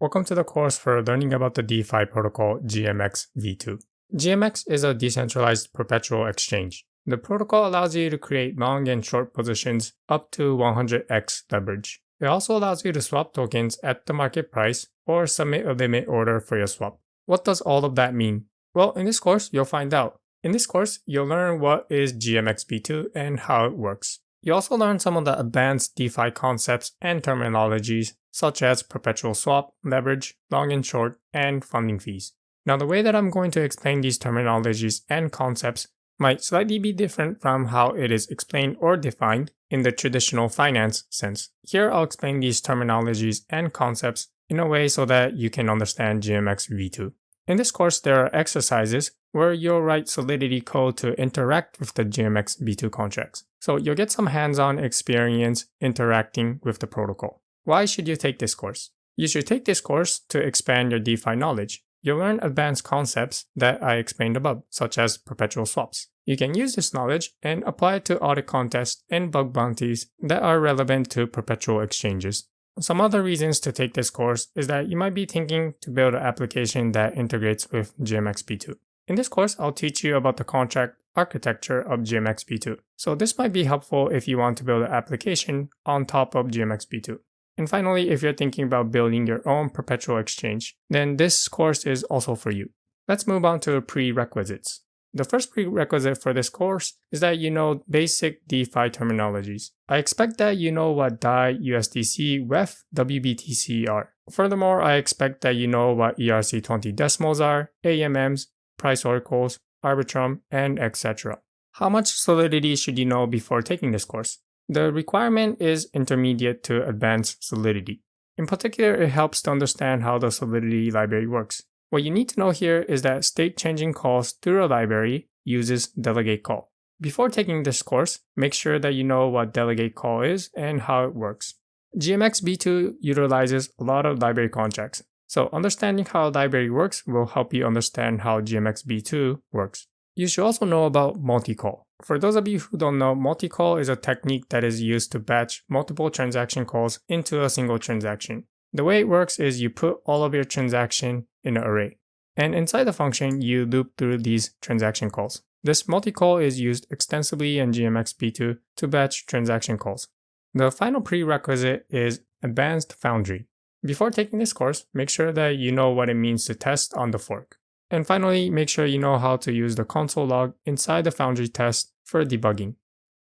Welcome to the course for learning about the DeFi protocol GMX v2. GMX is a decentralized perpetual exchange. The protocol allows you to create long and short positions up to 100x leverage. It also allows you to swap tokens at the market price or submit a limit order for your swap. What does all of that mean? Well, in this course, you'll find out. In this course, you'll learn what is GMX v2 and how it works. You also learn some of the advanced DeFi concepts and terminologies such as perpetual swap, leverage, long and short, and funding fees. Now, the way that I'm going to explain these terminologies and concepts might slightly be different from how it is explained or defined in the traditional finance sense. Here, I'll explain these terminologies and concepts in a way so that you can understand GMX v2. In this course, there are exercises where you'll write Solidity code to interact with the GMX v2 contracts. So you'll get some hands-on experience interacting with the protocol. Why should you take this course? You should take this course to expand your DeFi knowledge. You'll learn advanced concepts that I explained above, such as perpetual swaps. You can use this knowledge and apply it to audit contests and bug bounties that are relevant to perpetual exchanges. Some other reasons to take this course is that you might be thinking to build an application that integrates with GMX v2. In this course, I'll teach you about the contract architecture of GMX v2. So this might be helpful if you want to build an application on top of GMX v2. And finally, if you're thinking about building your own perpetual exchange, then this course is also for you. Let's move on to prerequisites. The first prerequisite for this course is that you know basic DeFi terminologies. I expect that you know what DAI, USDC, WEF, WBTC are. Furthermore, I expect that you know what ERC20 decimals are, AMMs, price oracles, Arbitrum, and etc. How much Solidity should you know before taking this course? The requirement is intermediate to advanced Solidity. In particular, it helps to understand how the Solidity library works. What you need to know here is that state-changing calls through a library uses delegate call. Before taking this course, make sure that you know what delegate call is and how it works. GMX v2 utilizes a lot of library contracts, so understanding how a library works will help you understand how GMX v2 works. You should also know about multi-call. For those of you who don't know, multi-call is a technique that is used to batch multiple transaction calls into a single transaction. The way it works is you put all of your transaction in an array, and inside the function, you loop through these transaction calls. This multi-call is used extensively in GMX v2 to batch transaction calls. The final prerequisite is Advanced Foundry. Before taking this course, make sure that you know what it means to test on the fork. And finally, make sure you know how to use the console log inside the Foundry test for debugging.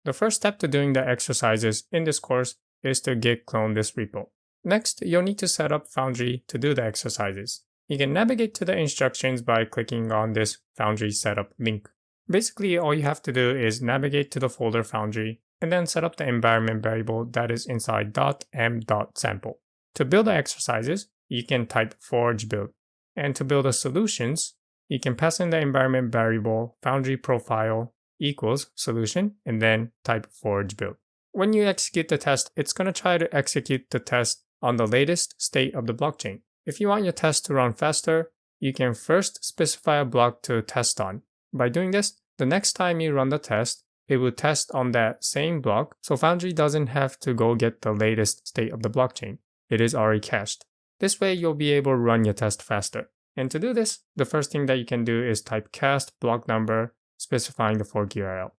The first step to doing the exercises in this course is to git clone this repo. Next, you'll need to set up Foundry to do the exercises. You can navigate to the instructions by clicking on this Foundry setup link. Basically, all you have to do is navigate to the folder Foundry and then set up the environment variable that is inside .m.sample. To build the exercises, you can type forge build. And to build the solutions, you can pass in the environment variable Foundry profile equals solution and then type forge build. When you execute the test, it's going to try to execute the test on the latest state of the blockchain. If you want your test to run faster, you can first specify a block to test on. By doing this, the next time you run the test, it will test on that same block, so Foundry doesn't have to go get the latest state of the blockchain. It is already cached. This way, you'll be able to run your test faster. And to do this, the first thing that you can do is type cast block number, specifying the fork URL.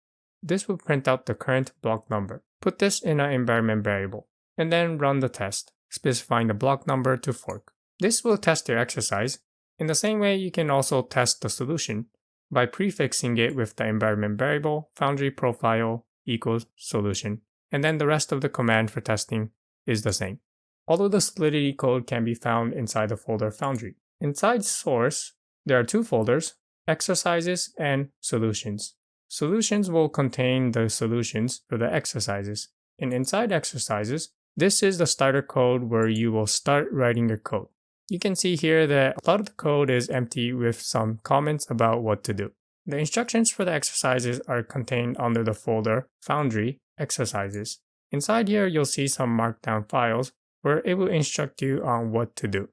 This will print out the current block number. Put this in an environment variable, and then run the test, specifying the block number to fork. This will test your exercise. In the same way, you can also test the solution by prefixing it with the environment variable Foundry profile equals solution, and then the rest of the command for testing is the same. Although the Solidity code can be found inside the folder Foundry. Inside source, there are two folders, exercises and solutions. Solutions will contain the solutions for the exercises. And inside exercises, this is the starter code where you will start writing your code. You can see here that a lot of the code is empty with some comments about what to do. The instructions for the exercises are contained under the folder Foundry Exercises. Inside here, you'll see some markdown files where it will instruct you on what to do.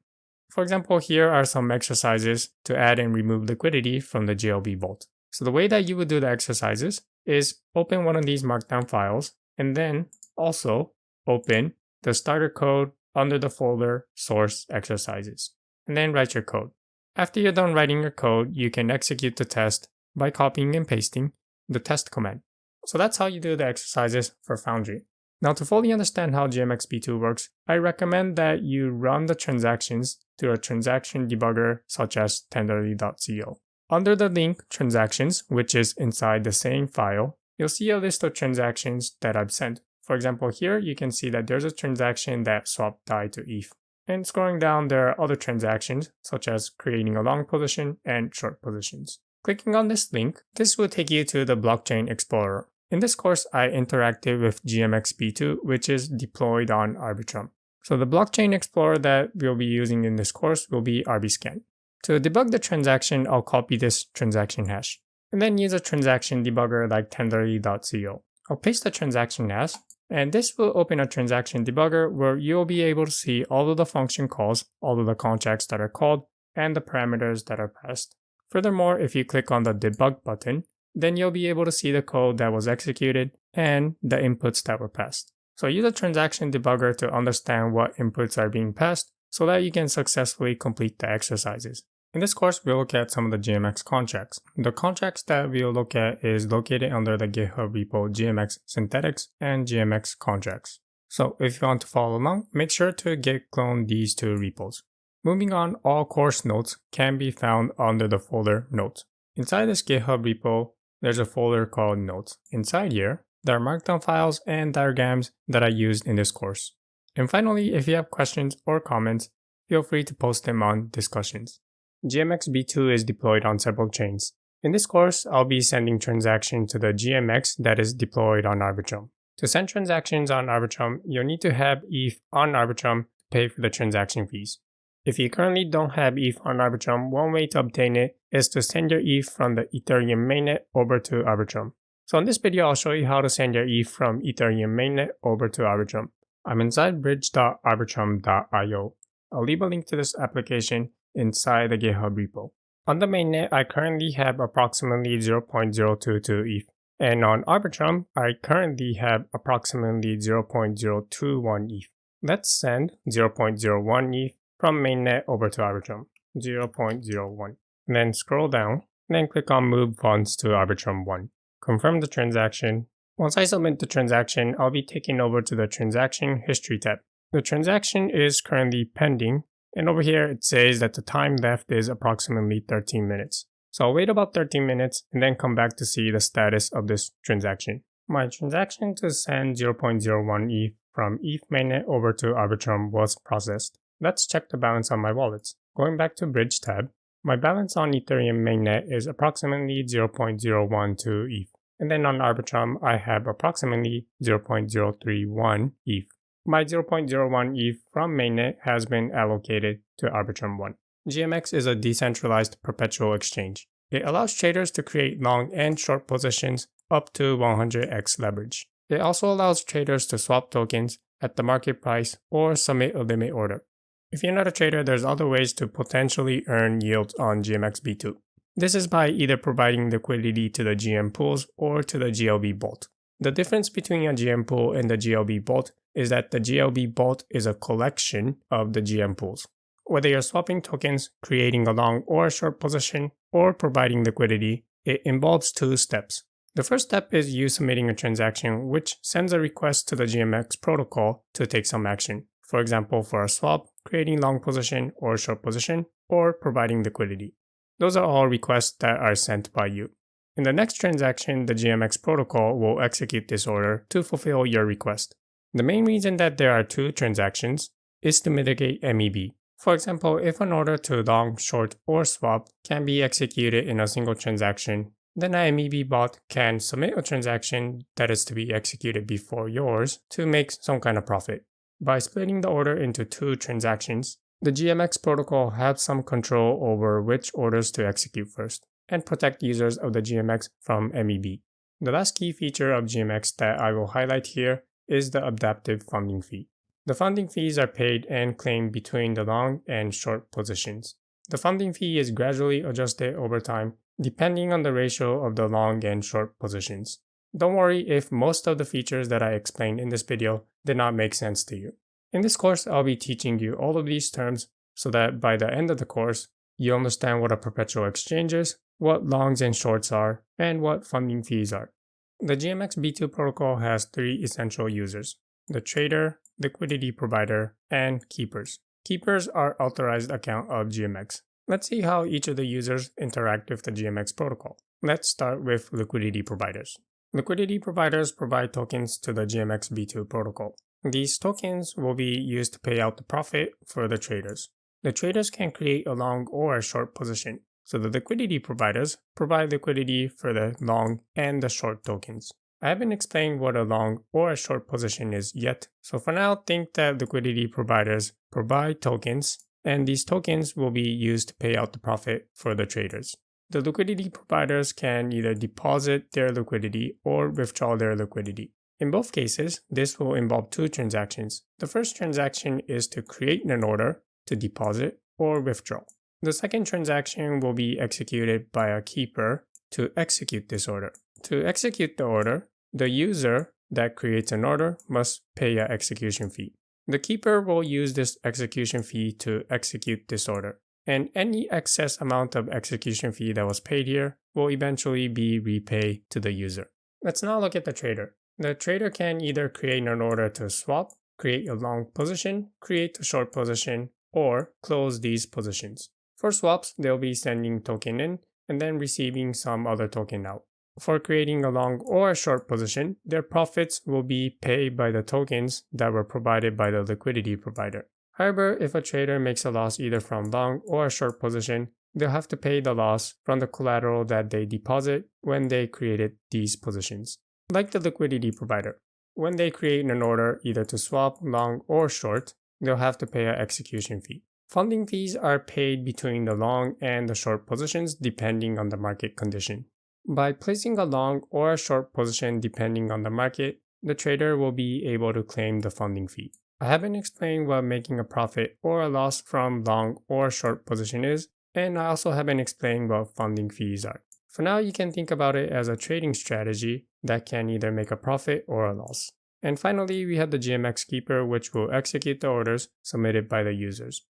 For example, here are some exercises to add and remove liquidity from the GLB vault. So the way that you would do the exercises is open one of these markdown files and then also open the starter code under the folder source exercises, and then write your code. After you're done writing your code, you can execute the test by copying and pasting the test command. So that's how you do the exercises for Foundry. Now, to fully understand how GMX-B2 works, I recommend that you run the transactions through a transaction debugger such as tenderly.co. Under the link transactions, which is inside the same file, you'll see a list of transactions that I've sent. For example, here you can see that there's a transaction that swapped DAI to ETH. And scrolling down, there are other transactions, such as creating a long position and short positions. Clicking on this link, this will take you to the Blockchain Explorer. In this course, I interacted with GMX-B2, which is deployed on Arbitrum. So the Blockchain Explorer that we'll be using in this course will be RBScan. To debug the transaction, I'll copy this transaction hash, and then use a transaction debugger like tenderly.co. I'll paste the transaction hash, and this will open a transaction debugger where you'll be able to see all of the function calls, all of the contracts that are called, and the parameters that are passed. Furthermore, if you click on the debug button, then you'll be able to see the code that was executed and the inputs that were passed. So use a transaction debugger to understand what inputs are being passed so that you can successfully complete the exercises. In this course, we'll look at some of the GMX contracts. The contracts that we'll look at is located under the GitHub repo GMX Synthetics and GMX Contracts. So if you want to follow along, make sure to git clone these two repos. Moving on, all course notes can be found under the folder Notes. Inside this GitHub repo, there's a folder called Notes. Inside here, there are markdown files and diagrams that I used in this course. And finally, if you have questions or comments, feel free to post them on discussions. GMX-B2 is deployed on several chains. In this course, I'll be sending transactions to the GMX that is deployed on Arbitrum. To send transactions on Arbitrum, you'll need to have ETH on Arbitrum to pay for the transaction fees. If you currently don't have ETH on Arbitrum, one way to obtain it is to send your ETH from the Ethereum mainnet over to Arbitrum. So in this video, I'll show you how to send your ETH from Ethereum mainnet over to Arbitrum. I'm inside bridge.arbitrum.io. I'll leave a link to this application inside the GitHub repo. On the mainnet, I currently have approximately 0.022 ETH. And on Arbitrum, I currently have approximately 0.021 ETH. Let's send 0.01 ETH from mainnet over to Arbitrum, 0.01. Then scroll down, then click on Move Funds to Arbitrum 1. Confirm the transaction. Once I submit the transaction, I'll be taken over to the Transaction History tab. The transaction is currently pending, and over here it says that the time left is approximately 13 minutes. So I'll wait about 13 minutes and then come back to see the status of this transaction. My transaction to send 0.01 ETH from ETH mainnet over to Arbitrum was processed. Let's check the balance on my wallets. Going back to Bridge tab, my balance on Ethereum mainnet is approximately 0.012 ETH. And then on Arbitrum, I have approximately 0.031 ETH. My 0.01 ETH from mainnet has been allocated to Arbitrum 1. GMX is a decentralized perpetual exchange. It allows traders to create long and short positions up to 100x leverage. It also allows traders to swap tokens at the market price or submit a limit order. If you're not a trader, there's other ways to potentially earn yields on GMX-B2. This is by either providing liquidity to the GM pools or to the GLB Vault. The difference between a GM pool and the GLB Vault is that the GLB Vault is a collection of the GM pools. Whether you're swapping tokens, creating a long or short position, or providing liquidity, it involves two steps. The first step is you submitting a transaction which sends a request to the GMX protocol to take some action. For example, for a swap, creating long position or short position, or providing liquidity. Those are all requests that are sent by you. In the next transaction, the GMX protocol will execute this order to fulfill your request. The main reason that there are two transactions is to mitigate MEV. For example, if an order to long, short, or swap can be executed in a single transaction, then a MEV bot can submit a transaction that is to be executed before yours to make some kind of profit. By splitting the order into two transactions, the GMX protocol has some control over which orders to execute first, and protect users of the GMX from MEV. The last key feature of GMX that I will highlight here is the adaptive funding fee. The funding fees are paid and claimed between the long and short positions. The funding fee is gradually adjusted over time depending on the ratio of the long and short positions. Don't worry if most of the features that I explained in this video did not make sense to you. In this course, I'll be teaching you all of these terms so that by the end of the course, you understand what a perpetual exchange is, what longs and shorts are, and what funding fees are. The GMX B2 protocol has three essential users: the trader, liquidity provider, and keepers. Keepers are authorized account of GMX. Let's see how each of the users interact with the GMX protocol. Let's start with liquidity providers. Liquidity providers provide tokens to the GMX B2 protocol. These tokens will be used to pay out the profit for the traders. The traders can create a long or a short position, so the liquidity providers provide liquidity for the long and the short tokens. I haven't explained what a long or a short position is yet, so for now think that liquidity providers provide tokens, and these tokens will be used to pay out the profit for the traders. The liquidity providers can either deposit their liquidity or withdraw their liquidity. In both cases, this will involve two transactions. The first transaction is to create an order to deposit or withdraw. The second transaction will be executed by a keeper to execute this order. To execute the order, the user that creates an order must pay an execution fee. The keeper will use this execution fee to execute this order, and any excess amount of execution fee that was paid here will eventually be repaid to the user. Let's now look at the trader. The trader can either create an order to swap, create a long position, create a short position, or close these positions. For swaps, they'll be sending token in and then receiving some other token out. For creating a long or a short position, their profits will be paid by the tokens that were provided by the liquidity provider. However, if a trader makes a loss either from long or a short position, they'll have to pay the loss from the collateral that they deposit when they created these positions. Like the liquidity provider, when they create an order either to swap long or short, they'll have to pay an execution fee. Funding fees are paid between the long and the short positions depending on the market condition. By placing a long or a short position depending on the market, the trader will be able to claim the funding fee. I haven't explained what making a profit or a loss from long or short position is, and I also haven't explained what funding fees are. For now, you can think about it as a trading strategy that can either make a profit or a loss. And finally, we have the GMX keeper, which will execute the orders submitted by the users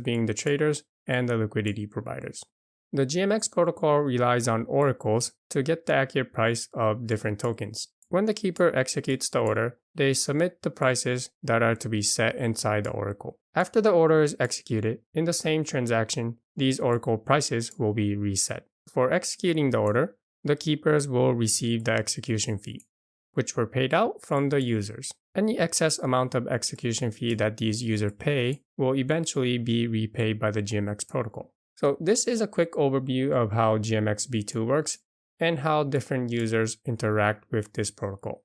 being the traders and the liquidity providers. The GMX protocol relies on oracles to get the accurate price of different tokens. When the keeper executes the order, they submit the prices that are to be set inside the oracle. After the order is executed, in the same transaction, these oracle prices will be reset. For executing the order, the keepers will receive the execution fee, which were paid out from the users. Any excess amount of execution fee that these users pay will eventually be repaid by the GMX protocol. So this is a quick overview of how GMX B2 works and how different users interact with this protocol.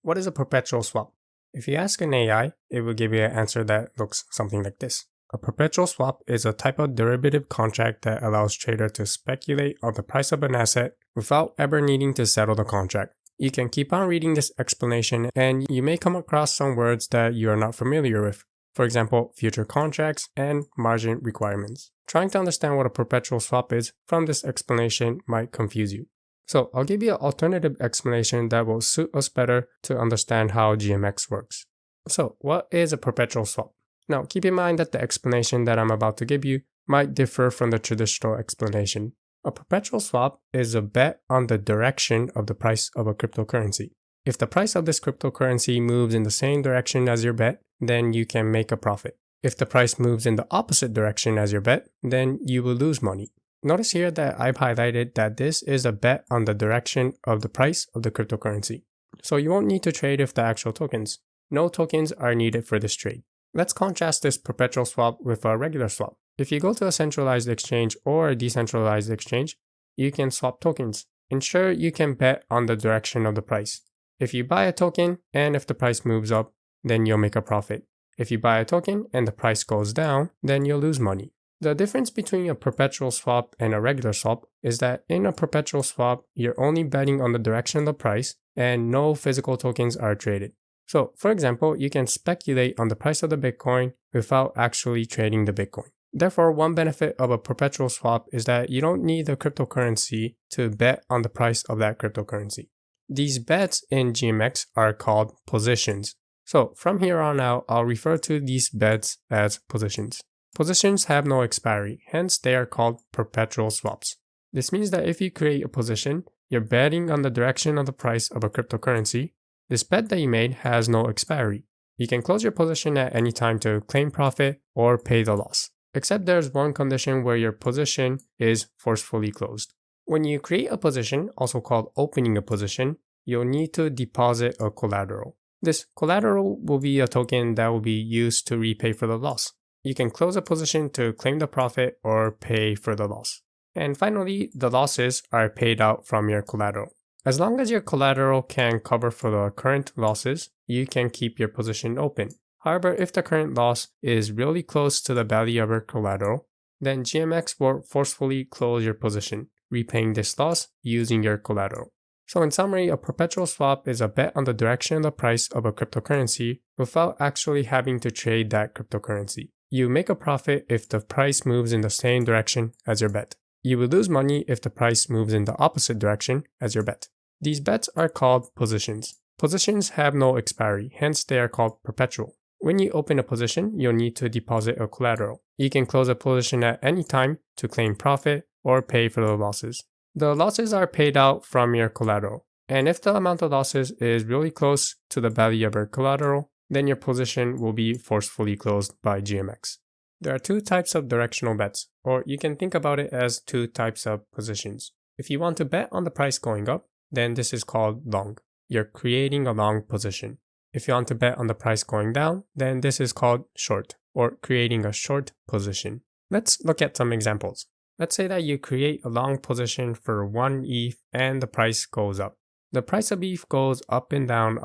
What is a perpetual swap? If you ask an AI, it will give you an answer that looks something like this. A perpetual swap is a type of derivative contract that allows traders to speculate on the price of an asset without ever needing to settle the contract. You can keep on reading this explanation and you may come across some words that you are not familiar with. For example, future contracts and margin requirements. Trying to understand what a perpetual swap is from this explanation might confuse you. So I'll give you an alternative explanation that will suit us better to understand how GMX works. So what is a perpetual swap? Now keep in mind that the explanation that I'm about to give you might differ from the traditional explanation. A perpetual swap is a bet on the direction of the price of a cryptocurrency. If the price of this cryptocurrency moves in the same direction as your bet, then you can make a profit. If the price moves in the opposite direction as your bet, then you will lose money. Notice here that I've highlighted that this is a bet on the direction of the price of the cryptocurrency. So you won't need to trade with the actual tokens. No tokens are needed for this trade. Let's contrast this perpetual swap with a regular swap. If you go to a centralized exchange or a decentralized exchange, you can swap tokens. Ensure you can bet on the direction of the price. If you buy a token and if the price moves up, then you'll make a profit. If you buy a token and the price goes down, then you'll lose money. The difference between a perpetual swap and a regular swap is that in a perpetual swap, you're only betting on the direction of the price and no physical tokens are traded. So, for example, you can speculate on the price of the Bitcoin without actually trading the Bitcoin. Therefore, one benefit of a perpetual swap is that you don't need the cryptocurrency to bet on the price of that cryptocurrency. These bets in GMX are called positions. So from here on out, I'll refer to these bets as positions. Positions have no expiry, hence they are called perpetual swaps. This means that if you create a position, you're betting on the direction of the price of a cryptocurrency. This bet that you made has no expiry. You can close your position at any time to claim profit or pay the loss. Except there's one condition where your position is forcefully closed. When you create a position, also called opening a position, you'll need to deposit a collateral. This collateral will be a token that will be used to repay for the loss. You can close a position to claim the profit or pay for the loss. And finally, the losses are paid out from your collateral. As long as your collateral can cover for the current losses, you can keep your position open. However, if the current loss is really close to the value of your collateral, then GMX will forcefully close your position, repaying this loss using your collateral. So in summary, a perpetual swap is a bet on the direction of the price of a cryptocurrency without actually having to trade that cryptocurrency. You make a profit if the price moves in the same direction as your bet. You will lose money if the price moves in the opposite direction as your bet. These bets are called positions. Positions have no expiry, hence they are called perpetual. When you open a position, you'll need to deposit a collateral. You can close a position at any time to claim profit or pay for the losses. The losses are paid out from your collateral, and if the amount of losses is really close to the value of your collateral, then your position will be forcefully closed by GMX. There are two types of directional bets, or you can think about it as two types of positions. If you want to bet on the price going up, then this is called long. You're creating a long position. If you want to bet on the price going down, then this is called short, or creating a short position. Let's look at some examples. Let's say that you create a long position for 1 ETH and the price goes up. The price of ETH goes up and down,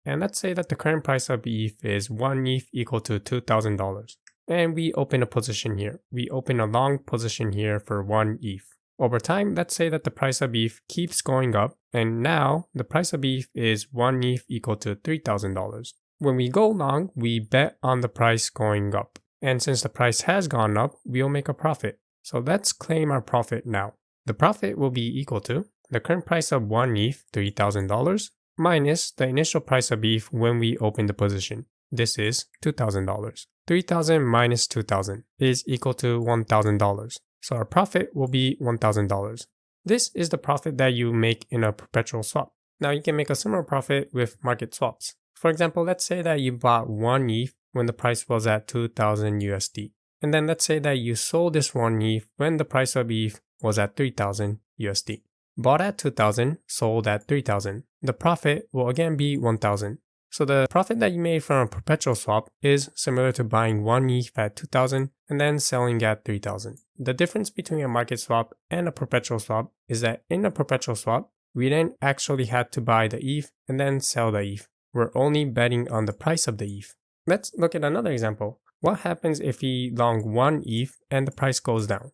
and let's say that the current price of ETH is 1 ETH equal to $2,000. And we open a position here. We open a long position here for 1 ETH. Over time, let's say that the price of ETH keeps going up, and now the price of ETH is 1 ETH equal to $3,000. When we go long, we bet on the price going up. And since the price has gone up, we'll make a profit. So let's claim our profit now. The profit will be equal to the current price of 1 ETH, $3,000, minus the initial price of ETH when we open the position. This is $2,000. 3,000 minus 2,000 is equal to $1,000. So our profit will be $1,000. This is the profit that you make in a perpetual swap. Now you can make a similar profit with market swaps. For example, let's say that you bought 1 ETH when the price was at 2,000 USD. And then let's say that you sold this 1 ETH when the price of ETH was at 3,000 USD. Bought at 2,000, sold at 3,000. The profit will again be 1,000. So the profit that you made from a perpetual swap is similar to buying 1 ETH at 2,000 and then selling at 3,000. The difference between a market swap and a perpetual swap is that in a perpetual swap, we didn't actually have to buy the ETH and then sell the ETH. We're only betting on the price of the ETH. Let's look at another example. What happens if we long 1 ETH and the price goes down?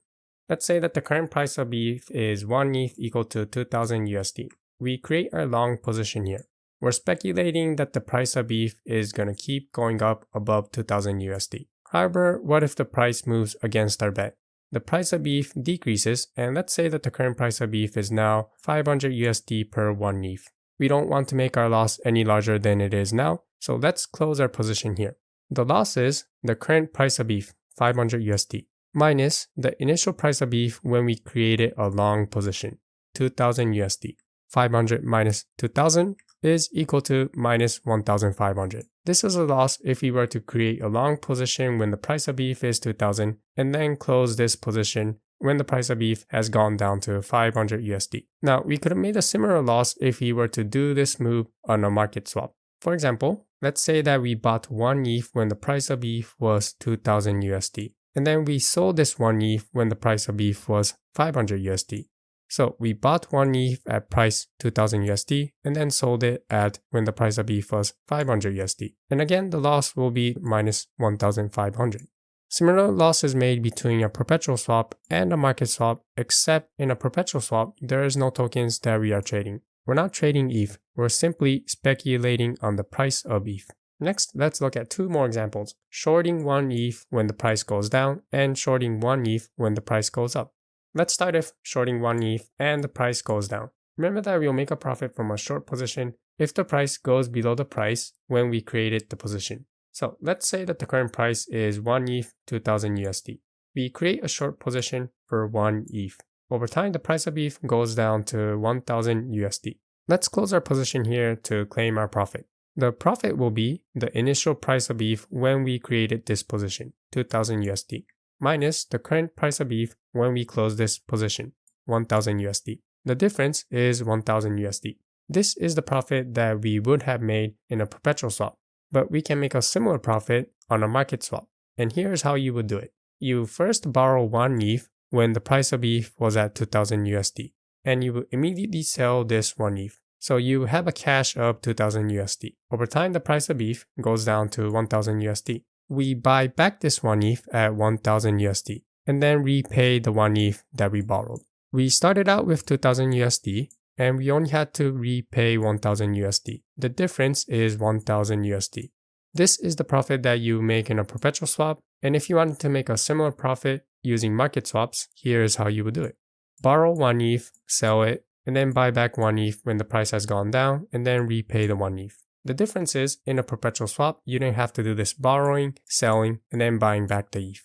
Let's say that the current price of ETH is 1 ETH equal to 2,000 USD. We create our long position here. We're speculating that the price of ETH is going to keep going up above 2,000 USD. However, what if the price moves against our bet? The price of ETH decreases, and let's say that the current price of ETH is now 500 USD per 1 ETH. We don't want to make our loss any larger than it is now, so let's close our position here. The loss is the current price of ETH, 500 USD, minus the initial price of ETH when we created a long position, 2,000 USD. 500 minus 2,000 is equal to minus 1,500. This is a loss if we were to create a long position when the price of ETH is 2,000 and then close this position when the price of ETH has gone down to 500 USD. Now, we could have made a similar loss if we were to do this move on a market swap. For example, let's say that we bought 1 ETH when the price of ETH was 2,000 USD. And then we sold this 1 ETH when the price of ETH was 500 USD. So we bought 1 ETH at price 2000 USD and then sold it at when the price of ETH was 500 USD. And again, the loss will be minus 1,500. Similar loss is made between a perpetual swap and a market swap, except in a perpetual swap, there is no tokens that we are trading. We're not trading ETH, we're simply speculating on the price of ETH. Next, let's look at two more examples, shorting 1 ETH when the price goes down and shorting 1 ETH when the price goes up. Let's start with shorting 1 ETH and the price goes down. Remember that we'll make a profit from a short position if the price goes below the price when we created the position. So let's say that the current price is 1 ETH 2000 USD. We create a short position for 1 ETH. Over time, the price of ETH goes down to 1000 USD. Let's close our position here to claim our profit. The profit will be the initial price of ETH when we created this position, 2000 USD, minus the current price of ETH when we close this position, 1000 USD. The difference is 1000 USD. This is the profit that we would have made in a perpetual swap, but we can make a similar profit on a market swap. And here's how you would do it. You first borrow 1 ETH when the price of ETH was at 2000 USD, and you will immediately sell this 1 ETH. So you have a cash of 2000 USD. Over time, the price of ETH goes down to 1000 USD. We buy back this 1 ETH at 1000 USD and then repay the 1 ETH that we borrowed. We started out with 2000 USD and we only had to repay 1000 USD. The difference is 1000 USD. This is the profit that you make in a perpetual swap, and if you wanted to make a similar profit using market swaps, here's how you would do it. Borrow 1 ETH, sell it, and then buy back 1 ETH when the price has gone down, and then repay the 1 ETH. The difference is, in a perpetual swap, you don't have to do this borrowing, selling, and then buying back the ETH.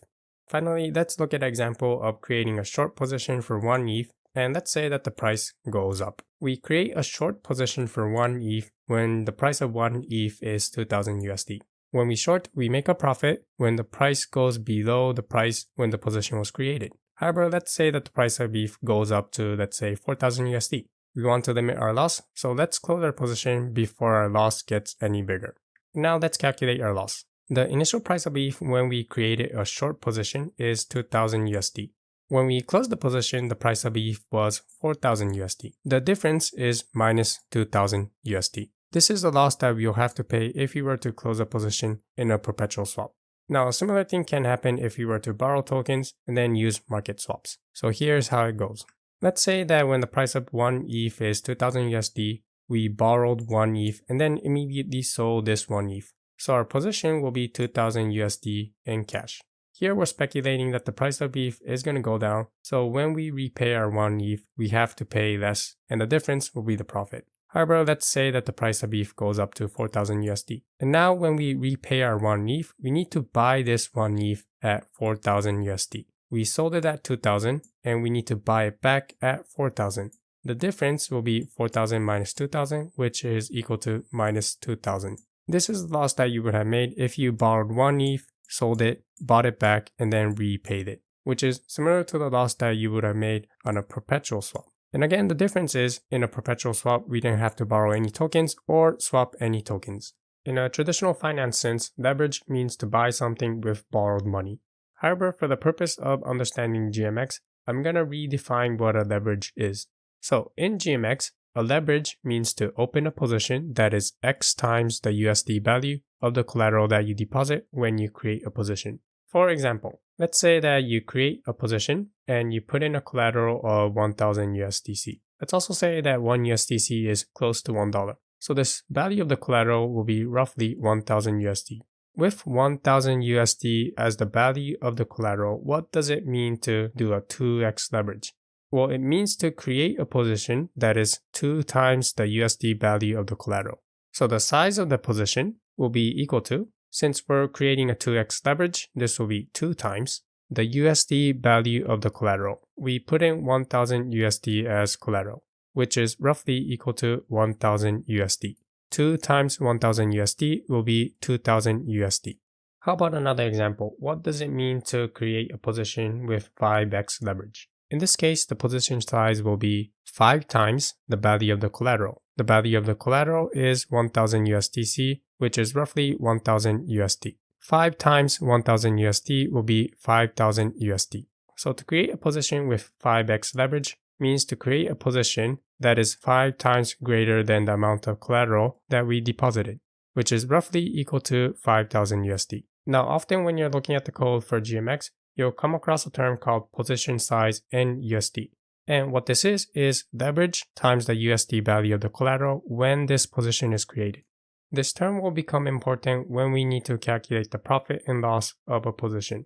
Finally, let's look at an example of creating a short position for 1 ETH, and let's say that the price goes up. We create a short position for 1 ETH when the price of 1 ETH is 2000 USD. When we short, we make a profit when the price goes below the price when the position was created. However, let's say that the price of ETH goes up to, let's say, 4000 USD. We want to limit our loss, so let's close our position before our loss gets any bigger. Now let's calculate our loss. The initial price of ETH when we created a short position is 2000 USD. When we closed the position, the price of ETH was 4000 USD. The difference is minus 2000 USD. This is the loss that you'll have to pay if you were to close a position in a perpetual swap. Now, a similar thing can happen if you were to borrow tokens and then use market swaps. So here's how it goes. Let's say that when the price of 1 ETH is 2000 USD, we borrowed 1 ETH and then immediately sold this 1 ETH. So our position will be 2000 USD in cash. Here we're speculating that the price of ETH is going to go down, so when we repay our 1 ETH, we have to pay less, and the difference will be the profit. However, let's say that the price of ETH goes up to 4000 USD. And now when we repay our 1 ETH, we need to buy this 1 ETH at 4000 USD. We sold it at 2000 and we need to buy it back at 4000. The difference will be 4000 minus 2000, which is equal to minus 2000. This is the loss that you would have made if you borrowed 1 ETH, sold it, bought it back, and then repaid it, which is similar to the loss that you would have made on a perpetual swap. And again, the difference is, in a perpetual swap, we didn't have to borrow any tokens or swap any tokens. In a traditional finance sense, leverage means to buy something with borrowed money. However, for the purpose of understanding GMX, I'm going to redefine what a leverage is. So in GMX, a leverage means to open a position that is X times the USD value of the collateral that you deposit when you create a position. For example, let's say that you create a position and you put in a collateral of 1000 USDC. Let's also say that 1 USDC is close to $1. So this value of the collateral will be roughly 1000 USD. With 1000 USD as the value of the collateral, what does it mean to do a 2x leverage? Well, it means to create a position that is 2 times the USD value of the collateral. So the size of the position will be equal to, since we're creating a 2x leverage, this will be 2 times the USD value of the collateral. We put in 1000 USD as collateral, which is roughly equal to 1000 USD. 2 times 1000 USD will be 2000 USD. How about another example? What does it mean to create a position with 5x leverage? In this case, the position size will be 5 times the value of the collateral. The value of the collateral is 1000 USDC, which is roughly 1000 USD. 5 times 1000 USD will be 5000 USD. So to create a position with 5x leverage means to create a position that is 5 times greater than the amount of collateral that we deposited, which is roughly equal to 5000 USD. Now, often when you're looking at the code for GMX, you'll come across a term called position size in USD. And what this is leverage times the USD value of the collateral when this position is created. This term will become important when we need to calculate the profit and loss of a position.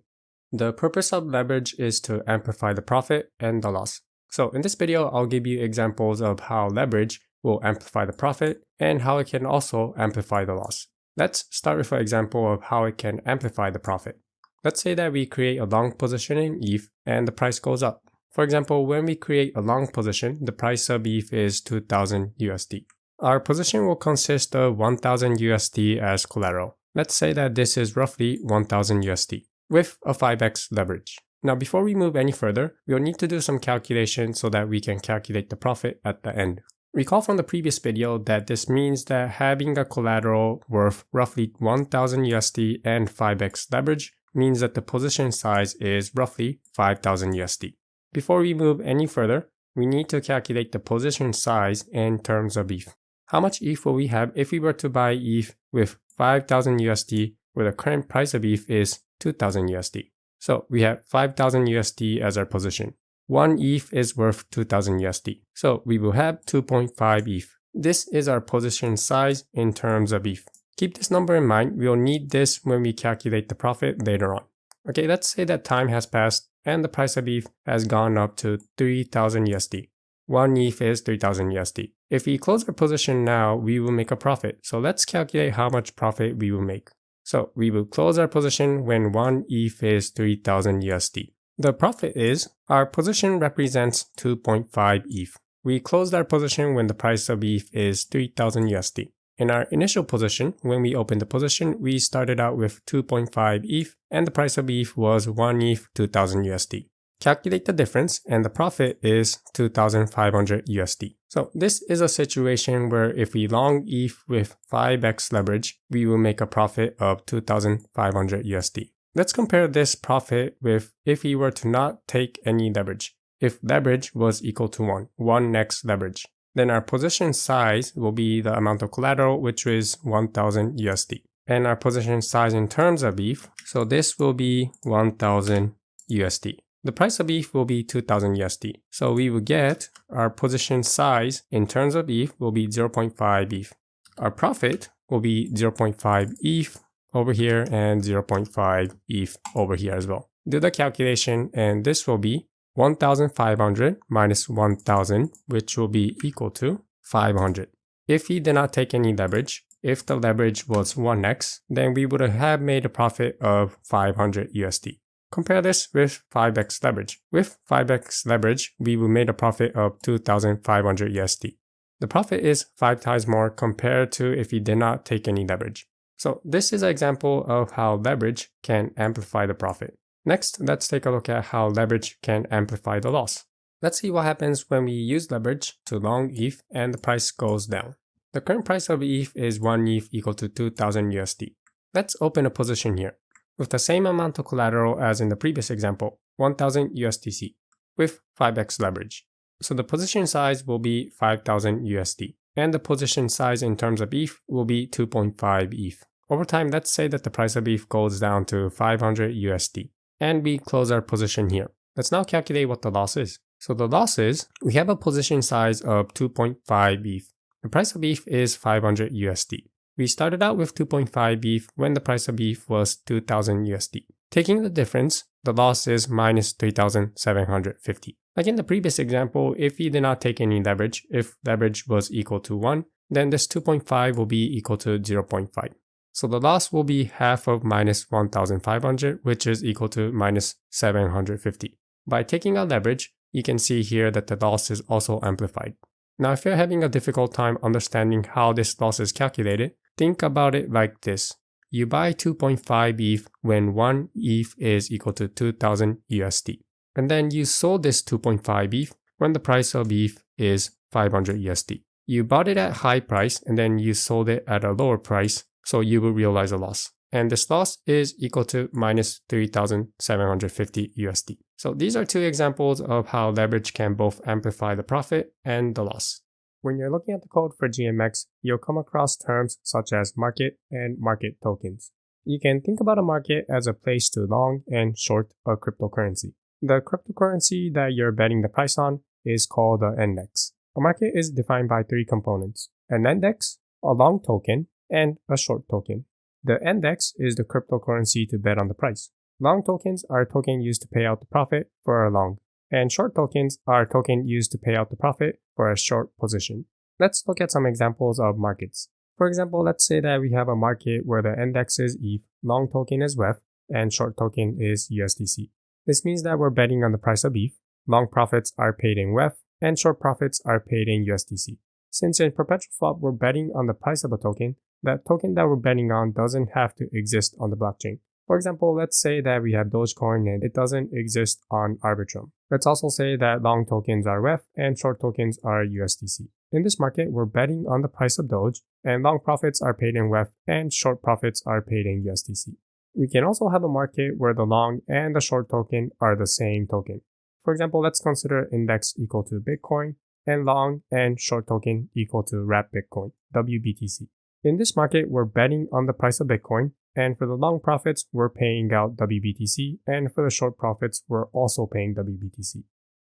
The purpose of leverage is to amplify the profit and the loss. So in this video, I'll give you examples of how leverage will amplify the profit and how it can also amplify the loss. Let's start with an example of how it can amplify the profit. Let's say that we create a long position in ETH and the price goes up. For example, when we create a long position, the price of ETH is 2000 USD. Our position will consist of 1000 USD as collateral. Let's say that this is roughly 1000 USD with a 5x leverage. Now, before we move any further, we'll need to do some calculation so that we can calculate the profit at the end. Recall from the previous video that this means that having a collateral worth roughly 1000 USD and 5x leverage means that the position size is roughly 5000 USD. Before we move any further, we need to calculate the position size in terms of ETH. How much ETH will we have if we were to buy ETH with 5000 USD where the current price of ETH is 2000 USD? So we have 5000 USD as our position. 1 ETH is worth 2000 USD. So we will have 2.5 ETH. This is our position size in terms of ETH. Keep this number in mind. We'll need this when we calculate the profit later on. Okay, let's say that time has passed and the price of ETH has gone up to 3000 USD. 1 ETH is 3000 USD. If we close our position now, we will make a profit. So let's calculate how much profit we will make. So we will close our position when 1 ETH is 3000 USD. The profit is, our position represents 2.5 ETH. We closed our position when the price of ETH is 3000 USD. In our initial position, when we opened the position, we started out with 2.5 ETH and the price of ETH was 1 ETH 2000 USD. Calculate the difference and the profit is 2500 USD. So this is a situation where if we long ETH with 5x leverage, we will make a profit of 2500 USD. Let's compare this profit with if we were to not take any leverage. If leverage was equal to 1x leverage, then our position size will be the amount of collateral, which is 1000 USD. And our position size in terms of ETH, so this will be 1000 USD. The price of ETH will be 2000 USD. So we will get our position size in terms of ETH will be 0.5 ETH. Our profit will be 0.5 ETH over here and 0.5 ETH over here as well. Do the calculation and this will be 1500 minus 1000, which will be equal to 500. If we did not take any leverage, if the leverage was 1x, then we would have made a profit of 500 USD. Compare this with 5x leverage. With 5x leverage, we will make a profit of 2500 USD. The profit is 5 times more compared to if we did not take any leverage. So this is an example of how leverage can amplify the profit. Next, let's take a look at how leverage can amplify the loss. Let's see what happens when we use leverage to long ETH and the price goes down. The current price of ETH is 1 ETH equal to 2000 USD. Let's open a position here with the same amount of collateral as in the previous example, 1000 USDC with 5x leverage. So the position size will be 5000 USD and the position size in terms of ETH will be 2.5 ETH. Over time, let's say that the price of ETH goes down to 500 USD and we close our position here. Let's now calculate what the loss is. So the loss is, we have a position size of 2.5 ETH. The price of ETH is 500 USD. We started out with 2.5 ETH when the price of ETH was 2000 USD. Taking the difference, the loss is minus 3750. Like in the previous example, if we did not take any leverage, if leverage was equal to 1, then this 2.5 will be equal to 0.5. So the loss will be half of minus 1500, which is equal to minus 750. By taking a leverage, you can see here that the loss is also amplified. Now, if you're having a difficult time understanding how this loss is calculated, think about it like this. You buy 2.5 ETH when 1 ETH is equal to 2000 USD. And then you sold this 2.5 ETH when the price of ETH is 500 USD. You bought it at high price and then you sold it at a lower price, so you will realize a loss. And this loss is equal to minus 3750 USD. So these are two examples of how leverage can both amplify the profit and the loss. When you're looking at the code for GMX, you'll come across terms such as market and market tokens. You can think about a market as a place to long and short a cryptocurrency. The cryptocurrency that you're betting the price on is called an index. A market is defined by 3 components: an index, a long token, and a short token. The index is the cryptocurrency to bet on the price. Long tokens are a token used to pay out the profit for a long, and short tokens are a token used to pay out the profit for a short position. Let's look at some examples of markets. For example, let's say that we have a market where the index is ETH, long token is WEF, and short token is USDC. This means that we're betting on the price of ETH, long profits are paid in WEF, and short profits are paid in USDC. Since in Perpetual Swap we're betting on the price of a token, that token that we're betting on doesn't have to exist on the blockchain. For example, let's say that we have Dogecoin and it doesn't exist on Arbitrum. Let's also say that long tokens are WEF and short tokens are USDC. In this market, we're betting on the price of Doge, and long profits are paid in WEF and short profits are paid in USDC. We can also have a market where the long and the short token are the same token. For example, let's consider index equal to Bitcoin and long and short token equal to wrapped Bitcoin, WBTC. In this market, we're betting on the price of Bitcoin, and for the long profits, we're paying out WBTC, and for the short profits, we're also paying WBTC.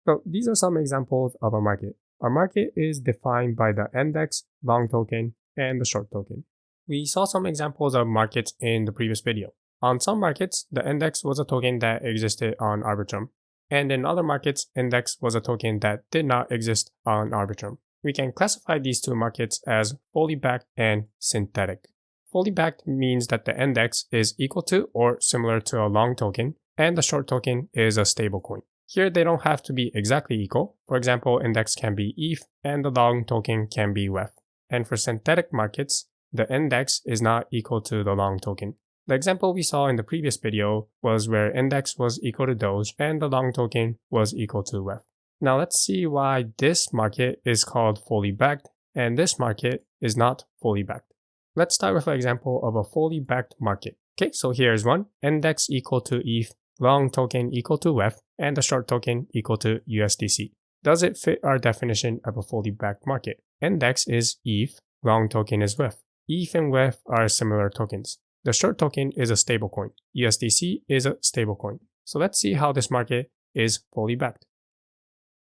So these are some examples of a market. Our market is defined by the index, long token, and the short token. We saw some examples of markets in the previous video. On some markets, the index was a token that existed on Arbitrum, and in other markets, index was a token that did not exist on Arbitrum. We can classify these two markets as fully backed and synthetic. Fully backed means that the index is equal to or similar to a long token, and the short token is a stablecoin. Here they don't have to be exactly equal. For example, index can be ETH and the long token can be WEF. And for synthetic markets, the index is not equal to the long token. The example we saw in the previous video was where index was equal to Doge and the long token was equal to WEF. Now let's see why this market is called fully backed and this market is not fully backed. Let's start with an example of a fully backed market. Okay, so here's one. Index equal to ETH, long token equal to WEF, and the short token equal to USDC. Does it fit our definition of a fully backed market? Index is ETH, long token is WEF. ETH and WEF are similar tokens. The short token is a stablecoin. USDC is a stablecoin. So let's see how this market is fully backed.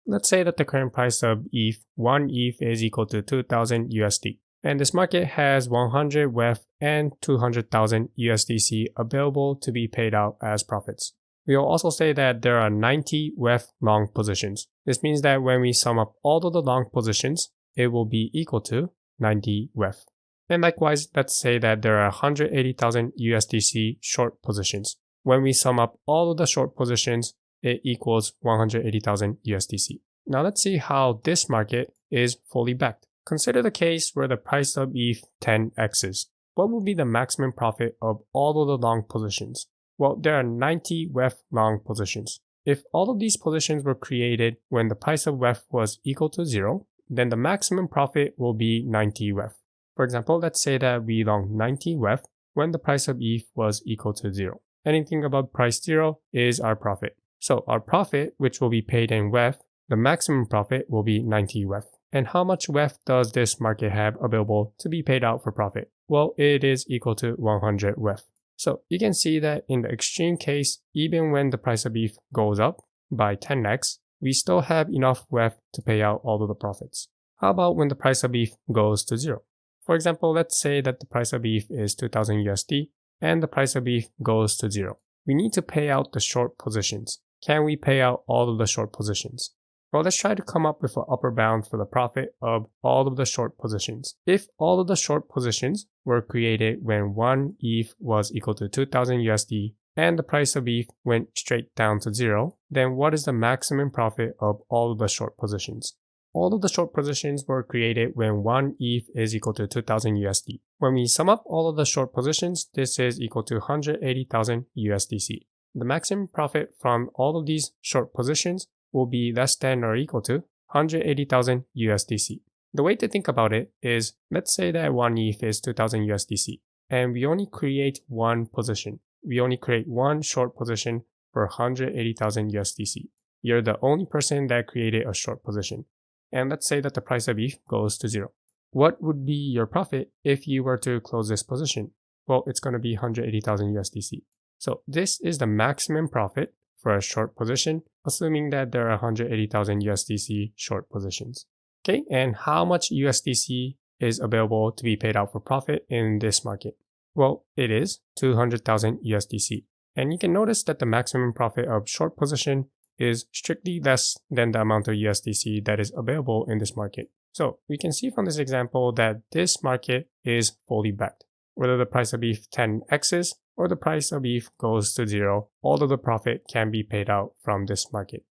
Let's say that the current price of ETH, 1 ETH is equal to 2000 USD. And this market has 100 WEF and 200,000 USDC available to be paid out as profits. We will also say that there are 90 WEF long positions. This means that when we sum up all of the long positions, it will be equal to 90 WEF. And likewise, let's say that there are 180,000 USDC short positions. When we sum up all of the short positions, it equals 180,000 USDC. Now let's see how this market is fully backed. Consider the case where the price of ETH 10x's. What would be the maximum profit of all of the long positions? Well, there are 90 WEF long positions. If all of these positions were created when the price of WEF was equal to 0, then the maximum profit will be 90 WEF. For example, let's say that we long 90 WEF when the price of ETH was equal to 0. Anything above price 0 is our profit. So our profit, which will be paid in WEF, the maximum profit will be 90 WEF. And how much WEF does this market have available to be paid out for profit? Well, it is equal to 100 WEF. So you can see that in the extreme case, even when the price of ETH goes up by 10x, we still have enough WEF to pay out all of the profits. How about when the price of ETH goes to 0? For example, let's say that the price of ETH is 2000 USD and the price of ETH goes to 0. We need to pay out the short positions. Can we pay out all of the short positions? Well, let's try to come up with an upper bound for the profit of all of the short positions. If all of the short positions were created when 1 ETH was equal to 2000 USD and the price of ETH went straight down to 0, then what is the maximum profit of all of the short positions? All of the short positions were created when 1 ETH is equal to 2000 USD. When we sum up all of the short positions, this is equal to 180,000 USDC. The maximum profit from all of these short positions will be less than or equal to 180,000 USDC. The way to think about it is, let's say that 1 ETH is 2000 USDC, and we only create one position. We only create one short position for 180,000 USDC. You're the only person that created a short position. And let's say that the price of ETH goes to 0. What would be your profit if you were to close this position? Well, it's going to be 180,000 USDC. So this is the maximum profit for a short position, assuming that there are 180,000 USDC short positions. Okay, and how much USDC is available to be paid out for profit in this market? Well, it is 200,000 USDC. And you can notice that the maximum profit of short position is strictly less than the amount of USDC that is available in this market. So we can see from this example that this market is fully backed. Whether the price of ETH 10x's or the price of ETH goes to zero, all of the profit can be paid out from this market.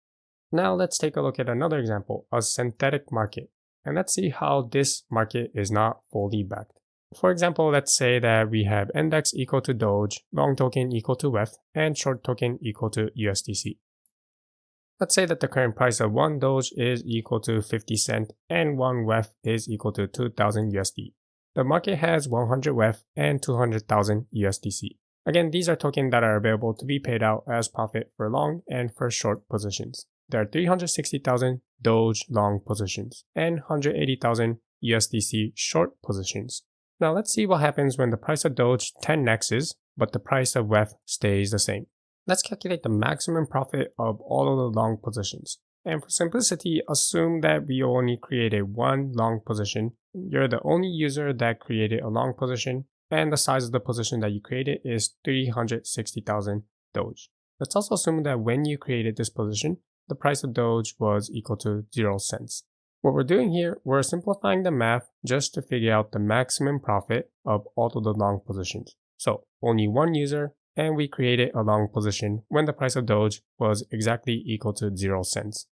Now let's take a look at another example, a synthetic market. And let's see how this market is not fully backed. For example, let's say that we have index equal to Doge, long token equal to WETH, and short token equal to USDC. Let's say that the current price of 1 Doge is equal to 50 cents and 1 WETH is equal to 2000 USD. The market has 100 WETH and 200,000 USDC. Again, these are tokens that are available to be paid out as profit for long and for short positions. There are 360,000 Doge long positions and 180,000 USDC short positions. Now let's see what happens when the price of Doge 10x's, but the price of WETH stays the same. Let's calculate the maximum profit of all of the long positions. And for simplicity, assume that we only created one long position. You're the only user that created a long position, and the size of the position that you created is 360,000 Doge. Let's also assume that when you created this position, the price of Doge was equal to 0 cents. What we're doing here, we're simplifying the math just to figure out the maximum profit of all of the long positions. So only one user, and we created a long position when the price of Doge was exactly equal to 0 cents.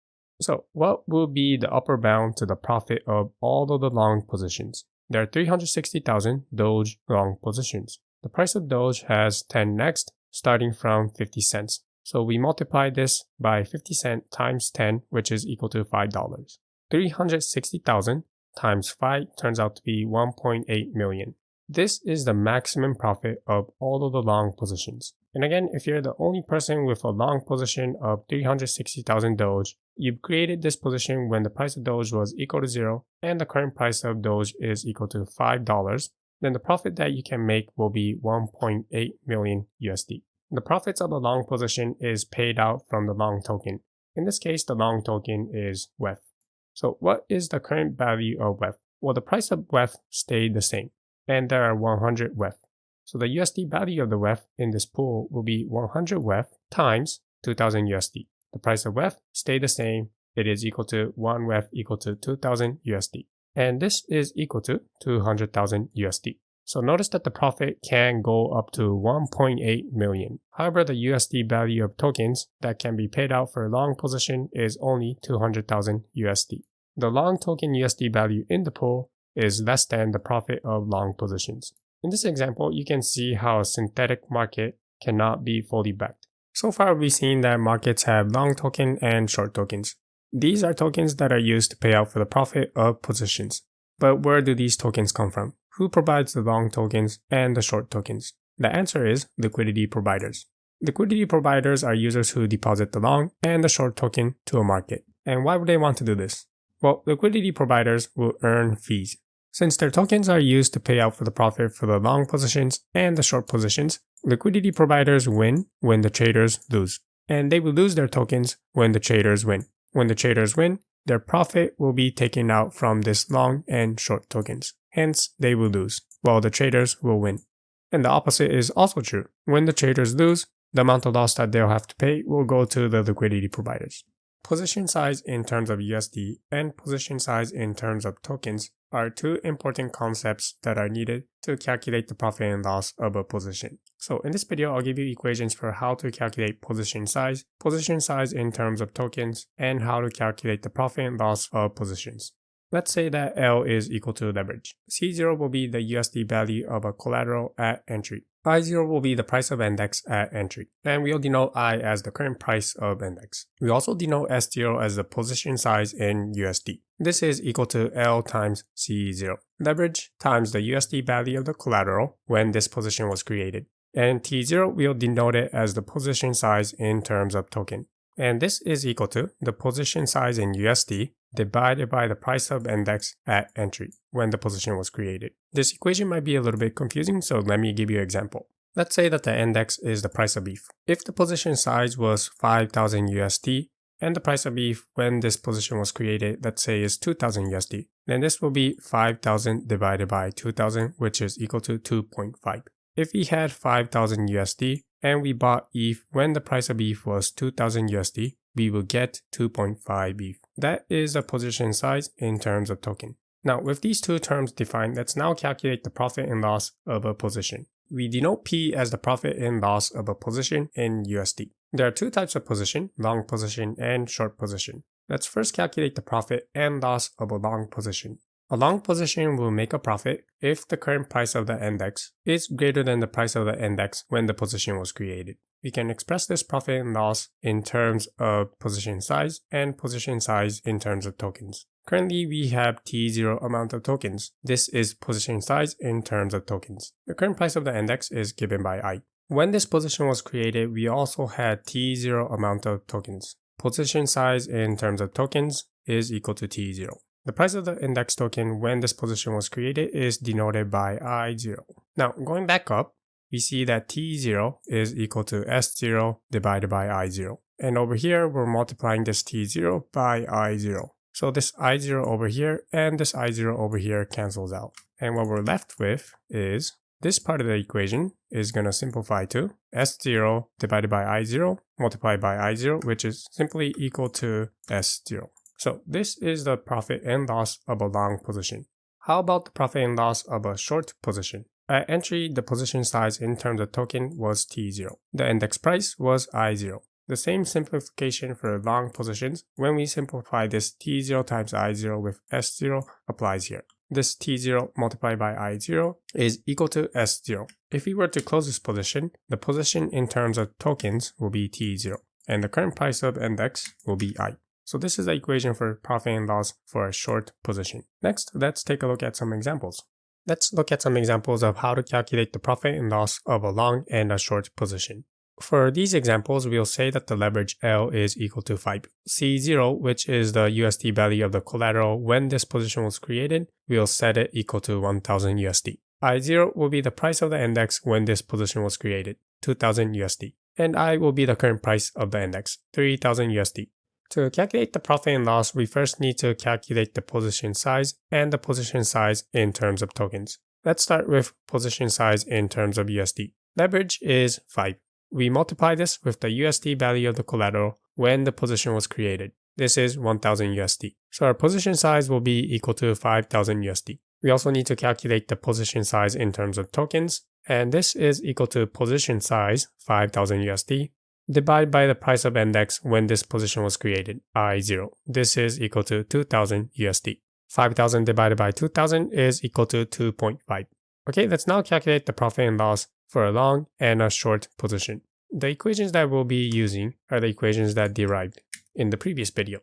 So what will be the upper bound to the profit of all of the long positions? There are 360,000 Doge long positions. The price of Doge has 10x starting from 50 cents. So we multiply this by 50 cents times 10, which is equal to $5. 360,000 times 5 turns out to be 1.8 million. This is the maximum profit of all of the long positions. And again, if you're the only person with a long position of 360,000 Doge, you've created this position when the price of Doge was equal to 0 and the current price of Doge is equal to $5, then the profit that you can make will be 1.8 million USD. The profits of a long position is paid out from the long token. In this case, the long token is WETH. So what is the current value of WETH? Well, the price of WETH stayed the same, and there are 100 WETH. So the USD value of the WETH in this pool will be 100 WETH times 2000 USD. The price of WETH stayed the same. It is equal to 1 WETH equal to 2000 USD. And this is equal to 200,000 USD. So notice that the profit can go up to 1.8 million. However, the USD value of tokens that can be paid out for a long position is only 200,000 USD. The long token USD value in the pool is less than the profit of long positions. In this example, you can see how a synthetic market cannot be fully backed. So far, we've seen that markets have long token and short tokens. These are tokens that are used to pay out for the profit of positions. But where do these tokens come from? Who provides the long tokens and the short tokens? The answer is liquidity providers. Liquidity providers are users who deposit the long and the short token to a market. And why would they want to do this? Well, liquidity providers will earn fees. Since their tokens are used to pay out for the profit for the long positions and the short positions, liquidity providers win when the traders lose. And they will lose their tokens when the traders win. When the traders win, their profit will be taken out from this long and short tokens. Hence, they will lose, while the traders will win. And the opposite is also true. When the traders lose, the amount of loss that they'll have to pay will go to the liquidity providers. Position size in terms of USD and position size in terms of tokens are two important concepts that are needed to calculate the profit and loss of a position. So in this video, I'll give you equations for how to calculate position size in terms of tokens, and how to calculate the profit and loss of positions. Let's say that L is equal to leverage. C0 will be the USD value of a collateral at entry. I0 will be the price of index at entry. And we'll denote I as the current price of index. We also denote S0 as the position size in USD. This is equal to L times C0. Leverage times the USD value of the collateral when this position was created. And T0 we'll denote it as the position size in terms of token. And this is equal to the position size in USD divided by the price of index at entry when the position was created. This equation might be a little bit confusing, so let me give you an example. Let's say that the index is the price of ETH. If the position size was 5,000 USD and the price of ETH when this position was created, let's say is 2,000 USD, then this will be 5,000 divided by 2,000, which is equal to 2.5. If we had 5,000 USD and we bought ETH when the price of ETH was 2,000 USD, we will get 2.5 ETH. That is the position size in terms of token. Now, with these two terms defined, let's now calculate the profit and loss of a position. We denote P as the profit and loss of a position in USD. There are two types of position, long position and short position. Let's first calculate the profit and loss of a long position. A long position will make a profit if the current price of the index is greater than the price of the index when the position was created. We can express this profit and loss in terms of position size and position size in terms of tokens. Currently, we have T0 amount of tokens. This is position size in terms of tokens. The current price of the index is given by I. When this position was created, we also had T0 amount of tokens. Position size in terms of tokens is equal to T0. The price of the index token when this position was created is denoted by I0. Now, going back up, we see that T0 is equal to S0 divided by I0. And over here, we're multiplying this T0 by I0. So this I0 over here and this I0 over here cancels out. And what we're left with is this part of the equation is going to simplify to S0 divided by I0 multiplied by I0, which is simply equal to S0. So this is the profit and loss of a long position. How about the profit and loss of a short position? At entry, the position size in terms of token was T0. The index price was I0. The same simplification for long positions, when we simplify this T0 times I0 with S0 applies here. This T0 multiplied by I0 is equal to S0. If we were to close this position, the position in terms of tokens will be T0, and the current price of index will be I. So this is the equation for profit and loss for a short position. Next, let's take a look at some examples. Let's look at some examples of how to calculate the profit and loss of a long and a short position. For these examples, we'll say that the leverage L is equal to 5. C0, which is the USD value of the collateral when this position was created, we'll set it equal to 1000 USD. I0 will be the price of the index when this position was created, 2000 USD. And I will be the current price of the index, 3000 USD. To calculate the profit and loss, we first need to calculate the position size and the position size in terms of tokens. Let's start with position size in terms of USD. Leverage is 5. We multiply this with the USD value of the collateral when the position was created. This is 1000 USD. So our position size will be equal to 5000 USD. We also need to calculate the position size in terms of tokens, and this is equal to position size 5000 USD divided by the price of index when this position was created, I0. This is equal to 2000 USD. 5000 divided by 2000 is equal to 2.5. Okay, let's now calculate the profit and loss for a long and a short position. The equations that we'll be using are the equations that derived in the previous video.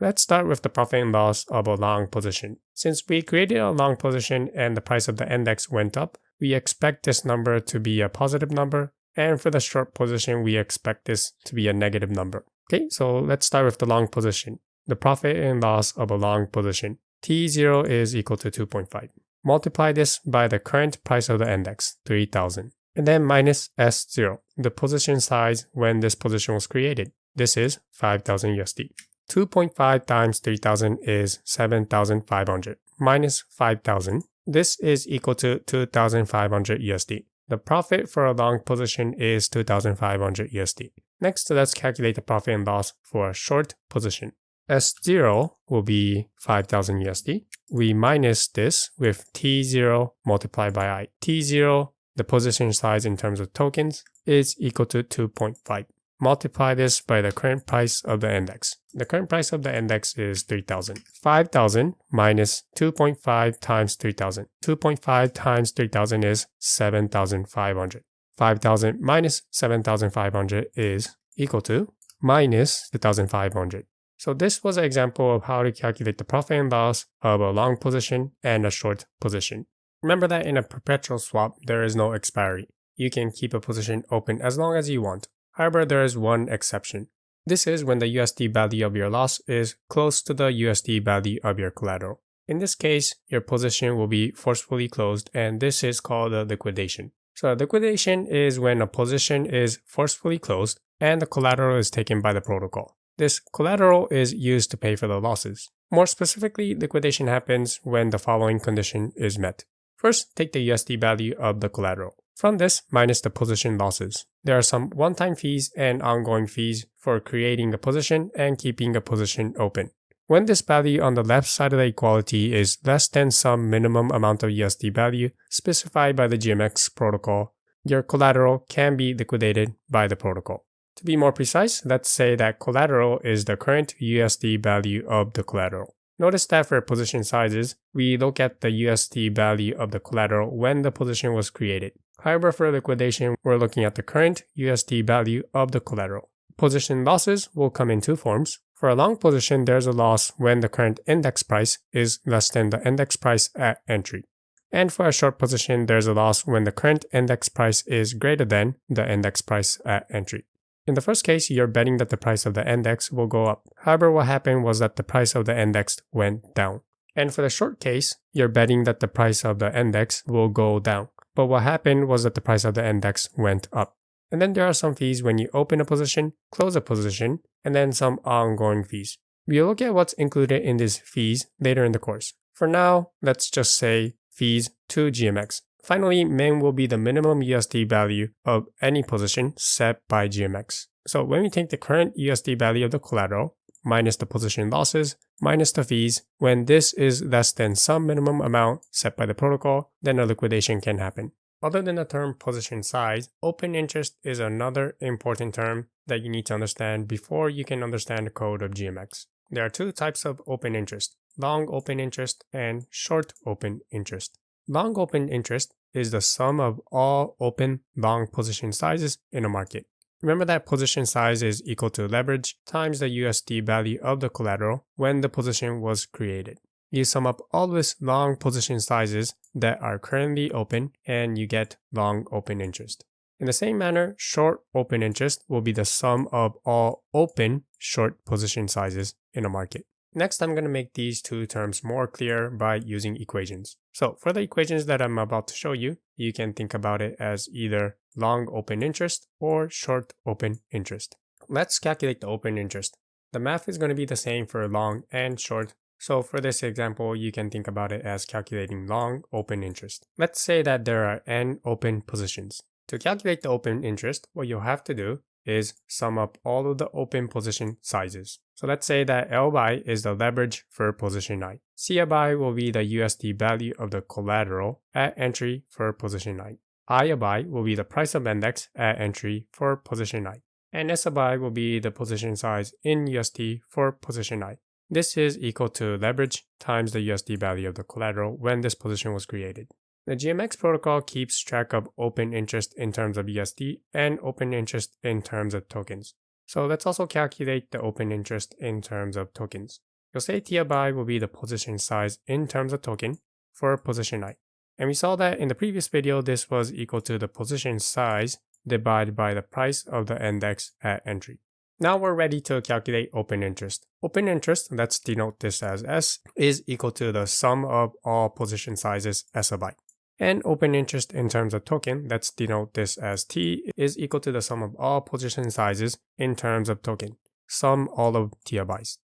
Let's start with the profit and loss of a long position. Since we created a long position and the price of the index went up, we expect this number to be a positive number, and for the short position, we expect this to be a negative number. Okay, so let's start with the long position. The profit and loss of a long position. T0 is equal to 2.5. Multiply this by the current price of the index, 3000. And then minus S0, the position size when this position was created. This is 5000 USD. 2.5 times 3000 is 7500 minus 5000. This is equal to 2500 USD. The profit for a long position is 2500 USD. Next, let's calculate the profit and loss for a short position. S0 will be 5000 USD. We minus this with T0 multiplied by I. T0, the position size in terms of tokens, is equal to 2.5. Multiply this by the current price of the index. The current price of the index is 3000. 5000 minus 2.5 times 3000. 2.5 times 3000 is 7500. 5000 minus 7500 is equal to minus 2500. So this was an example of how to calculate the profit and loss of a long position and a short position. Remember that in a perpetual swap, there is no expiry. You can keep a position open as long as you want. However, there is one exception. This is when the USD value of your loss is close to the USD value of your collateral. In this case, your position will be forcefully closed, and this is called a liquidation. So a liquidation is when a position is forcefully closed and the collateral is taken by the protocol. This collateral is used to pay for the losses. More specifically, liquidation happens when the following condition is met. First, take the USD value of the collateral. from this minus the position losses. There are some one-time fees and ongoing fees for creating a position and keeping a position open. When this value on the left side of the equality is less than some minimum amount of USD value specified by the GMX protocol, your collateral can be liquidated by the protocol. To be more precise, let's say that collateral is the current USD value of the collateral. Notice that for position sizes, we look at the USD value of the collateral when the position was created. However, for liquidation, we're looking at the current USD value of the collateral. Position losses will come in two forms. For a long position, there's a loss when the current index price is less than the index price at entry. And for a short position, there's a loss when the current index price is greater than the index price at entry. In the first case, you're betting that the price of the index will go up. However, what happened was that the price of the index went down. And for the short case, you're betting that the price of the index will go down. But what happened was that the price of the index went up. And then there are some fees when you open a position, close a position, and then some ongoing fees. We'll look at what's included in these fees later in the course. For now, let's just say fees to GMX. Finally, min will be the minimum USD value of any position set by GMX. So when we take the current USD value of the collateral, minus the position losses, minus the fees, when this is less than some minimum amount set by the protocol, then a liquidation can happen. Other than the term position size, open interest is another important term that you need to understand before you can understand the code of GMX. There are two types of open interest, long open interest and short open interest. Long open interest is the sum of all open long position sizes in a market. Remember that position size is equal to leverage times the USD value of the collateral when the position was created. You sum up all these long position sizes that are currently open and you get long open interest. In the same manner, short open interest will be the sum of all open short position sizes in a market. Next, I'm going to make these two terms more clear by using equations. So for the equations that I'm about to show you, you can think about it as either long open interest or short open interest. Let's calculate the open interest. The math is going to be the same for long and short. So for this example, you can think about it as calculating long open interest. Let's say that there are n open positions. To calculate the open interest, what you'll have to do is sum up all of the open position sizes. So let's say that L by is the leverage for position I. C by will be the USD value of the collateral at entry for position I by will be the price of index at entry for position I. And S by will be the position size in USD for position I. This is equal to leverage times the USD value of the collateral when this position was created. The GMX protocol keeps track of open interest in terms of USD and open interest in terms of tokens. So let's also calculate the open interest in terms of tokens. You'll say T by will be the position size in terms of token for position I. And we saw that in the previous video, this was equal to the position size divided by the price of the index at entry. Now we're ready to calculate open interest. Open interest, let's denote this as S, is equal to the sum of all position sizes S by. And open interest in terms of token, let's denote this as T, is equal to the sum of all position sizes in terms of token, sum all of T by's.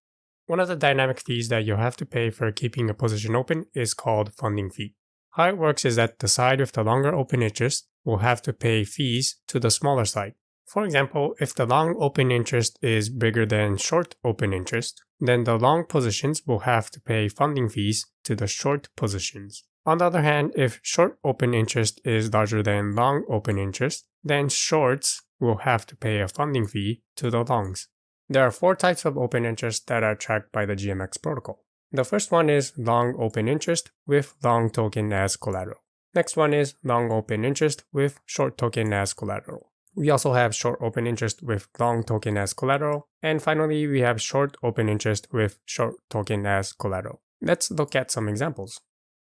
One of the dynamic fees that you'll have to pay for keeping a position open is called funding fee. How it works is that the side with the longer open interest will have to pay fees to the smaller side. For example, if the long open interest is bigger than short open interest, then the long positions will have to pay funding fees to the short positions. On the other hand, if short open interest is larger than long open interest, then shorts will have to pay a funding fee to the longs. There are 4 types of open interest that are tracked by the GMX protocol. The first one is long open interest with long token as collateral. Next one is long open interest with short token as collateral. We also have short open interest with long token as collateral. And finally, we have short open interest with short token as collateral. Let's look at some examples.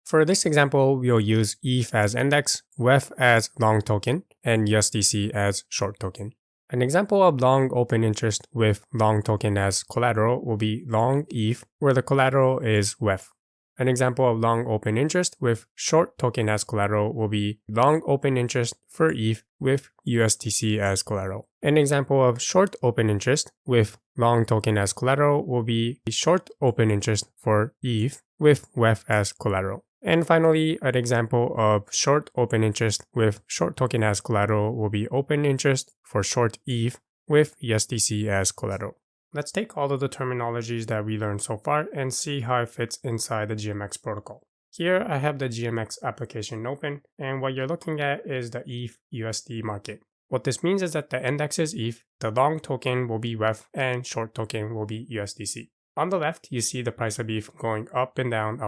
For this example, we'll use ETH as index, WEF as long token, and USDC as short token. An example of long open interest with long token as collateral will be long ETH, where the collateral is WEF. An example of long open interest with short token as collateral will be long open interest for ETH with USDC as collateral. An example of short open interest with long token as collateral will be short open interest for ETH with WEF as collateral. And finally, an example of short open interest with short token as collateral will be open interest for short ETH with USDC as collateral. Let's take all of the terminologies that we learned so far and see how it fits inside the GMX protocol. Here I have the GMX application open, and what you're looking at is the ETH USD market. What this means is that the index is ETH, the long token will be WEF, and short token will be USDC. On the left, you see the price of ETH going up and down,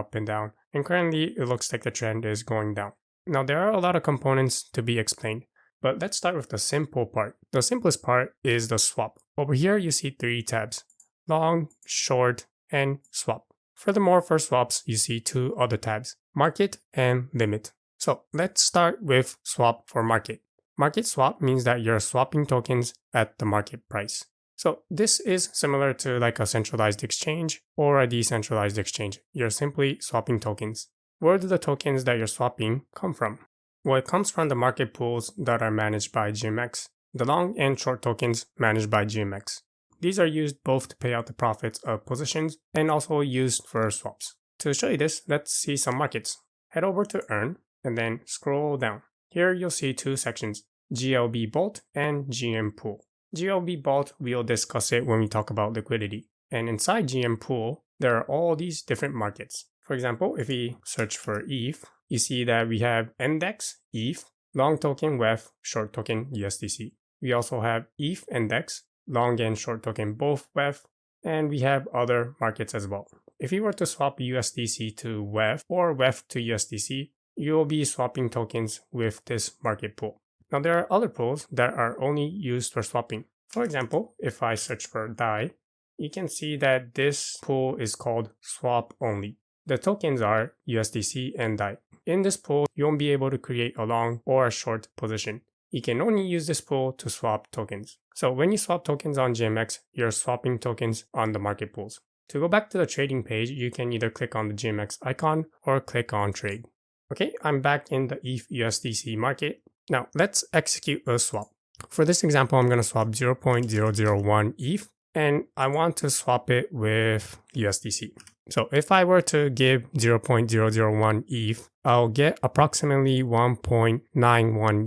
and currently it looks like the trend is going down. Now there are a lot of components to be explained, but let's start with the simple part. The simplest part is the swap. Over here you see 3 tabs: long, short, and swap. Furthermore, for swaps, you see 2 other tabs: market and limit. So let's start with swap for market. Market swap means that you're swapping tokens at the market price. So this is similar to like a centralized exchange or a decentralized exchange. You're simply swapping tokens. Where do the tokens that you're swapping come from? Well, it comes from the market pools that are managed by GMX, the long and short tokens managed by GMX. These are used both to pay out the profits of positions and also used for swaps. To show you this, let's see some markets. Head over to Earn and then scroll down. Here you'll see 2 sections: GLB Bolt and GM Pool. GLB Bolt, we'll discuss it when we talk about liquidity. And inside GM Pool, there are all these different markets. For example, if we search for ETH, you see that we have index ETH, long token WEF, short token USDC. We also have ETH index, long and short token both WEF, and we have other markets as well. If you were to swap USDC to WEF or WEF to USDC, you will be swapping tokens with this market pool. Now there are other pools that are only used for swapping. For example, if I search for DAI, you can see that this pool is called swap only. The tokens are USDC and DAI. In this pool, you won't be able to create a long or a short position. You can only use this pool to swap tokens. So when you swap tokens on GMX, you're swapping tokens on the market pools. To go back to the trading page, you can either click on the GMX icon or click on trade. Okay, I'm back in the ETH USDC market. Now let's execute a swap. For this example, I'm going to swap 0.001 ETH and I want to swap it with USDC. So if I were to give 0.001 ETH, I'll get approximately 1.91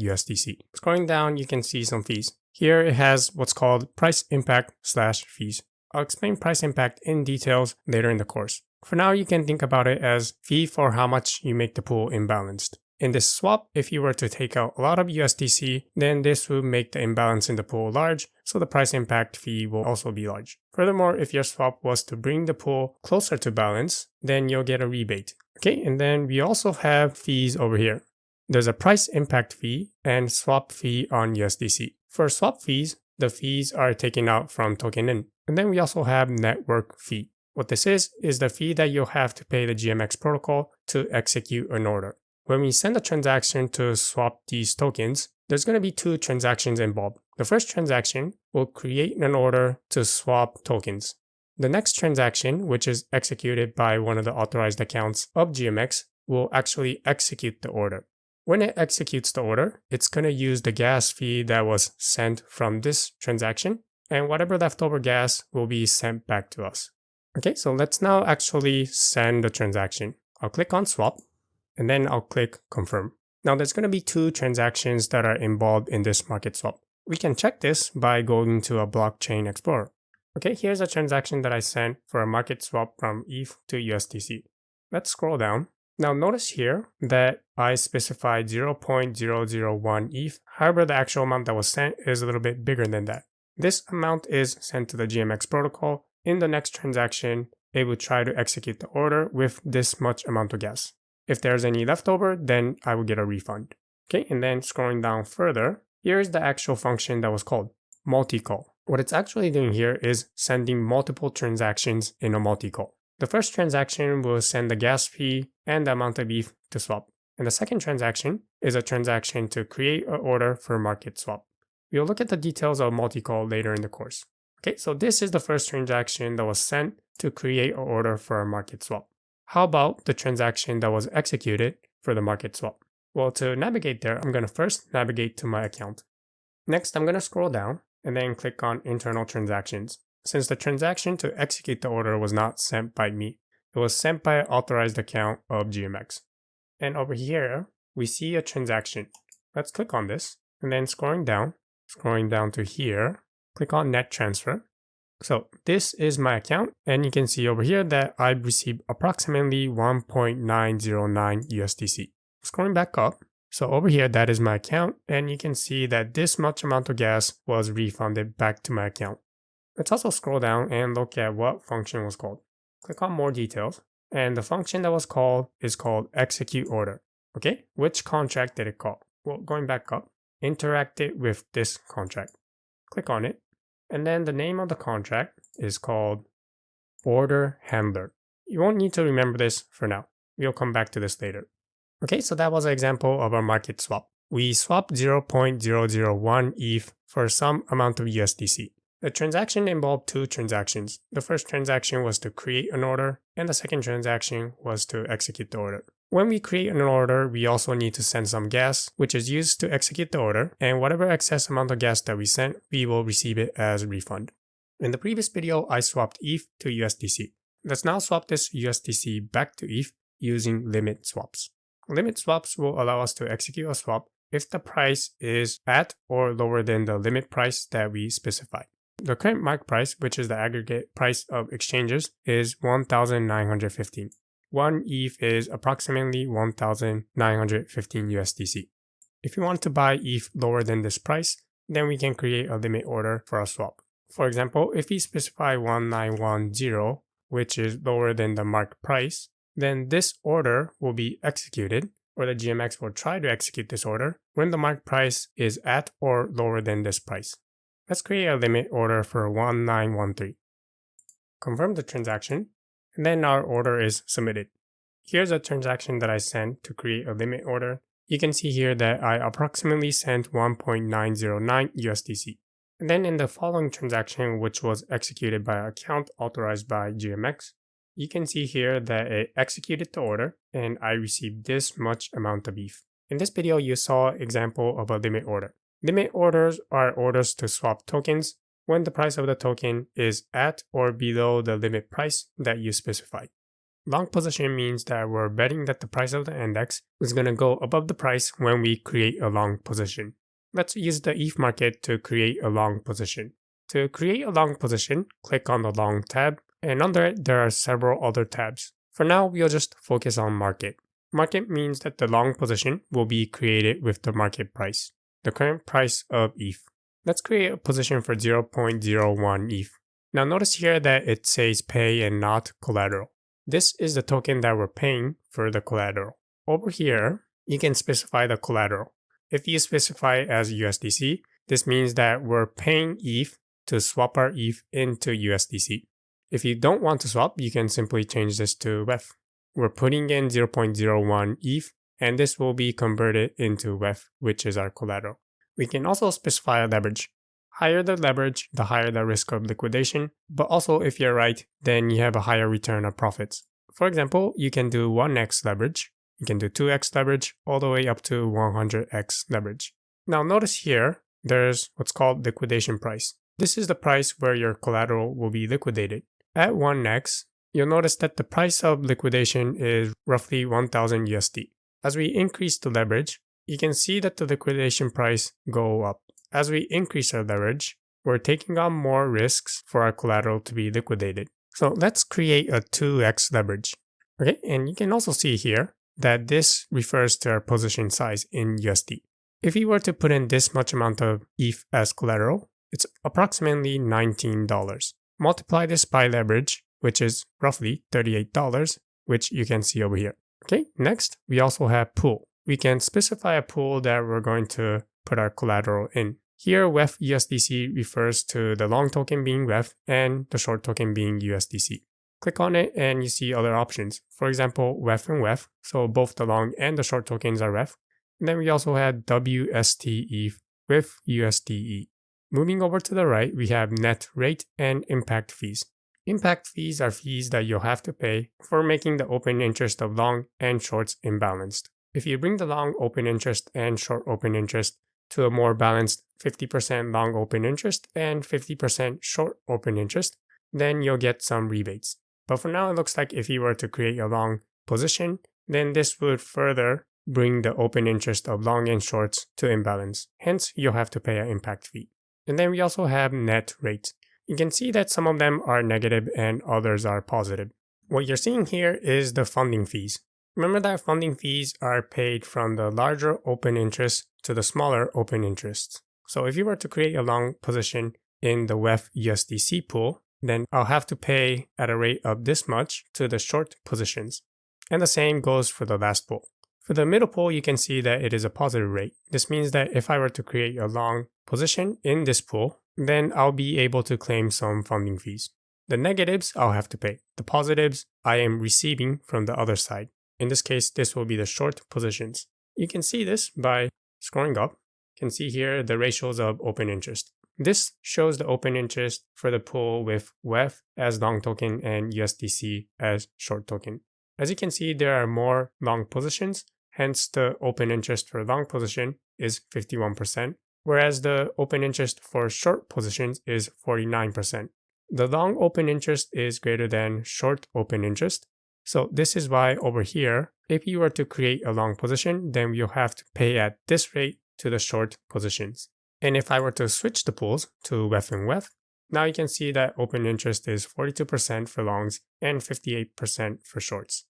USDC. Scrolling down, you can see some fees. Here it has what's called price impact / fees. I'll explain price impact in details later in the course. For now, you can think about it as fee for how much you make the pool imbalanced. In this swap, if you were to take out a lot of USDC, then this would make the imbalance in the pool large, so the price impact fee will also be large. Furthermore, if your swap was to bring the pool closer to balance, then you'll get a rebate. Okay, and then we also have fees over here. There's a price impact fee and swap fee on USDC. For swap fees, the fees are taken out from token in. And then we also have network fee. What this is the fee that you'll have to pay the GMX protocol to execute an order. When we send a transaction to swap these tokens, there's going to be 2 transactions involved. The first transaction will create an order to swap tokens. The next transaction, which is executed by one of the authorized accounts of GMX, will actually execute the order. When it executes the order, it's going to use the gas fee that was sent from this transaction, and whatever leftover gas will be sent back to us. Okay, so let's now actually send the transaction. I'll click on swap, and then I'll click confirm. Now there's going to be 2 transactions that are involved in this market swap. We can check this by going to a blockchain explorer. Okay, here's a transaction that I sent for a market swap from ETH to USDC. Let's scroll down. Now notice here that I specified 0.001 ETH. However, the actual amount that was sent is a little bit bigger than that. This amount is sent to the GMX protocol. In the next transaction, it will try to execute the order with this much amount of gas. If there's any leftover, then I will get a refund. Okay, and then scrolling down further, here's the actual function that was called multi-call. What it's actually doing here is sending multiple transactions in a multi-call. The first transaction will send the gas fee and the amount of ETH to swap. And the second transaction is a transaction to create an order for market swap. We'll look at the details of multi-call later in the course. Okay, so this is the first transaction that was sent to create an order for a market swap. How about the transaction that was executed for the market swap? Well, to navigate there, I'm going to first navigate to my account. Next, I'm going to scroll down and then click on internal transactions. Since the transaction to execute the order was not sent by me, it was sent by an authorized account of GMX. And over here, we see a transaction. Let's click on this. And then scrolling down to here, click on net transfer. So this is my account. And you can see over here that I received approximately 1.909 USDC. Scrolling back up. So over here, that is my account. And you can see that this much amount of gas was refunded back to my account. Let's also scroll down and look at what function was called. Click on more details. And the function that was called is called execute order. Okay, which contract did it call? Well, going back up, interact it with this contract. Click on it. And then the name of the contract is called order handler. You won't need to remember this for now. We'll come back to this later. Okay, so that was an example of our market swap. We swapped 0.001 ETH for some amount of USDC. The transaction involved two transactions. The first transaction was to create an order, and the second transaction was to execute the order. When we create an order, we also need to send some gas, which is used to execute the order, and whatever excess amount of gas that we sent, we will receive it as a refund. In the previous video, I swapped ETH to USDC. Let's now swap this USDC back to ETH using limit swaps. Limit swaps will allow us to execute a swap if the price is at or lower than the limit price that we specified. The current market price, which is the aggregate price of exchanges, is 1,915. 1 ETH is approximately 1,915 USDC. If you want to buy ETH lower than this price, then we can create a limit order for a swap. For example, if we specify 1910, which is lower than the market price, then this order will be executed, or the GMX will try to execute this order when the market price is at or lower than this price. Let's create a limit order for 1913. Confirm the transaction, and then our order is submitted. Here's a transaction that I sent to create a limit order. You can see here that I approximately sent 1.909 USDC. And then in the following transaction, which was executed by an account authorized by GMX, you can see here that it executed the order and I received this much amount of ETH. In this video, you saw an example of a limit order. Limit orders are orders to swap tokens when the price of the token is at or below the limit price that you specified. Long position means that we're betting that the price of the index is going to go above the price when we create a long position. Let's use the ETH market to create a long position. To create a long position, click on the long tab, and under it there are several other tabs. For now, we'll just focus on market. Market means that the long position will be created with the market price, the current price of ETH. Let's create a position for 0.01 ETH. Now notice here that it says pay and not collateral. This is the token that we're paying for the collateral. Over here, you can specify the collateral. If you specify as USDC, this means that we're paying ETH to swap our ETH into USDC. If you don't want to swap, you can simply change this to WETH. We're putting in 0.01 ETH, and this will be converted into WETH, which is our collateral. We can also specify a leverage. Higher the leverage, the higher the risk of liquidation, but also if you're right, then you have a higher return of profits. For example, you can do 1x leverage, you can do 2x leverage, all the way up to 100x leverage. Now notice here, there's what's called liquidation price. This is the price where your collateral will be liquidated. At 1x, you'll notice that the price of liquidation is roughly 1000 USD. As we increase the leverage, you can see that the liquidation price go up. As we increase our leverage, we're taking on more risks for our collateral to be liquidated. So let's create a 2x leverage. Okay, and you can also see here that this refers to our position size in USD. If you were to put in this much amount of ETH as collateral, it's approximately $19. Multiply this by leverage, which is roughly $38, which you can see over here. Okay, next, we also have pool. We can specify a pool that we're going to put our collateral in. Here, WETH USDC refers to the long token being WETH and the short token being USDC. Click on it and you see other options. For example, WETH and WETH, so both the long and the short tokens are WETH. And then we also had WSTE with USDE. Moving over to the right, we have net rate and impact fees. Impact fees are fees that you'll have to pay for making the open interest of long and shorts imbalanced. If you bring the long open interest and short open interest to a more balanced 50% long open interest and 50% short open interest, then you'll get some rebates. But for now, it looks like if you were to create a long position, then this would further bring the open interest of long and shorts to imbalance. Hence, you'll have to pay an impact fee. And then we also have net rates. You can see that some of them are negative and others are positive. What you're seeing here is the funding fees. Remember that funding fees are paid from the larger open interest to the smaller open interest. So if you were to create a long position in the WEF USDC pool, then I'll have to pay at a rate of this much to the short positions. And the same goes for the last pool. For the middle pool, you can see that it is a positive rate. This means that if I were to create a long position in this pool, then I'll be able to claim some funding fees. The negatives I'll have to pay. The positives I am receiving from the other side. In this case, this will be the short positions. You can see this by scrolling up. You can see here the ratios of open interest. This shows the open interest for the pool with WEF as long token and USDC as short token. As you can see, there are more long positions, hence the open interest for long position is 51%, whereas the open interest for short positions is 49%. The long open interest is greater than short open interest. So this is why over here, if you were to create a long position, then you'll have to pay at this rate to the short positions. And if I were to switch the pools to WEF and WEF, now you can see that open interest is 42% for longs and 58% for shorts.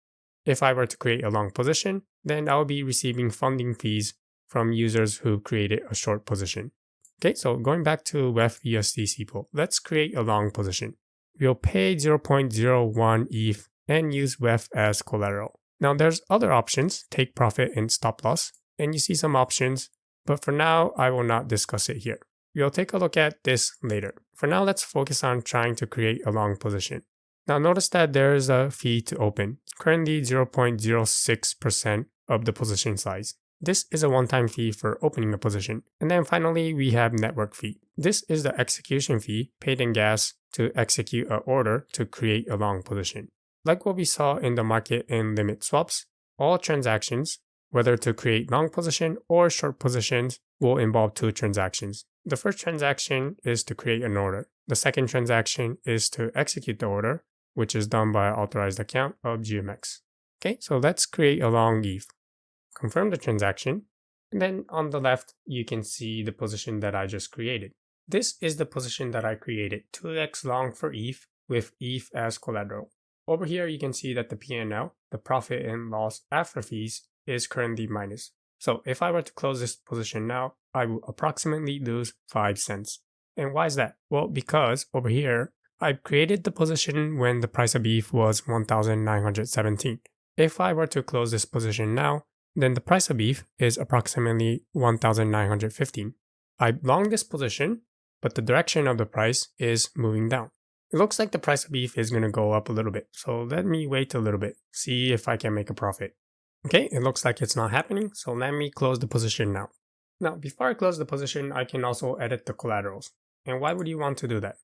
If I were to create a long position, then I'll be receiving funding fees from users who created a short position. Okay, so going back to WEF USDC pool, let's create a long position. We'll pay 0.01 ETH and use WEF as collateral. Now there's other options, take profit and stop loss, and you see some options, but for now I will not discuss it here. We'll take a look at this later. For now, let's focus on trying to create a long position. Now notice that there is a fee to open, currently 0.06% of the position size. This is a one-time fee for opening a position. And then finally, we have network fee. This is the execution fee paid in gas to execute an order to create a long position. Like what we saw in the market and limit swaps, all transactions, whether to create long position or short positions, will involve two transactions. The first transaction is to create an order. The second transaction is to execute the order, which is done by an authorized account of GMX. Okay, so let's create a long ETH. Confirm the transaction, and then on the left, you can see the position that I just created. This is the position that I created, 2x long for ETH with ETH as collateral. Over here, you can see that the P&L, the profit and loss after fees, is currently minus. So if I were to close this position now, I will approximately lose 5 cents. And why is that? Well, because over here, I created the position when the price of ETH was 1,917. If I were to close this position now, then the price of ETH is approximately 1,915. I long this position, but the direction of the price is moving down. It looks like the price of ETH is going to go up a little bit, so let me wait a little bit, see if I can make a profit. Okay, it looks like it's not happening, so let me close the position now. Now, before I close the position, I can also edit the collaterals. And why would you want to do that?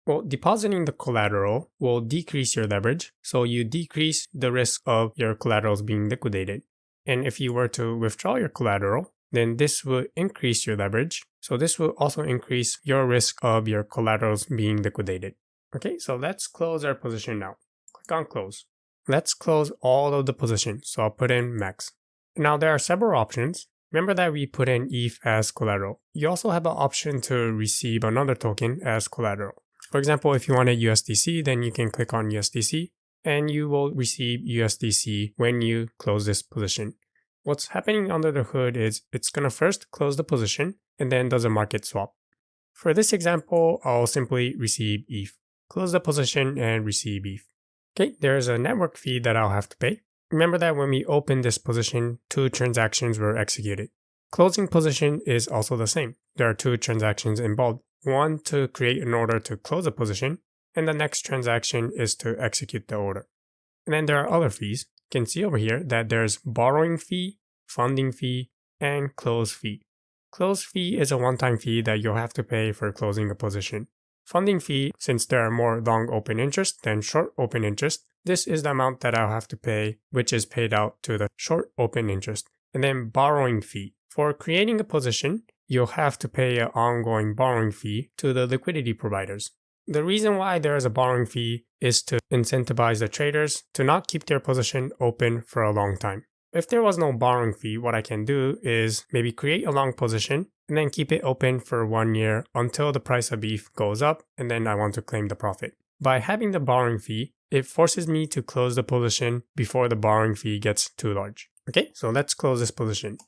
Well, depositing the collateral will decrease your leverage, so you decrease the risk of your collaterals being liquidated. And if you were to withdraw your collateral, then this will increase your leverage. So this will also increase your risk of your collaterals being liquidated. Okay, so let's close our position now. Click on close. Let's close all of the positions. So I'll put in max. Now there are several options. Remember that we put in ETH as collateral. You also have an option to receive another token as collateral. For example, if you wanted USDC, then you can click on USDC and you will receive USDC when you close this position. What's happening under the hood is it's going to first close the position and then does a market swap. For this example, I'll simply receive ETH. Close the position and receive ETH. Okay, there's a network fee that I'll have to pay. Remember that when we opened this position, 2 transactions were executed. Closing position is also the same. There are 2 transactions involved. One to create an order to close a position, and the next transaction is to execute the order. And then there are other fees. You can see over here that there's borrowing fee, funding fee, and close fee. Close fee is a one-time fee that you'll have to pay for closing a position. Funding fee, since there are more long open interest than short open interest, this is the amount that I'll have to pay, which is paid out to the short open interest. And then borrowing fee. For creating a position, you'll have to pay an ongoing borrowing fee to the liquidity providers. The reason why there is a borrowing fee is to incentivize the traders to not keep their position open for a long time. If there was no borrowing fee, what I can do is maybe create a long position and then keep it open for 1 year until the price of ETH goes up, and then I want to claim the profit. By having the borrowing fee, it forces me to close the position before the borrowing fee gets too large. Okay, so let's close this position.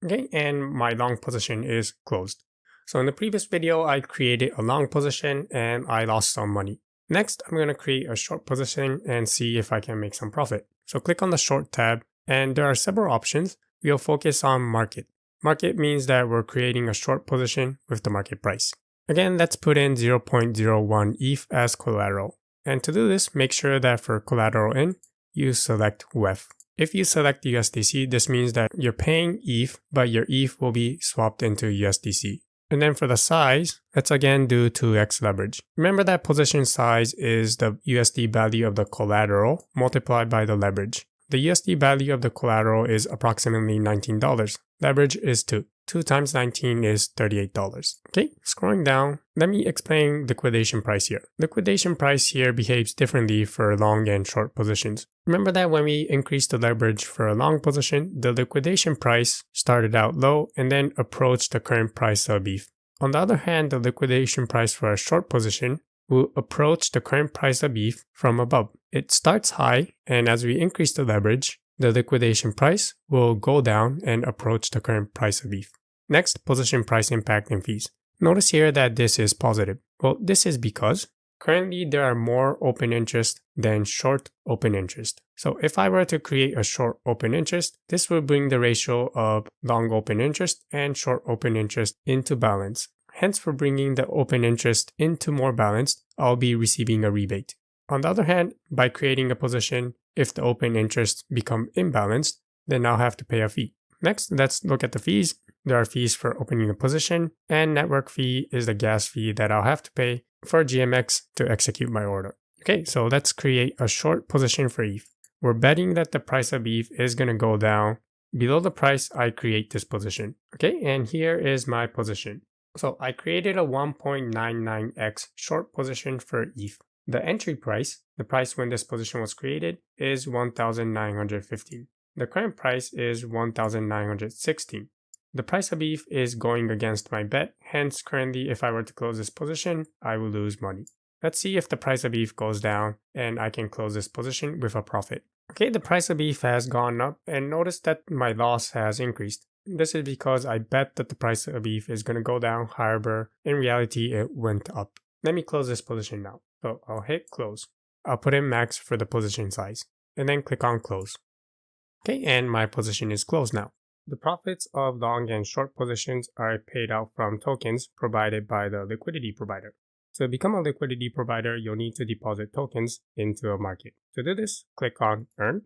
Okay, and my long position is closed. So in the previous video, I created a long position and I lost some money. Next, I'm going to create a short position and see if I can make some profit. So click on the short tab, and there are several options. We'll focus on market. Market means that we're creating a short position with the market price. Again, let's put in 0.01 ETH as collateral. And to do this, make sure that for collateral in, you select WEF. If you select USDC, this means that you're paying ETH, but your ETH will be swapped into USDC. And then for the size, let's again do 2x leverage. Remember that position size is the USD value of the collateral multiplied by the leverage. The USD value of the collateral is approximately $19. Leverage is 2. 2 times 19 is $38. Okay, scrolling down, let me explain liquidation price here. Liquidation price here behaves differently for long and short positions. Remember that when we increased the leverage for a long position, the liquidation price started out low and then approached the current price of ETH. On the other hand, the liquidation price for a short position will approach the current price of ETH from above. It starts high, and as we increase the leverage, the liquidation price will go down and approach the current price of ETH. Next, position price impact and fees. Notice here that this is positive. Well, this is because currently there are more open interest than short open interest. So if I were to create a short open interest, this will bring the ratio of long open interest and short open interest into balance. Hence, for bringing the open interest into more balanced, I'll be receiving a rebate. On the other hand, by creating a position, if the open interests become imbalanced, then I'll have to pay a fee. Next, let's look at the fees. There are fees for opening a position, and network fee is the gas fee that I'll have to pay for GMX to execute my order. Okay, so let's create a short position for ETH. We're betting that the price of ETH is going to go down. Below the price, I create this position. Okay, and here is my position. So I created a 1.99x short position for ETH. The entry price, the price when this position was created, is 1,915. The current price is 1,916. The price of ETH is going against my bet, hence currently if I were to close this position, I will lose money. Let's see if the price of ETH goes down and I can close this position with a profit. Okay, the price of ETH has gone up, and notice that my loss has increased. This is because I bet that the price of ETH is going to go down, however, in reality it went up. Let me close this position now. So I'll hit close. I'll put in max for the position size and then click on close. Okay, and my position is closed now. The profits of long and short positions are paid out from tokens provided by the liquidity provider. To become a liquidity provider, you'll need to deposit tokens into a market. To do this, click on Earn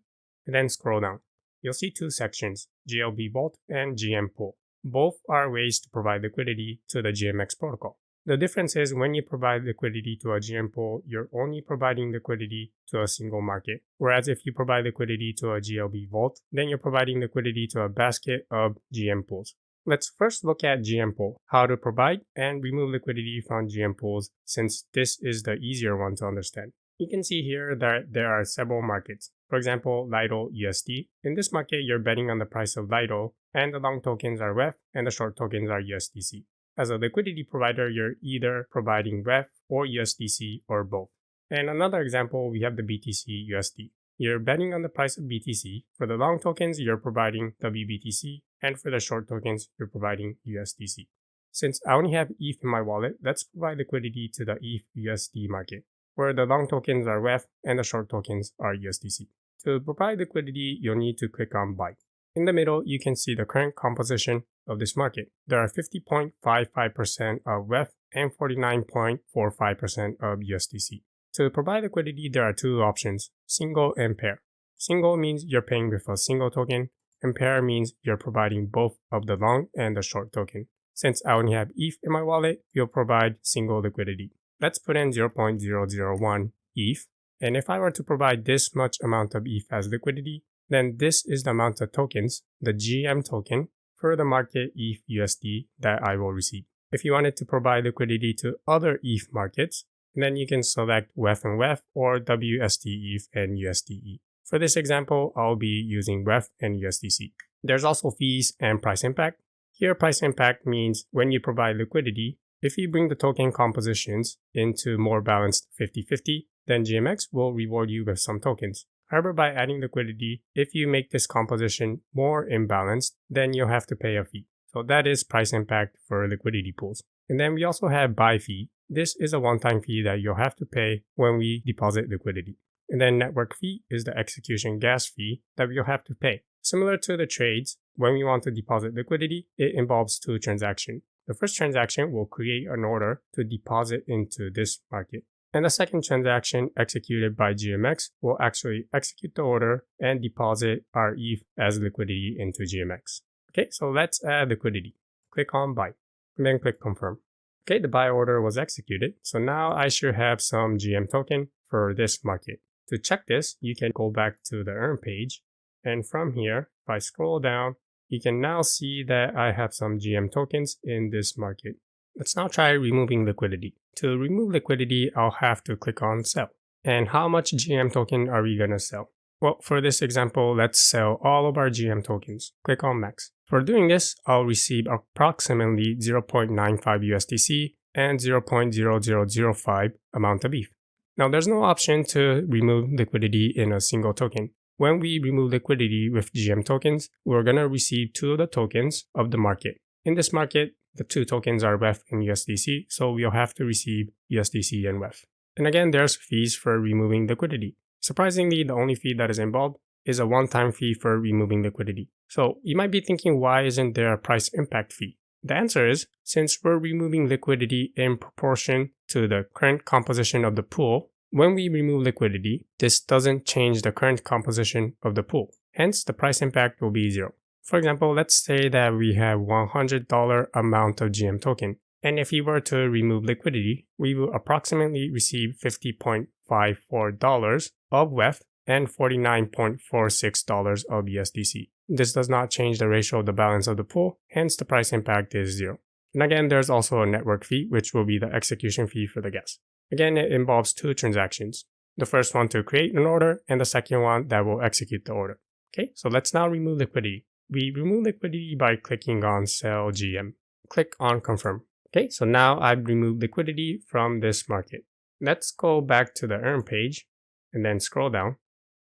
and then scroll down. You'll see two sections, GLB Vault and GM Pool. Both are ways to provide liquidity to the GMX protocol. The difference is when you provide liquidity to a GM pool, you're only providing liquidity to a single market. Whereas if you provide liquidity to a GLB Vault, then you're providing liquidity to a basket of GM pools. Let's first look at GM pool, how to provide and remove liquidity from GM pools, since this is the easier one to understand. You can see here that there are several markets. For example, Lido USD. In this market, you're betting on the price of Lido, and the long tokens are WEF and the short tokens are USDC. As a liquidity provider, you're either providing WEF or USDC or both. And another example, we have the BTC USD. You're betting on the price of BTC. For the long tokens, you're providing WBTC, and for the short tokens, you're providing USDC. Since I only have ETH in my wallet, let's provide liquidity to the ETH USD market, where the long tokens are WEF and the short tokens are USDC. To provide liquidity, you'll need to click on Buy. In the middle, you can see the current composition of this market. There are 50.55% of WEF and 49.45% of USDC. To provide liquidity, there are two options, single and pair. Single means you're paying with a single token, and pair means you're providing both of the long and the short token. Since I only have ETH in my wallet, we'll provide single liquidity. Let's put in 0.001 ETH, and if I were to provide this much amount of ETH as liquidity, then this is the amount of tokens, the GM token, for the market ETH USD that I will receive. If you wanted to provide liquidity to other ETH markets, then you can select WETH and WETH or WST-ETH and USDE. For this example, I'll be using WETH and USDC. There's also fees and price impact. Here, price impact means when you provide liquidity, if you bring the token compositions into more balanced 50-50, then GMX will reward you with some tokens. However, by adding liquidity, if you make this composition more imbalanced, then you'll have to pay a fee. So that is price impact for liquidity pools. And then we also have buy fee. This is a one-time fee that you'll have to pay when we deposit liquidity. And then network fee is the execution gas fee that we'll have to pay. Similar to the trades, when we want to deposit liquidity, it involves two transactions. The first transaction will create an order to deposit into this market. And the second transaction executed by GMX will actually execute the order and deposit our ETH as liquidity into GMX. Okay, so let's add liquidity. Click on buy and then click confirm. Okay, the buy order was executed. So now I should have some GM token for this market. To check this, you can go back to the earn page. And from here, if I scroll down, you can now see that I have some GM tokens in this market. Let's now try removing liquidity. To remove liquidity, I'll have to click on sell. And how much GM token are we going to sell? Well, for this example, let's sell all of our GM tokens. Click on max. For doing this, I'll receive approximately 0.95 USDC and 0.0005 amount of ETH. Now, there's no option to remove liquidity in a single token. When we remove liquidity with GM tokens, we're going to receive two of the tokens of the market. In this market, the two tokens are WETH and USDC, so we'll have to receive USDC and WETH. And again, there's fees for removing liquidity. Surprisingly, the only fee that is involved is a one-time fee for removing liquidity. So you might be thinking, why isn't there a price impact fee? The answer is, since we're removing liquidity in proportion to the current composition of the pool, when we remove liquidity, this doesn't change the current composition of the pool. Hence, the price impact will be zero. For example, let's say that we have $100 amount of GM token. And if we were to remove liquidity, we will approximately receive $50.54 of WETH and $49.46 of USDC. This does not change the ratio of the balance of the pool, hence the price impact is zero. And again, there's also a network fee, which will be the execution fee for the gas. Again, it involves two transactions. The first one to create an order, and the second one that will execute the order. Okay, so let's now remove liquidity. We remove liquidity by clicking on Sell GM. Click on Confirm. Okay, so now I've removed liquidity from this market. Let's go back to the Earn page and then scroll down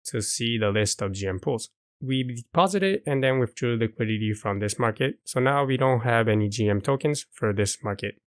to see the list of GM pools. We deposited and then withdrew liquidity from this market, so now we don't have any GM tokens for this market.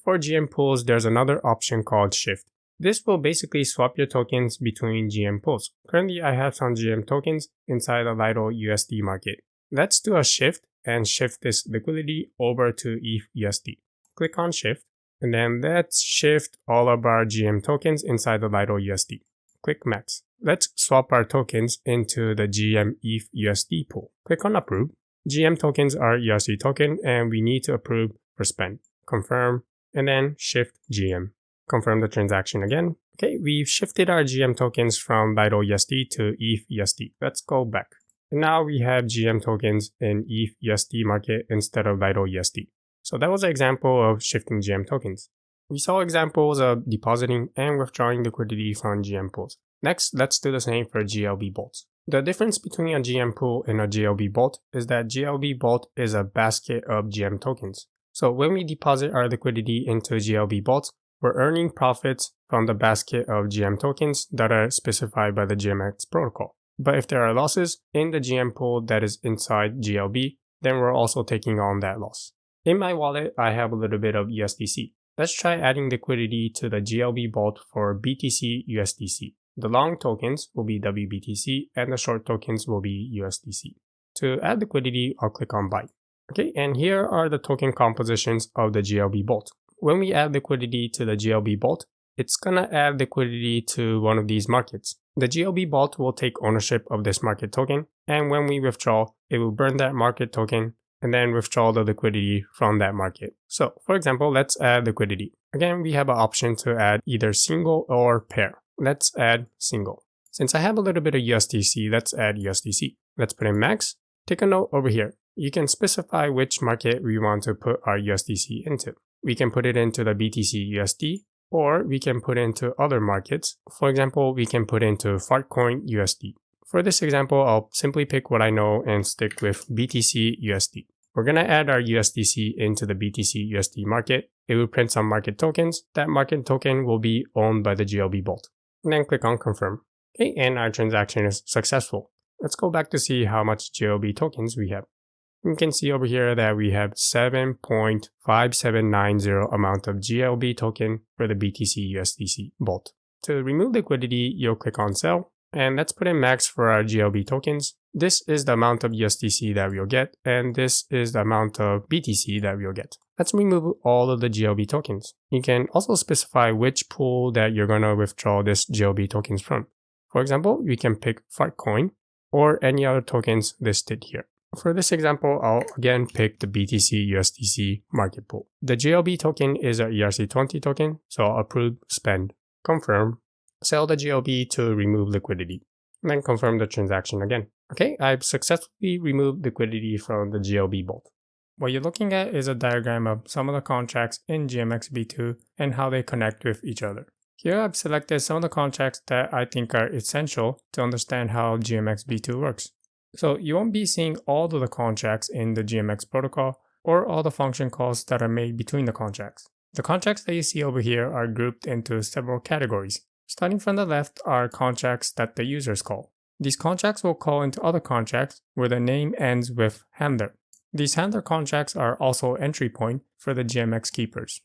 For GM pools, there's another option called Shift. This will basically swap your tokens between GM pools. Currently, I have some GM tokens inside the Lido USD market. Let's do a shift and shift this liquidity over to ETH USD. Click on Shift, and then let's shift all of our GM tokens inside the Lido USD. Click Max. Let's swap our tokens into the GM ETH USD pool. Click on Approve. GM tokens are USD token, and we need to approve for spend. Confirm, and then Shift GM. Confirm the transaction again. Okay, we've shifted our GM tokens from Lido USD to ETH USD. Let's go back. And now we have GM tokens in ETH USD market instead of Lido USD. So that was an example of shifting GM tokens. We saw examples of depositing and withdrawing liquidity from GM pools. Next, let's do the same for GLB bolts. The difference between a GM pool and a GLB bolt is that GLB bolt is a basket of GM tokens. So when we deposit our liquidity into GLB bolts, we're earning profits from the basket of GM tokens that are specified by the GMX protocol. But if there are losses in the GM pool that is inside GLB, then we're also taking on that loss. In my wallet, I have a little bit of USDC. Let's try adding liquidity to the GLB bolt for BTC USDC. The long tokens will be WBTC and the short tokens will be USDC. To add liquidity, I'll click on Buy. Okay, and here are the token compositions of the GLB bolt. When we add liquidity to the GLB bolt, it's gonna add liquidity to one of these markets. The GLB bolt will take ownership of this market token, and when we withdraw, it will burn that market token and then withdraw the liquidity from that market. So, for example, let's add liquidity. Again, we have an option to add either single or pair. Let's add single. Since I have a little bit of USDC, let's add USDC. Let's put in max. Take a note over here. You can specify which market we want to put our USDC into. we can put it into the BTC USD, or we can put it into other markets. For example, we can put it into Fartcoin USD. For this example, I'll simply pick what I know and stick with BTC USD. We're going to add our USDC into the BTC USD market. It will print some market tokens. That market token will be owned by the GLB vault. And then click on confirm. Okay, and our transaction is successful. Let's go back to see how much GLB tokens we have. You can see over here that we have 7.5790 amount of GLB token for the BTC USDC vault. To remove liquidity, you'll click on sell, and let's put in max for our GLB tokens. This is the amount of USDC that we'll get, and this is the amount of BTC that we'll get. Let's remove all of the GLB tokens. You can also specify which pool that you're going to withdraw this GLB tokens from. For example, we can pick Fartcoin or any other tokens listed here. For this example, I'll again pick the BTC USDC market pool. The GLB token is a ERC20 token, so I'll approve, spend, confirm, sell the GLB to remove liquidity, and then confirm the transaction again. Okay, I've successfully removed liquidity from the GLB vault. What you're looking at is a diagram of some of the contracts in GMX V2 and how they connect with each other. Here I've selected some of the contracts that I think are essential to understand how GMX V2 works. So you won't be seeing all of the contracts in the GMX protocol or all the function calls that are made between the contracts. The contracts that you see over here are grouped into several categories. Starting from the left are contracts that the users call. These contracts will call into other contracts where the name ends with handler. These handler contracts are also entry point for the GMX keepers.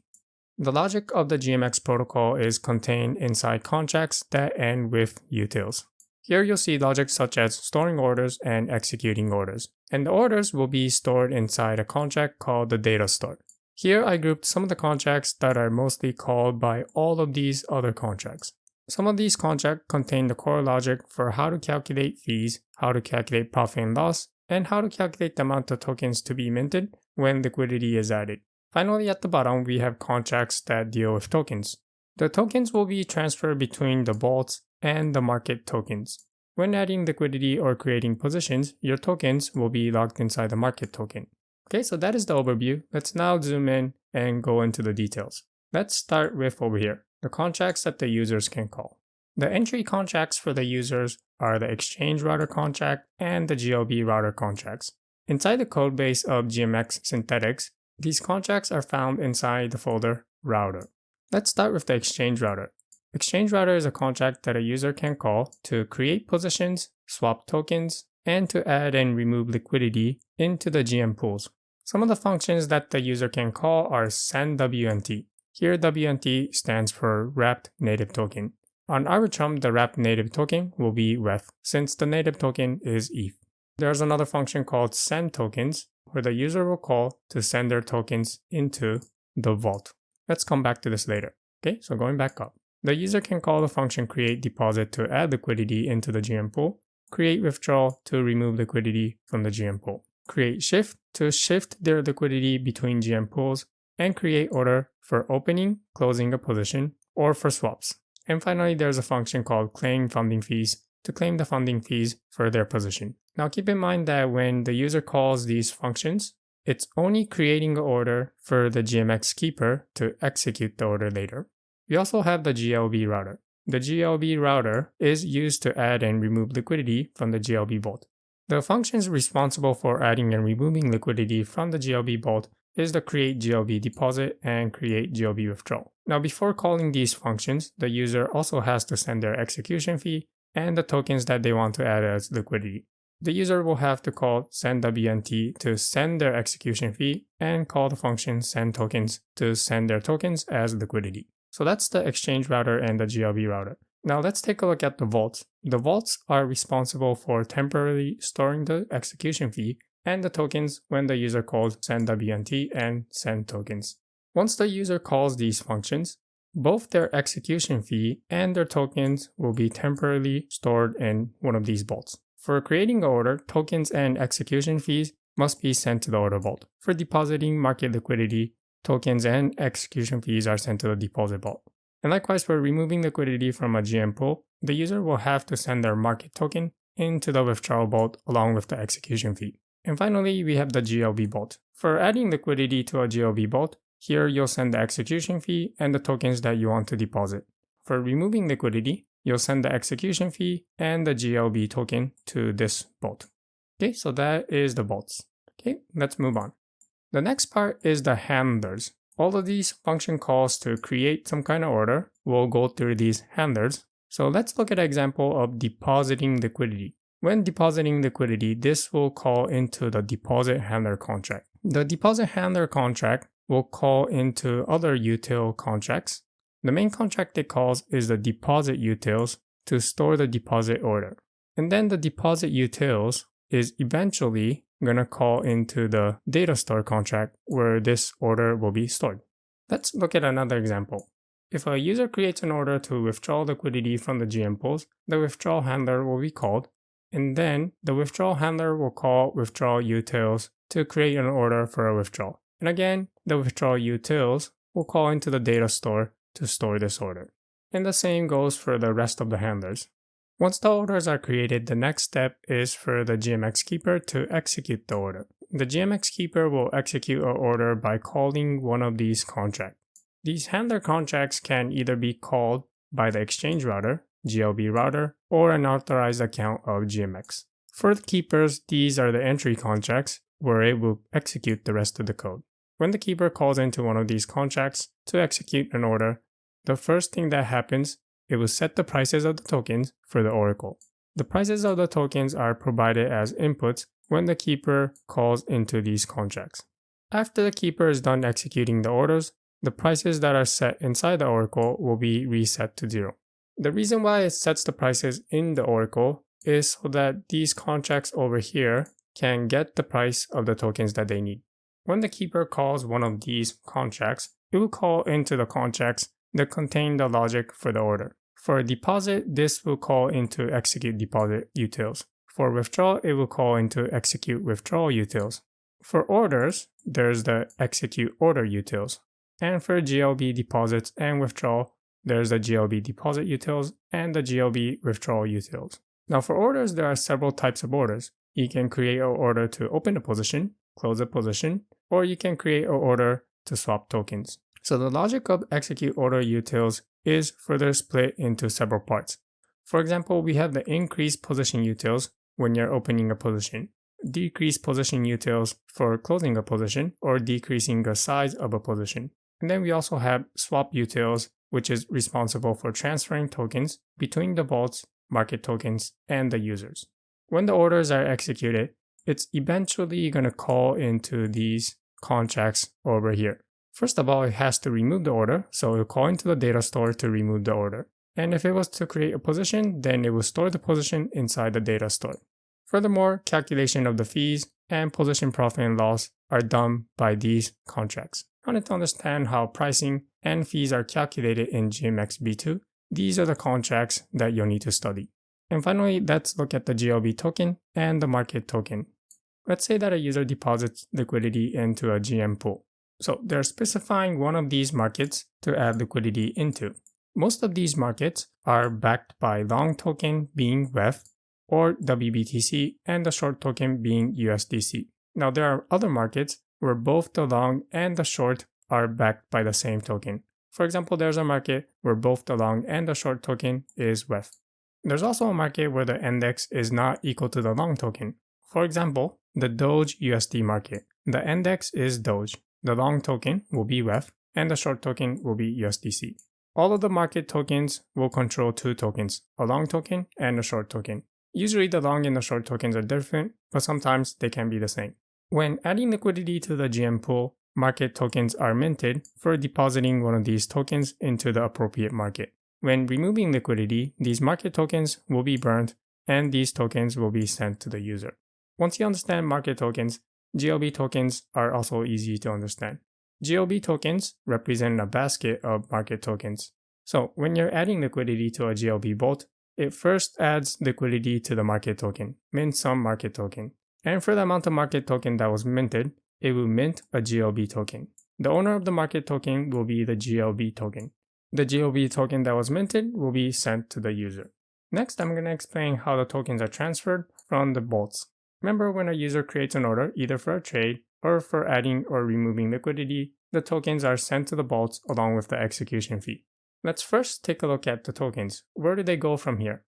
The logic of the GMX protocol is contained inside contracts that end with utils. Here you'll see logic such as storing orders and executing orders. And the orders will be stored inside a contract called the data store. Here I grouped some of the contracts that are mostly called by all of these other contracts. Some of these contracts contain the core logic for how to calculate fees, how to calculate profit and loss, and how to calculate the amount of tokens to be minted when liquidity is added. Finally, at the bottom, we have contracts that deal with tokens. The tokens will be transferred between the vaults and the market tokens. When adding liquidity or creating positions, your tokens will be locked inside the market token. Okay, so that is the overview. Let's now zoom in and go into the details. Let's start with over here, the contracts that the users can call. The entry contracts for the users are the exchange router contract and the GLB router contracts. Inside the codebase of GMX Synthetics, these contracts are found inside the folder router. Let's start with the exchange router. Exchange router is a contract that a user can call to create positions, swap tokens, and to add and remove liquidity into the GM pools. Some of the functions that the user can call are send WNT. Here WNT stands for wrapped native token. On Arbitrum, the wrapped native token will be WETH, since the native token is ETH. There's another function called send tokens, where the user will call to send their tokens into the vault. Let's come back to this later. Okay, so going back up. The user can call the function create deposit to add liquidity into the GM pool, create withdrawal to remove liquidity from the GM pool, create shift to shift their liquidity between GM pools, and create order for opening, closing a position, or for swaps. And finally, there's a function called claim funding fees to claim the funding fees for their position. Now keep in mind that when the user calls these functions, it's only creating an order for the GMX keeper to execute the order later. We also have the GLB router. The GLB router is used to add and remove liquidity from the GLB vault. The functions responsible for adding and removing liquidity from the GLB vault is the create GLB deposit and create GLB withdrawal. Now before calling these functions, the user also has to send their execution fee and the tokens that they want to add as liquidity. The user will have to call send WNT to send their execution fee and call the function send tokens to send their tokens as liquidity. So that's the exchange router and the GLB router. Now let's take a look at the vaults. The vaults are responsible for temporarily storing the execution fee and the tokens when the user calls send WNT and send tokens. Once the user calls these functions, both their execution fee and their tokens will be temporarily stored in one of these vaults. For creating an order, tokens and execution fees must be sent to the order vault. For depositing market liquidity, tokens and execution fees are sent to the deposit vault. And likewise, for removing liquidity from a GM pool, the user will have to send their market token into the withdrawal vault along with the execution fee. And finally, we have the GLB vault. For adding liquidity to a GLB vault, Here you'll send the execution fee and the tokens that you want to deposit. For removing liquidity, you'll send the execution fee and the GLB token to this vault. Okay, so that is the vaults. Okay, let's move on. The next part is the handlers. All of these function calls to create some kind of order will go through these handlers. So let's look at an example of depositing liquidity. When depositing liquidity, this will call into the deposit handler contract. The deposit handler contract will call into other util contracts. The main contract it calls is the deposit utils to store the deposit order. And then the deposit utils is eventually going to call into the data store contract where this order will be stored. Let's look at another example. If a user creates an order to withdraw liquidity from the GM pools, the withdrawal handler will be called, and then the withdrawal handler will call withdrawal utils to create an order for a withdrawal. And again, the withdrawal utils will call into the data store to store this order. And the same goes for the rest of the handlers. Once the orders are created, the next step is for the GMX keeper to execute the order. The GMX keeper will execute an order by calling one of these contracts. These handler contracts can either be called by the exchange router, GLB router, or an authorized account of GMX. For the keepers, these are the entry contracts where it will execute the rest of the code. When the keeper calls into one of these contracts to execute an order, the first thing that happens, it will set the prices of the tokens for the oracle. The prices of the tokens are provided as inputs when the keeper calls into these contracts. After the keeper is done executing the orders, the prices that are set inside the oracle will be reset to 0. The reason why it sets the prices in the oracle is so that these contracts over here can get the price of the tokens that they need. When the keeper calls one of these contracts, it will call into the contracts that contain the logic for the order. For a deposit, this will call into execute deposit utils. For withdrawal, it will call into execute withdrawal utils. For orders, there's the execute order utils. And for GLB deposits and withdrawal, there's the GLB deposit utils and the GLB withdrawal utils. Now for orders, there are several types of orders. You can create an order to open a position, close a position, or you can create an order to swap tokens. So the logic of execute order utils is further split into several parts. For example, we have the increase position utils when you're opening a position, decrease position utils for closing a position or decreasing the size of a position. And then we also have swap utils, which is responsible for transferring tokens between the vaults, market tokens, and the users. When the orders are executed, it's eventually going to call into these contracts over here. First of all, it has to remove the order, so it will call into the data store to remove the order. And if it was to create a position, then it will store the position inside the data store. Furthermore, calculation of the fees and position profit and loss are done by these contracts. I wanted to understand how pricing and fees are calculated in GMX V2. These are the contracts that you'll need to study. And finally, let's look at the GLB token and the market token. Let's say that a user deposits liquidity into a GM pool. So they're specifying one of these markets to add liquidity into. Most of these markets are backed by long token being WEF or WBTC and the short token being USDC. Now there are other markets where both the long and the short are backed by the same token. For example, there's a market where both the long and the short token is WEF. There's also a market where the index is not equal to the long token. For example, the Doge USD market. The index is Doge. The long token will be WEF, and the short token will be USDC. All of the market tokens will control two tokens, a long token and a short token. Usually the long and the short tokens are different, but sometimes they can be the same. When adding liquidity to the GM pool, market tokens are minted for depositing one of these tokens into the appropriate market. When removing liquidity, these market tokens will be burned, and these tokens will be sent to the user. Once you understand market tokens, GLB tokens are also easy to understand. GLB tokens represent a basket of market tokens. So when you're adding liquidity to a GLB vault, it first adds liquidity to the market token, mint some market token. And for the amount of market token that was minted, it will mint a GLB token. The owner of the market token will be the GLB token. The GLB token that was minted will be sent to the user. Next, I'm going to explain how the tokens are transferred from the vaults. Remember, when a user creates an order, either for a trade or for adding or removing liquidity, the tokens are sent to the vaults along with the execution fee. Let's first take a look at the tokens. Where do they go from here?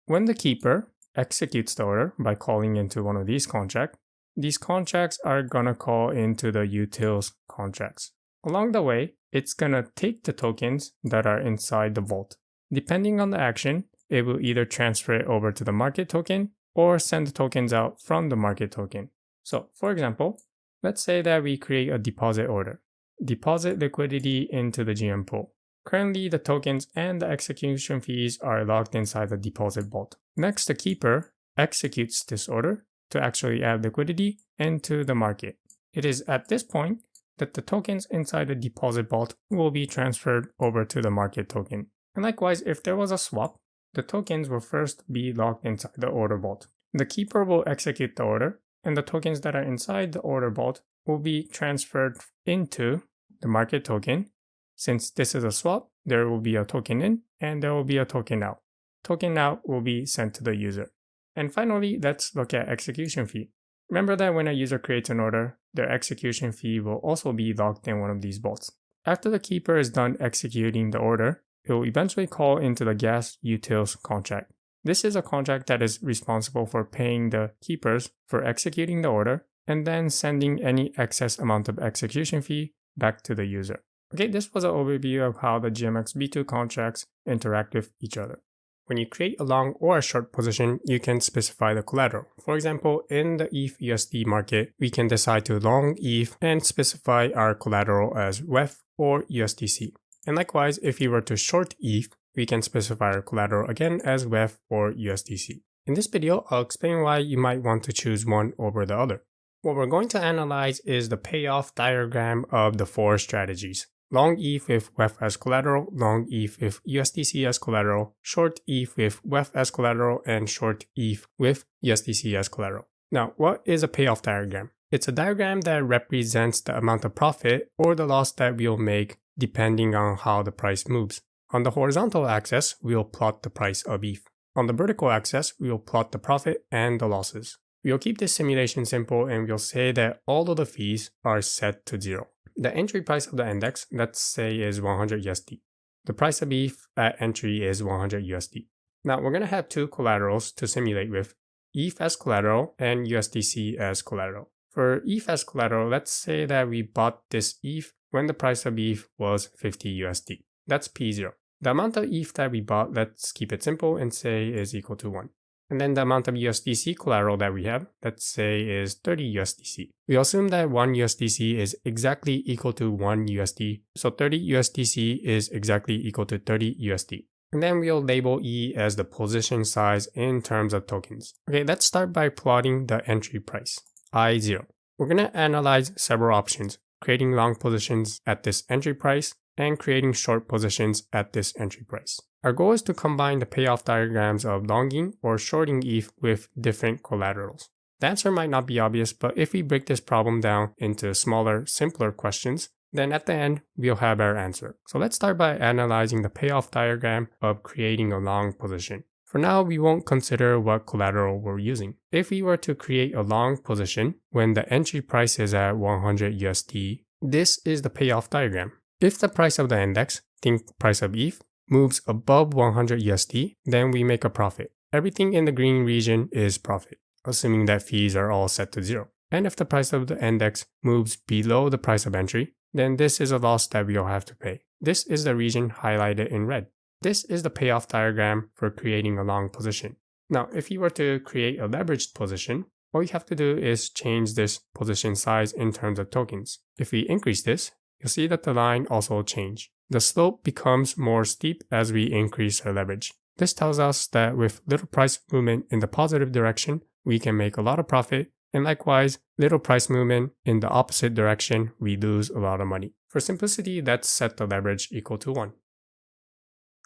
When the keeper executes the order by calling into one of these contracts are gonna call into the utils contracts. Along the way, it's gonna take the tokens that are inside the vault. Depending on the action, it will either transfer it over to the market token or send the tokens out from the market token. So, for example, let's say that we create a deposit order. Deposit liquidity into the GM pool. Currently, the tokens and the execution fees are locked inside the deposit vault. Next, the keeper executes this order to actually add liquidity into the market. It is at this point that the tokens inside the deposit vault will be transferred over to the market token. And likewise, if there was a swap, the tokens will first be locked inside the order vault. The keeper will execute the order, and the tokens that are inside the order vault will be transferred into the market token. Since this is a swap, there will be a token in and there will be a token out. Token out will be sent to the user. And finally, let's look at execution fee. Remember that when a user creates an order, their execution fee will also be locked in one of these vaults. After the keeper is done executing the order, it will eventually call into the gas utils contract. This is a contract that is responsible for paying the keepers for executing the order and then sending any excess amount of execution fee back to the user. Okay, this was an overview of how the GMX V2 contracts interact with each other. When you create a long or a short position, you can specify the collateral. For example, in the ETH USD market, we can decide to long ETH and specify our collateral as WEF or USDC. And likewise, if we were to short ETH, we can specify our collateral again as WEF or USDC. In this video, I'll explain why you might want to choose one over the other. What we're going to analyze is the payoff diagram of the four strategies. Long ETH with WEF as collateral, long ETH with USDC as collateral, short ETH with WEF as collateral, and short ETH with USDC as collateral. Now, what is a payoff diagram? It's a diagram that represents the amount of profit or the loss that we'll make depending on how the price moves. On the horizontal axis, we'll plot the price of ETH. On the vertical axis, we'll plot the profit and the losses. We'll keep this simulation simple and we'll say that all of the fees are set to 0. The entry price of the index, let's say, is 100 USD. The price of ETH at entry is 100 USD. Now, we're going to have two collaterals to simulate with, ETH as collateral and USDC as collateral. For ETH as collateral, let's say that we bought this ETH when the price of ETH was 50 USD. That's P0. The amount of ETH that we bought, let's keep it simple and say is equal to 1. And then the amount of USDC collateral that we have, let's say, is 30 USDC. We assume that 1 USDC is exactly equal to 1 USD, so 30 USDC is exactly equal to 30 USD. And then we'll label E as the position size in terms of tokens. Okay, let's start by plotting the entry price, I0. We're going to analyze several options, creating long positions at this entry price and creating short positions at this entry price. Our goal is to combine the payoff diagrams of longing or shorting ETH with different collaterals. The answer might not be obvious, but if we break this problem down into smaller, simpler questions, then at the end, we'll have our answer. So let's start by analyzing the payoff diagram of creating a long position. For now, we won't consider what collateral we're using. If we were to create a long position when the entry price is at 100 USD, this is the payoff diagram. If the price of the index, think price of ETH, moves above 100 USD, then we make a profit. Everything in the green region is profit, assuming that fees are all set to 0. And if the price of the index moves below the price of entry, then this is a loss that we'll have to pay. This is the region highlighted in red. This is the payoff diagram for creating a long position. Now, if you were to create a leveraged position, all you have to do is change this position size in terms of tokens. If we increase this, you'll see that the line also will change. The slope becomes more steep as we increase our leverage. This tells us that with little price movement in the positive direction, we can make a lot of profit, and likewise, little price movement in the opposite direction, we lose a lot of money. For simplicity, let's set the leverage equal to 1.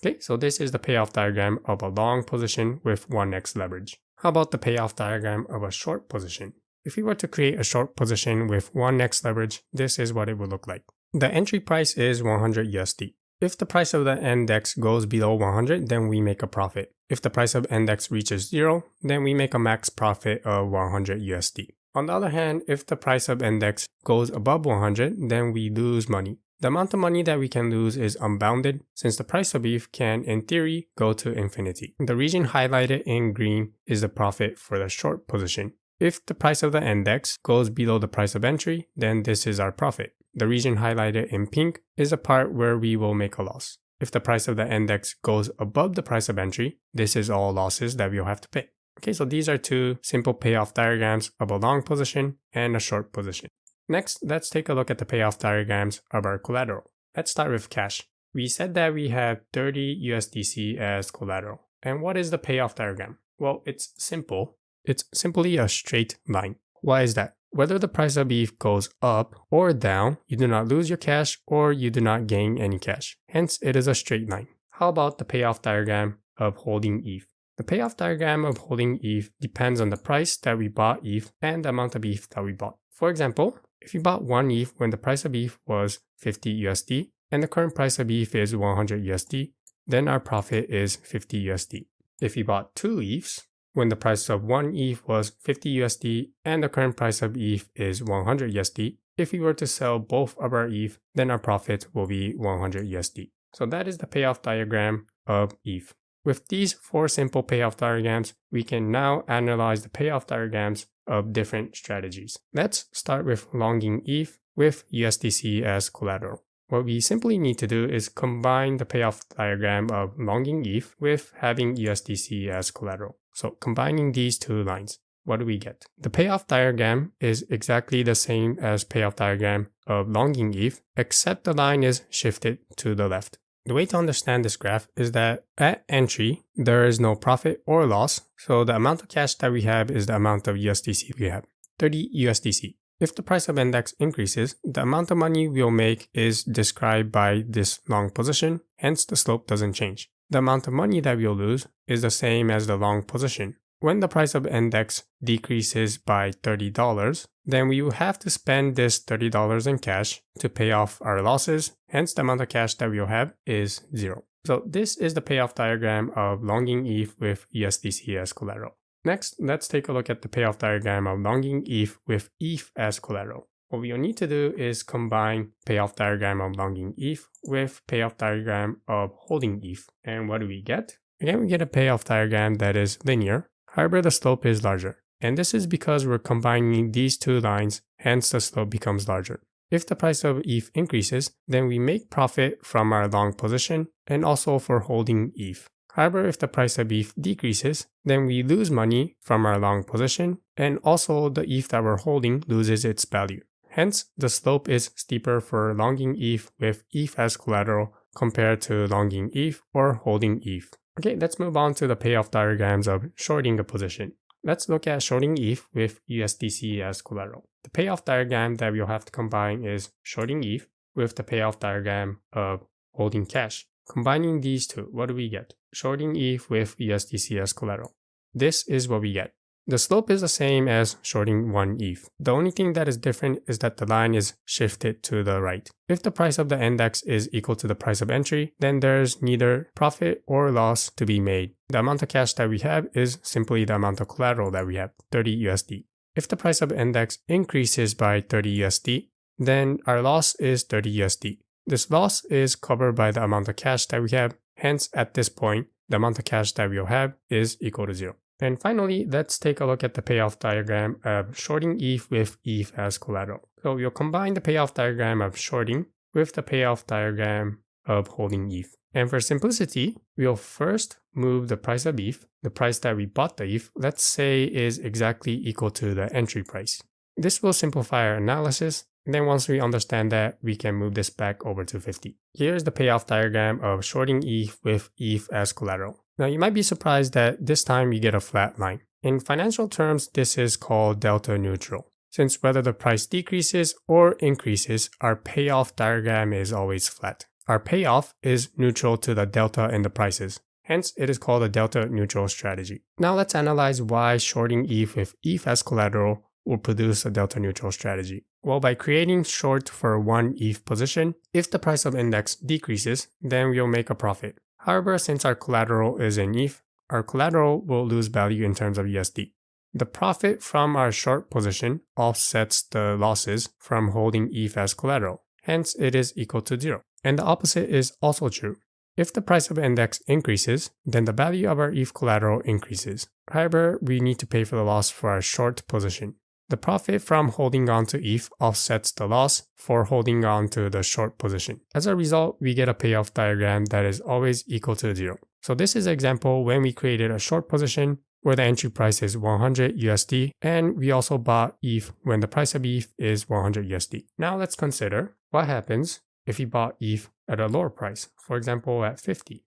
Okay, so this is the payoff diagram of a long position with 1x leverage. How about the payoff diagram of a short position? If we were to create a short position with 1x leverage, this is what it would look like. The entry price is 100 USD. If the price of the index goes below 100, then we make a profit. If the price of index reaches 0, then we make a max profit of 100 USD. On the other hand, if the price of index goes above 100, then we lose money. The amount of money that we can lose is unbounded, since the price of ETH can, in theory, go to infinity. The region highlighted in green is the profit for the short position. If the price of the index goes below the price of entry, then this is our profit. The region highlighted in pink is the part where we will make a loss. If the price of the index goes above the price of entry, this is all losses that we'll have to pay. Okay, so these are two simple payoff diagrams of a long position and a short position. Next, let's take a look at the payoff diagrams of our collateral. Let's start with cash. We said that we have 30 USDC as collateral. And what is the payoff diagram? Well, it's simple. It's simply a straight line. Why is that? Whether the price of ETH goes up or down, you do not lose your cash or you do not gain any cash. Hence, it is a straight line. How about the payoff diagram of holding ETH? The payoff diagram of holding ETH depends on the price that we bought ETH and the amount of ETH that we bought. For example, if you bought 1 ETH when the price of ETH was 50 USD and the current price of ETH is 100 USD, then our profit is 50 USD. If you bought 2 ETHs when the price of 1 ETH was 50 USD and the current price of ETH is 100 USD, if we were to sell both of our ETH, then our profit will be 100 USD. So that is the payoff diagram of ETH. With these 4 simple payoff diagrams, we can now analyze the payoff diagrams of different strategies. Let's start with longing ETH with USDC as collateral. What we simply need to do is combine the payoff diagram of longing ETH with having USDC as collateral. So combining these two lines, what do we get? The payoff diagram is exactly the same as payoff diagram of longing ETH, except the line is shifted to the left. The way to understand this graph is that at entry, there is no profit or loss, so the amount of cash that we have is the amount of USDC we have, 30 USDC. If the price of index increases, the amount of money we'll make is described by this long position, hence the slope doesn't change. The amount of money that we'll lose is the same as the long position. When the price of index decreases by $30, then we will have to spend this $30 in cash to pay off our losses, hence the amount of cash that we'll have is 0. So this is the payoff diagram of longing ETH with USDC as collateral. Next, let's take a look at the payoff diagram of longing ETH with ETH as collateral. What we'll need to do is combine payoff diagram of longing ETH with payoff diagram of holding ETH. And what do we get? Again, we get a payoff diagram that is linear. However, the slope is larger. And this is because we're combining these two lines, hence the slope becomes larger. If the price of ETH increases, then we make profit from our long position and also for holding ETH. However, if the price of ETH decreases, then we lose money from our long position and also the ETH that we're holding loses its value. Hence, the slope is steeper for longing ETH with ETH as collateral compared to longing ETH or holding ETH. Okay, let's move on to the payoff diagrams of shorting a position. Let's look at shorting ETH with USDC as collateral. The payoff diagram that we'll have to combine is shorting ETH with the payoff diagram of holding cash. Combining these two, what do we get? Shorting ETH with USDC as collateral. This is what we get. The slope is the same as shorting 1 ETH. The only thing that is different is that the line is shifted to the right. If the price of the index is equal to the price of entry, then there's neither profit or loss to be made. The amount of cash that we have is simply the amount of collateral that we have, 30 USD. If the price of the index increases by 30 USD, then our loss is 30 USD. This loss is covered by the amount of cash that we have. Hence, at this point, the amount of cash that we'll have is equal to 0. And finally, let's take a look at the payoff diagram of shorting ETH with ETH as collateral. So we'll combine the payoff diagram of shorting with the payoff diagram of holding ETH. And for simplicity, we'll first move the price of ETH, the price that we bought the ETH, let's say is exactly equal to the entry price. This will simplify our analysis. And then once we understand that, we can move this back over to 50. Here's the payoff diagram of shorting ETH with ETH as collateral. Now you might be surprised that this time you get a flat line. In financial terms, this is called delta neutral. Since whether the price decreases or increases, our payoff diagram is always flat. Our payoff is neutral to the delta in the prices. Hence, it is called a delta neutral strategy. Now let's analyze why shorting ETH with ETH as collateral will produce a delta neutral strategy. Well, by creating short for 1 ETH position, if the price of index decreases, then we'll make a profit. However, since our collateral is in ETH, our collateral will lose value in terms of USD. The profit from our short position offsets the losses from holding ETH as collateral. Hence, it is equal to 0. And the opposite is also true. If the price of the index increases, then the value of our ETH collateral increases. However, we need to pay for the loss for our short position. The profit from holding on to ETH offsets the loss for holding on to the short position. As a result, we get a payoff diagram that is always equal to 0. So this is an example when we created a short position where the entry price is 100 USD, and we also bought ETH when the price of ETH is 100 USD. Now let's consider what happens if we bought ETH at a lower price, for example at 50.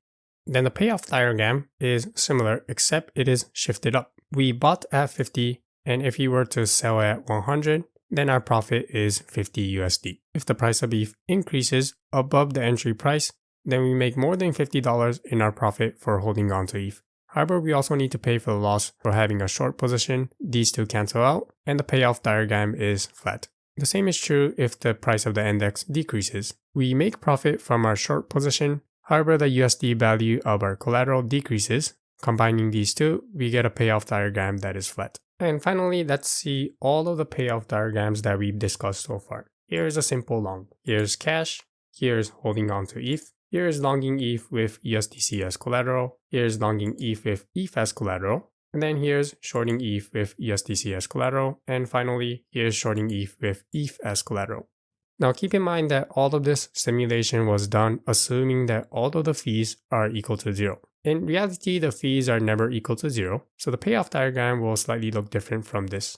Then the payoff diagram is similar except it is shifted up. We bought at 50, and if we were to sell at 100, then our profit is 50 USD. If the price of ETH increases above the entry price, then we make more than $50 in our profit for holding on to ETH. However, we also need to pay for the loss for having a short position. These two cancel out, and the payoff diagram is flat. The same is true if the price of the index decreases. We make profit from our short position. However, the USD value of our collateral decreases. Combining these two, we get a payoff diagram that is flat. And finally, let's see all of the payoff diagrams that we've discussed so far. Here is a simple long. Here's cash. Here's holding on to ETH. Here is longing ETH with USDC as collateral. Here's longing ETH with ETH as collateral. And then here's shorting ETH with USDC as collateral. And finally, here's shorting ETH with ETH as collateral. Now keep in mind that all of this simulation was done assuming that all of the fees are equal to 0. In reality, the fees are never equal to 0, so the payoff diagram will slightly look different from this.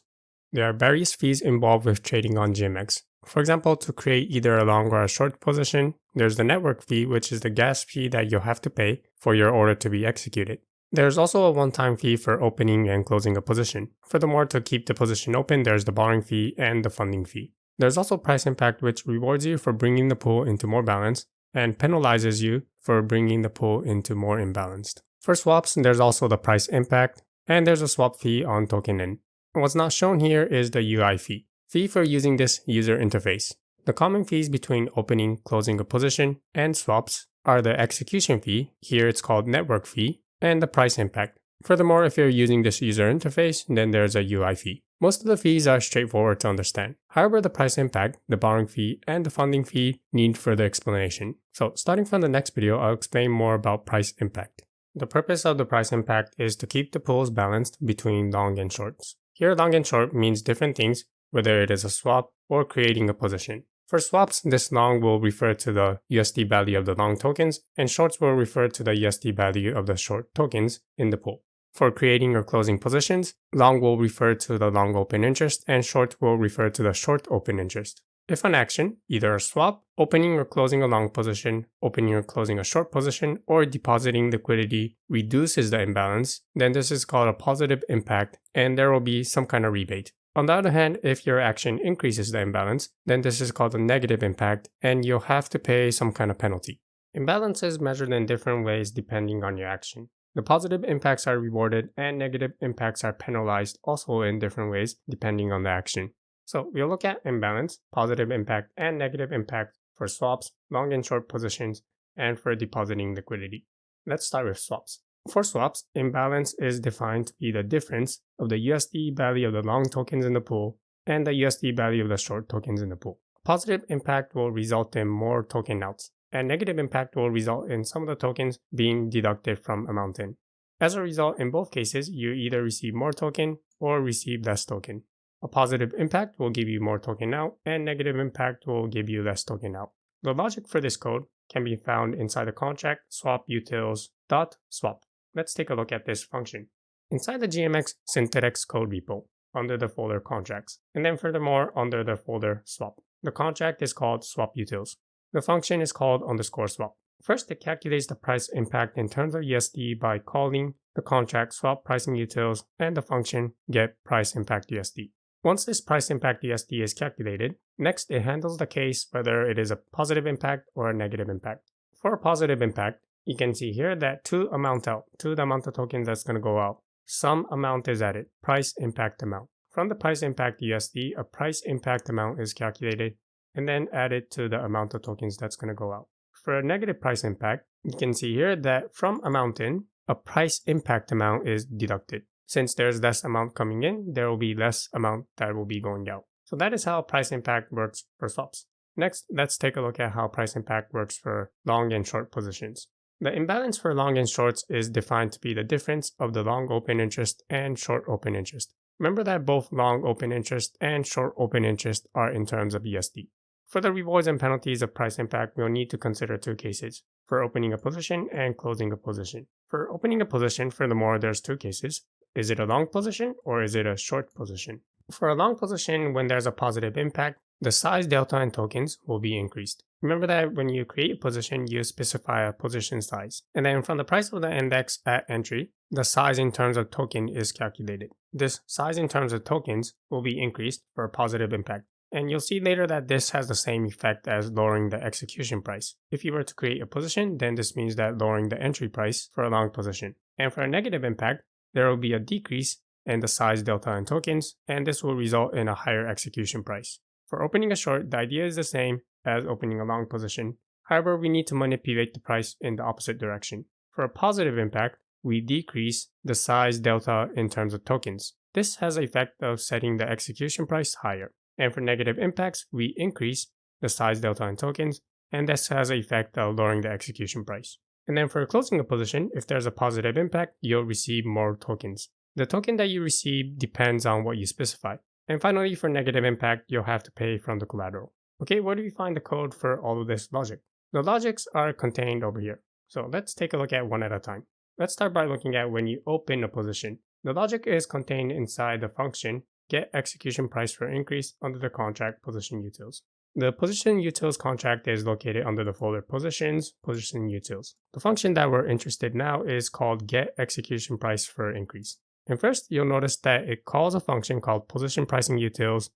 There are various fees involved with trading on GMX. For example, to create either a long or a short position, there's the network fee, which is the gas fee that you'll have to pay for your order to be executed. There's also a one-time fee for opening and closing a position. Furthermore, to keep the position open, there's the borrowing fee and the funding fee. There's also price impact, which rewards you for bringing the pool into more balance and penalizes you for bringing the pool into more imbalanced. For swaps, there's also the price impact, and there's a swap fee on token in. What's not shown here is the UI fee for using this user interface. The common fees between opening, closing a position, and swaps are the execution fee, here it's called network fee, and the price impact. Furthermore, if you're using this user interface, then there's a UI fee. Most of the fees are straightforward to understand. However, the price impact, the borrowing fee, and the funding fee need further explanation. So starting from the next video, I'll explain more about price impact. The purpose of the price impact is to keep the pools balanced between long and shorts. Here, long and short means different things, whether it is a swap or creating a position. For swaps, this long will refer to the USD value of the long tokens, and shorts will refer to the USD value of the short tokens in the pool. For creating or closing positions, long will refer to the long open interest and short will refer to the short open interest. If an action, either a swap, opening or closing a long position, opening or closing a short position, or depositing liquidity reduces the imbalance, then this is called a positive impact and there will be some kind of rebate. On the other hand, if your action increases the imbalance, then this is called a negative impact and you'll have to pay some kind of penalty. Imbalance is measured in different ways depending on your action. The positive impacts are rewarded and negative impacts are penalized also in different ways depending on the action. So we'll look at imbalance, positive impact, and negative impact for swaps, long and short positions, and for depositing liquidity. Let's start with swaps. For swaps, imbalance is defined to be the difference of the USD value of the long tokens in the pool and the USD value of the short tokens in the pool. Positive impact will result in more token outs, and negative impact will result in some of the tokens being deducted from amount in. As a result, in both cases, you either receive more token or receive less token. A positive impact will give you more token out, and negative impact will give you less token out. The logic for this code can be found inside the contract swaputils.swap. Let's take a look at this function. Inside the GMX synthetics code repo, under the folder contracts, and then furthermore under the folder swap. The contract is called swaputils. The function is called _swap. First, it calculates the price impact in terms of USD by calling the contract swap pricing utils and the function get price impact USD. Once this price impact USD is calculated, next it handles the case whether it is a positive impact or a negative impact. For a positive impact, you can see here that to amount out, to the amount of tokens that's going to go out, some amount is added, price impact amount. From the price impact USD, a price impact amount is calculated and then added to the amount of tokens that's going to go out. For a negative price impact, you can see here that from amount in, a price impact amount is deducted. Since there's less amount coming in, there will be less amount that will be going out. So that is how price impact works for swaps. Next, let's take a look at how price impact works for long and short positions. The imbalance for long and shorts is defined to be the difference of the long open interest and short open interest. Remember that both long open interest and short open interest are in terms of USD. For the rewards and penalties of price impact, we'll need to consider two cases, for opening a position and closing a position. For opening a position, furthermore, there's two cases. Is it a long position or is it a short position? For a long position, when there's a positive impact, the size delta in tokens will be increased. Remember that when you create a position, you specify a position size. And then from the price of the index at entry, the size in terms of token is calculated. This size in terms of tokens will be increased for a positive impact. And you'll see later that this has the same effect as lowering the execution price. If you were to create a position, then this means that lowering the entry price for a long position. And for a negative impact, there will be a decrease in the size delta in tokens, and this will result in a higher execution price. For opening a short, the idea is the same as opening a long position. However, we need to manipulate the price in the opposite direction. For a positive impact, we decrease the size delta in terms of tokens. This has the effect of setting the execution price higher. And for negative impacts, we increase the size delta in tokens, and this has the effect of lowering the execution price. And then for closing a position, if there's a positive impact, you'll receive more tokens. The token that you receive depends on what you specify. And finally, for negative impact, you'll have to pay from the collateral. Okay, where do we find the code for all of this logic? The logics are contained over here. So let's take a look at one at a time. Let's start by looking at when you open a position. The logic is contained inside the function get execution price for increase under the contract position utils. The position utils contract is located under the folder positions, position utils. The function that we're interested in now is called get execution price for increase. And first, you'll notice that it calls a function called position pricing utils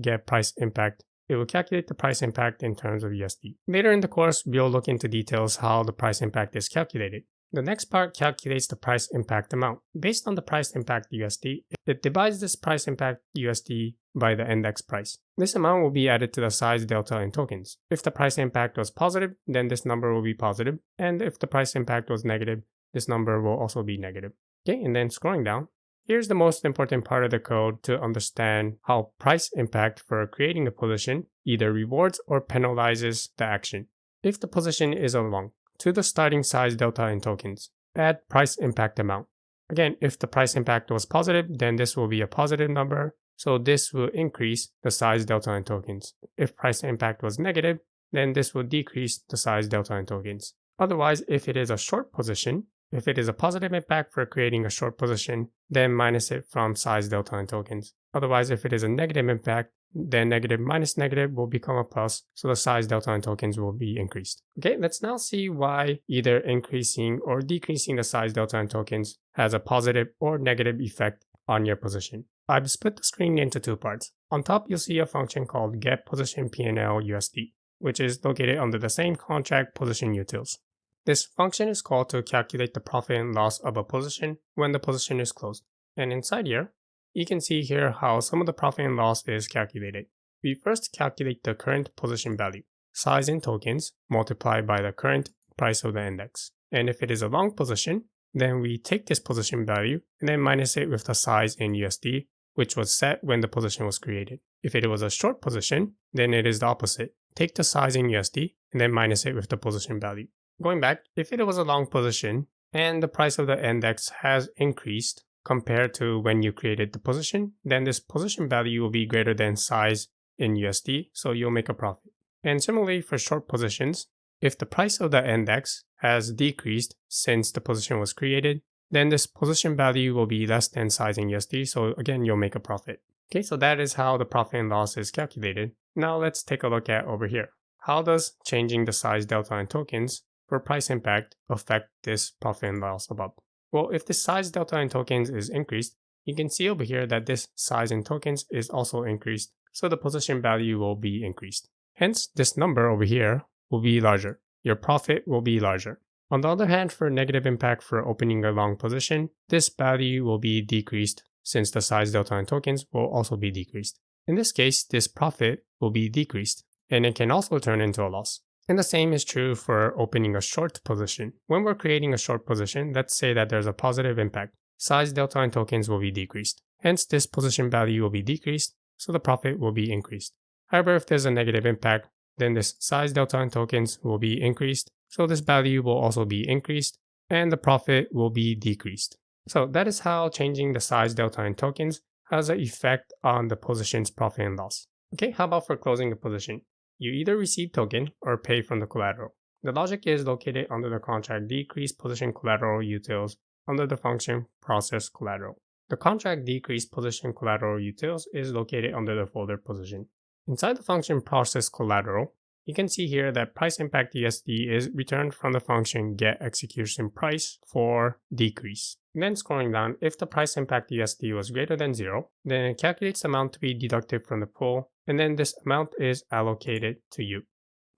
.get price impact. It will calculate the price impact in terms of USD. Later in the course, we'll look into details how the price impact is calculated. The next part calculates the price impact amount. Based on the price impact USD, it divides this price impact USD by the index price. This amount will be added to the size delta in tokens. If the price impact was positive, then this number will be positive. And if the price impact was negative, this number will also be negative. Okay, and then scrolling down, here's the most important part of the code to understand how price impact for creating a position either rewards or penalizes the action. If the position is a long, to the starting size delta in tokens, add price impact amount. Again, if the price impact was positive, then this will be a positive number, so this will increase the size delta in tokens. If price impact was negative, then this will decrease the size delta in tokens. Otherwise, if it is a short position, if it is a positive impact for creating a short position, then minus it from size delta in tokens. Otherwise, if it is a negative impact, then negative minus negative will become a plus, so the size delta in tokens will be increased. Okay, let's now see why either increasing or decreasing the size delta in tokens has a positive or negative effect on your position. I've split the screen into two parts. On top, you'll see a function called getPositionPNL_USD, which is located under the same contract position utils. This function is called to calculate the profit and loss of a position when the position is closed. And inside here, you can see here how some of the profit and loss is calculated. We first calculate the current position value, size in tokens, multiplied by the current price of the index. And if it is a long position, then we take this position value and then minus it with the size in USD, which was set when the position was created. If it was a short position, then it is the opposite. Take the size in USD and then minus it with the position value. Going back, if it was a long position and the price of the index has increased compared to when you created the position, then this position value will be greater than size in USD, so you'll make a profit. And similarly for short positions, if the price of the index has decreased since the position was created, then this position value will be less than size in USD, so again, you'll make a profit. Okay, so that is how the profit and loss is calculated. Now let's take a look at over here. How does changing the size delta in tokens for price impact affect this profit and loss above? Well, if the size delta in tokens is increased, you can see over here that this size in tokens is also increased, so the position value will be increased. Hence, this number over here will be larger. Your profit will be larger. On the other hand, for negative impact for opening a long position, this value will be decreased since the size delta in tokens will also be decreased. In this case, this profit will be decreased, and it can also turn into a loss. And the same is true for opening a short position. When we're creating a short position, let's say that there's a positive impact. size delta in tokens will be decreased. Hence, this position value will be decreased, so the profit will be increased. However, if there's a negative impact, then this size delta in tokens will be increased, so this value will also be increased, and the profit will be decreased. So that is how changing the size delta in tokens has an effect on the position's profit and loss. Okay, how about for closing a position? You either receive token or pay from the collateral. The logic is located under the contract decrease position collateral utils under the function process collateral. The contract decrease position collateral utils is located under the folder position. Inside the function process collateral, you can see here that price impact USD is returned from the function get execution price for decrease. And then scrolling down, if the price impact USD was greater than 0, then it calculates the amount to be deducted from the pool, and then this amount is allocated to you.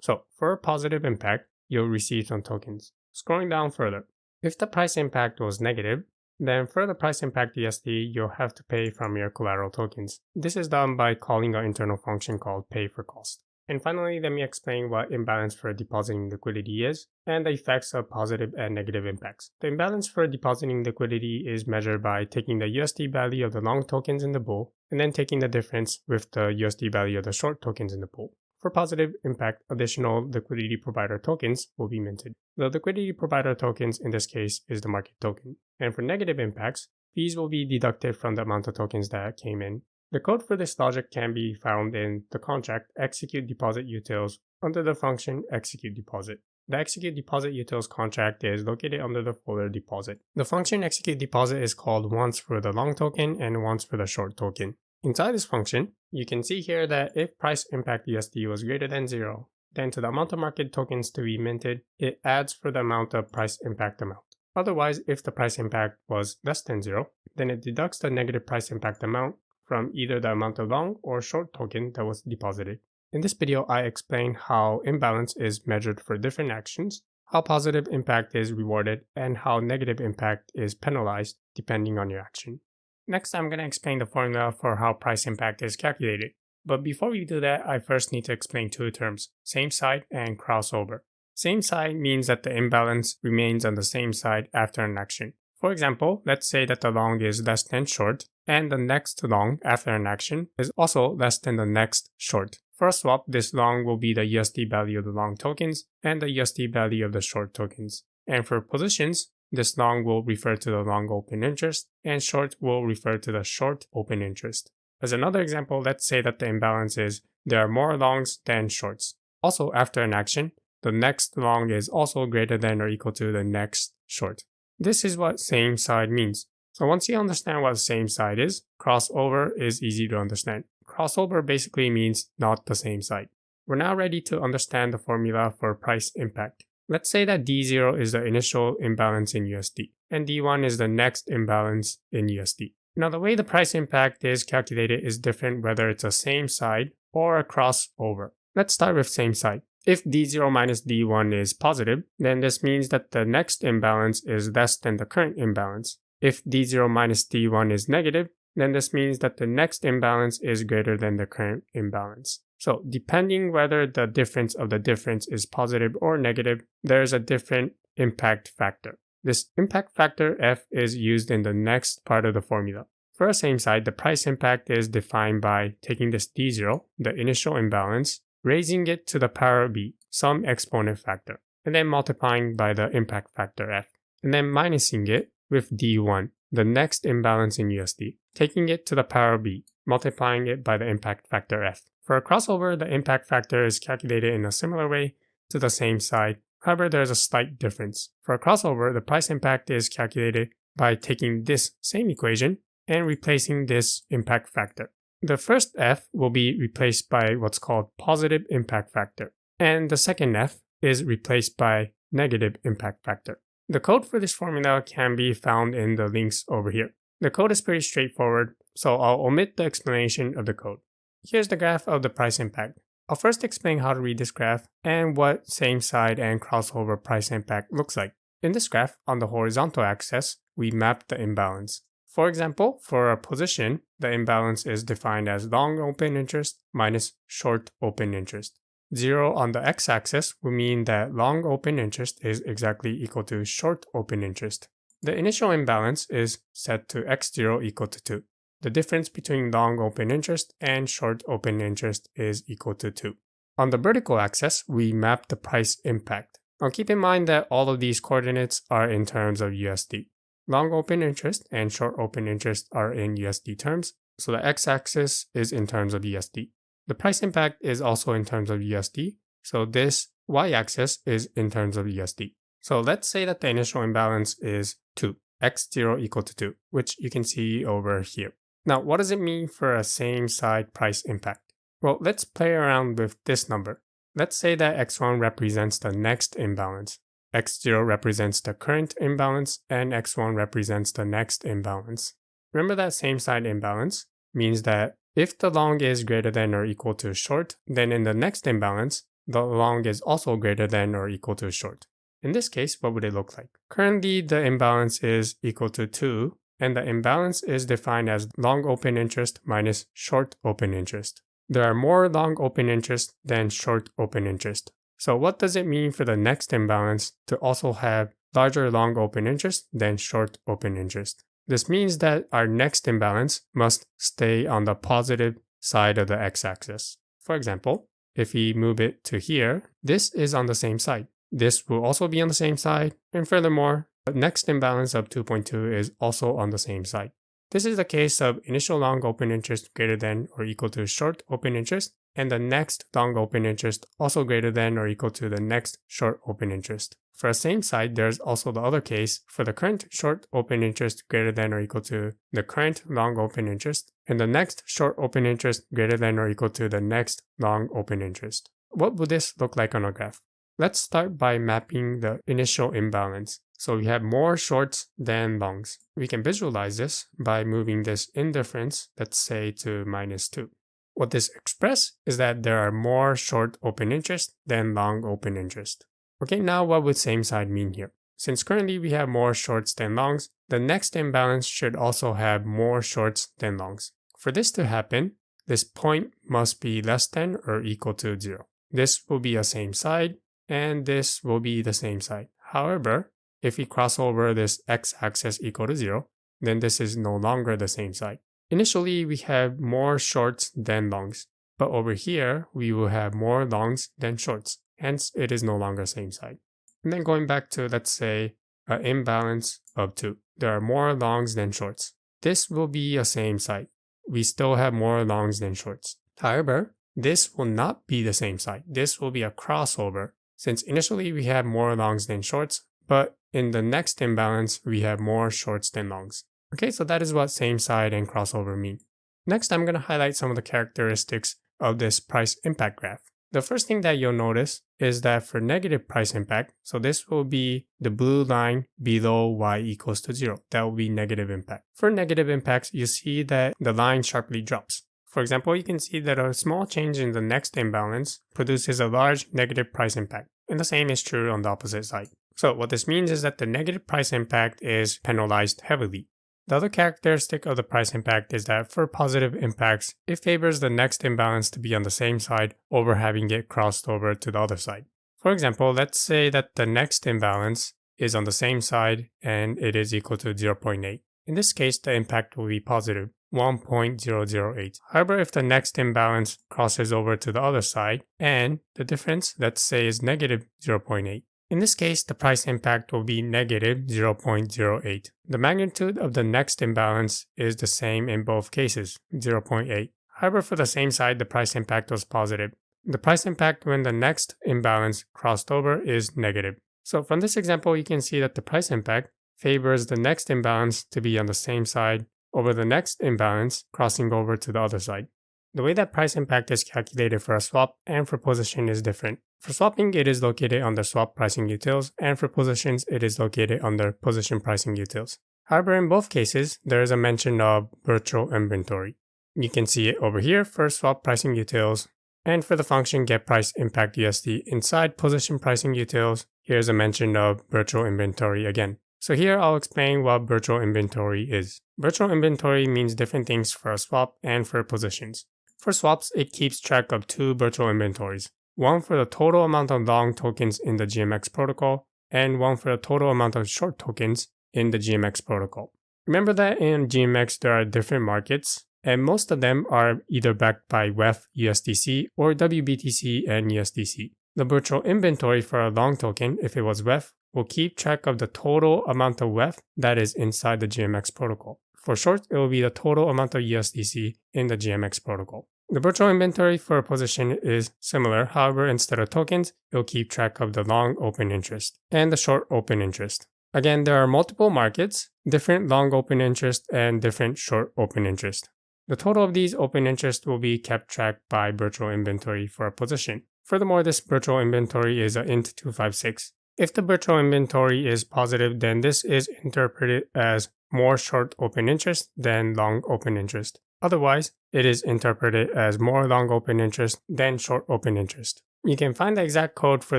So for a positive impact, you'll receive some tokens. Scrolling down further, if the price impact was negative, then for the price impact USD, you'll have to pay from your collateral tokens. This is done by calling an internal function called pay for cost. And finally, let me explain what imbalance for depositing liquidity is and the effects of positive and negative impacts. The imbalance for depositing liquidity is measured by taking the USD value of the long tokens in the pool and then taking the difference with the USD value of the short tokens in the pool. For positive impact, additional liquidity provider tokens will be minted. The liquidity provider tokens in this case is the market token. And for negative impacts, fees will be deducted from the amount of tokens that came in. The code for this logic can be found in the contract execute deposit utils under the function execute deposit. The execute deposit utils contract is located under the folder deposit. The function execute deposit is called once for the long token and once for the short token. Inside this function, you can see here that if price impact USD was greater than 0, then to the amount of market tokens to be minted, it adds for the amount of price impact amount. Otherwise, if the price impact was less than 0, then it deducts the negative price impact amount from either the amount of long or short token that was deposited. In this video, I explain how imbalance is measured for different actions, how positive impact is rewarded, and how negative impact is penalized depending on your action. Next, I'm going to explain the formula for how price impact is calculated. But before we do that, I first need to explain two terms, same side and crossover. Same side means that the imbalance remains on the same side after an action. For example, let's say that the long is less than short, and the next long after an action is also less than the next short. For a swap, this long will be the USD value of the long tokens and the USD value of the short tokens. And for positions, this long will refer to the long open interest, and short will refer to the short open interest. As another example, let's say that the imbalance is there are more longs than shorts. Also, after an action, the next long is also greater than or equal to the next short. This is what same side means. So once you understand what same side is, crossover is easy to understand. Crossover basically means not the same side. We're now ready to understand the formula for price impact. Let's say that D0 is the initial imbalance in USD, and D1 is the next imbalance in USD. Now the way the price impact is calculated is different whether it's a same side or a crossover. Let's start with same side. If D0 minus D1 is positive, then this means that the next imbalance is less than the current imbalance. If D0 minus D1 is negative, then this means that the next imbalance is greater than the current imbalance. So depending whether the difference of the difference is positive or negative, there's a different impact factor. This impact factor F is used in the next part of the formula. For a same side, the price impact is defined by taking this D0, the initial imbalance, raising it to the power B, some exponent factor, and then multiplying by the impact factor F, and then minusing it with D1, the next imbalance in USD, taking it to the power B, multiplying it by the impact factor F. For a crossover, the impact factor is calculated in a similar way to the same side. However, there's a slight difference. For a crossover, the price impact is calculated by taking this same equation and replacing this impact factor. The first F will be replaced by what's called positive impact factor, and the second F is replaced by negative impact factor. The code for this formula can be found in the links over here. The code is pretty straightforward, so I'll omit the explanation of the code. Here's the graph of the price impact. I'll first explain how to read this graph and what same side and crossover price impact looks like. In this graph, on the horizontal axis, we map the imbalance. For example, for a position, the imbalance is defined as long open interest minus short open interest. 0 on the x-axis will mean that long open interest is exactly equal to short open interest. The initial imbalance is set to x0 equal to 2. The difference between long open interest and short open interest is equal to 2. On the vertical axis, we map the price impact. Now keep in mind that all of these coordinates are in terms of USD. Long open interest and short open interest are in USD terms, so the x-axis is in terms of USD. The price impact is also in terms of USD, so this y-axis is in terms of USD. So let's say that the initial imbalance is 2, x0 equal to 2, which you can see over here. Now, what does it mean for a same side price impact? Well, let's play around with this number. Let's say that x1 represents the next imbalance, x0 represents the current imbalance, and x1 represents the next imbalance. Remember that same side imbalance means that if the long is greater than or equal to short, then in the next imbalance, the long is also greater than or equal to short. In this case, what would it look like? Currently, the imbalance is equal to 2, and the imbalance is defined as long open interest minus short open interest. There are more long open interest than short open interest. So what does it mean for the next imbalance to also have larger long open interest than short open interest? This means that our next imbalance must stay on the positive side of the x-axis. For example, if we move it to here, this is on the same side. This will also be on the same side, and furthermore, the next imbalance of 2.2 is also on the same side. This is the case of initial long open interest greater than or equal to short open interest, and the next long open interest also greater than or equal to the next short open interest. For the same side, there's also the other case for the current short open interest greater than or equal to the current long open interest, and the next short open interest greater than or equal to the next long open interest. What would this look like on a graph? Let's start by mapping the initial imbalance. So we have more shorts than longs. We can visualize this by moving this indifference, let's say, to -2. What this expresses is that there are more short open interest than long open interest. Okay, now what would same side mean here? Since currently we have more shorts than longs, the next imbalance should also have more shorts than longs. For this to happen, this point must be less than or equal to 0. This will be a same side, and this will be the same side. However, if we cross over this x-axis equal to 0, then this is no longer the same side. Initially, we have more shorts than longs, but over here, we will have more longs than shorts. Hence, it is no longer same side. And then going back to, let's say, an imbalance of 2. There are more longs than shorts. This will be a same side. We still have more longs than shorts. However, this will not be the same side. This will be a crossover. Since initially we have more longs than shorts, but in the next imbalance, we have more shorts than longs. Okay, so that is what same side and crossover mean. Next, I'm going to highlight some of the characteristics of this price impact graph. The first thing that you'll notice is that for negative price impact, so this will be the blue line below y equals to 0. That will be negative impact. For negative impacts, you see that the line sharply drops. For example, you can see that a small change in the next imbalance produces a large negative price impact. And the same is true on the opposite side. So what this means is that the negative price impact is penalized heavily. The other characteristic of the price impact is that for positive impacts, it favors the next imbalance to be on the same side over having it crossed over to the other side. For example, let's say that the next imbalance is on the same side and it is equal to 0.8. In this case, the impact will be positive, 1.008. However, if the next imbalance crosses over to the other side and the difference, let's say, is negative 0.8, in this case, the price impact will be negative 0.08. The magnitude of the next imbalance is the same in both cases, 0.8. However, for the same side, the price impact was positive. The price impact when the next imbalance crossed over is negative. So from this example, you can see that the price impact favors the next imbalance to be on the same side over the next imbalance crossing over to the other side. The way that price impact is calculated for a swap and for position is different. For swapping, it is located under swap pricing utils, and for positions, it is located under position pricing utils. However, in both cases, there is a mention of virtual inventory. You can see it over here for swap pricing utils, and for the function getPriceImpactUSD inside position pricing utils, here's a mention of virtual inventory again. So here I'll explain what virtual inventory is. Virtual inventory means different things for a swap and for positions. For swaps, it keeps track of two virtual inventories. One for the total amount of long tokens in the GMX protocol, and one for the total amount of short tokens in the GMX protocol. Remember that in GMX there are different markets, and most of them are either backed by WEF USDC or WBTC and USDC. The virtual inventory for a long token, if it was WEF, will keep track of the total amount of WEF that is inside the GMX protocol. For short, it will be the total amount of USDC in the GMX protocol. The virtual inventory for a position is similar, however, instead of tokens, it will keep track of the long open interest and the short open interest. Again, there are multiple markets, different long open interest and different short open interest. The total of these open interest will be kept tracked by virtual inventory for a position. Furthermore, this virtual inventory is an int 256. If the virtual inventory is positive, then this is interpreted as more short open interest than long open interest. Otherwise, it is interpreted as more long open interest than short open interest. You can find the exact code for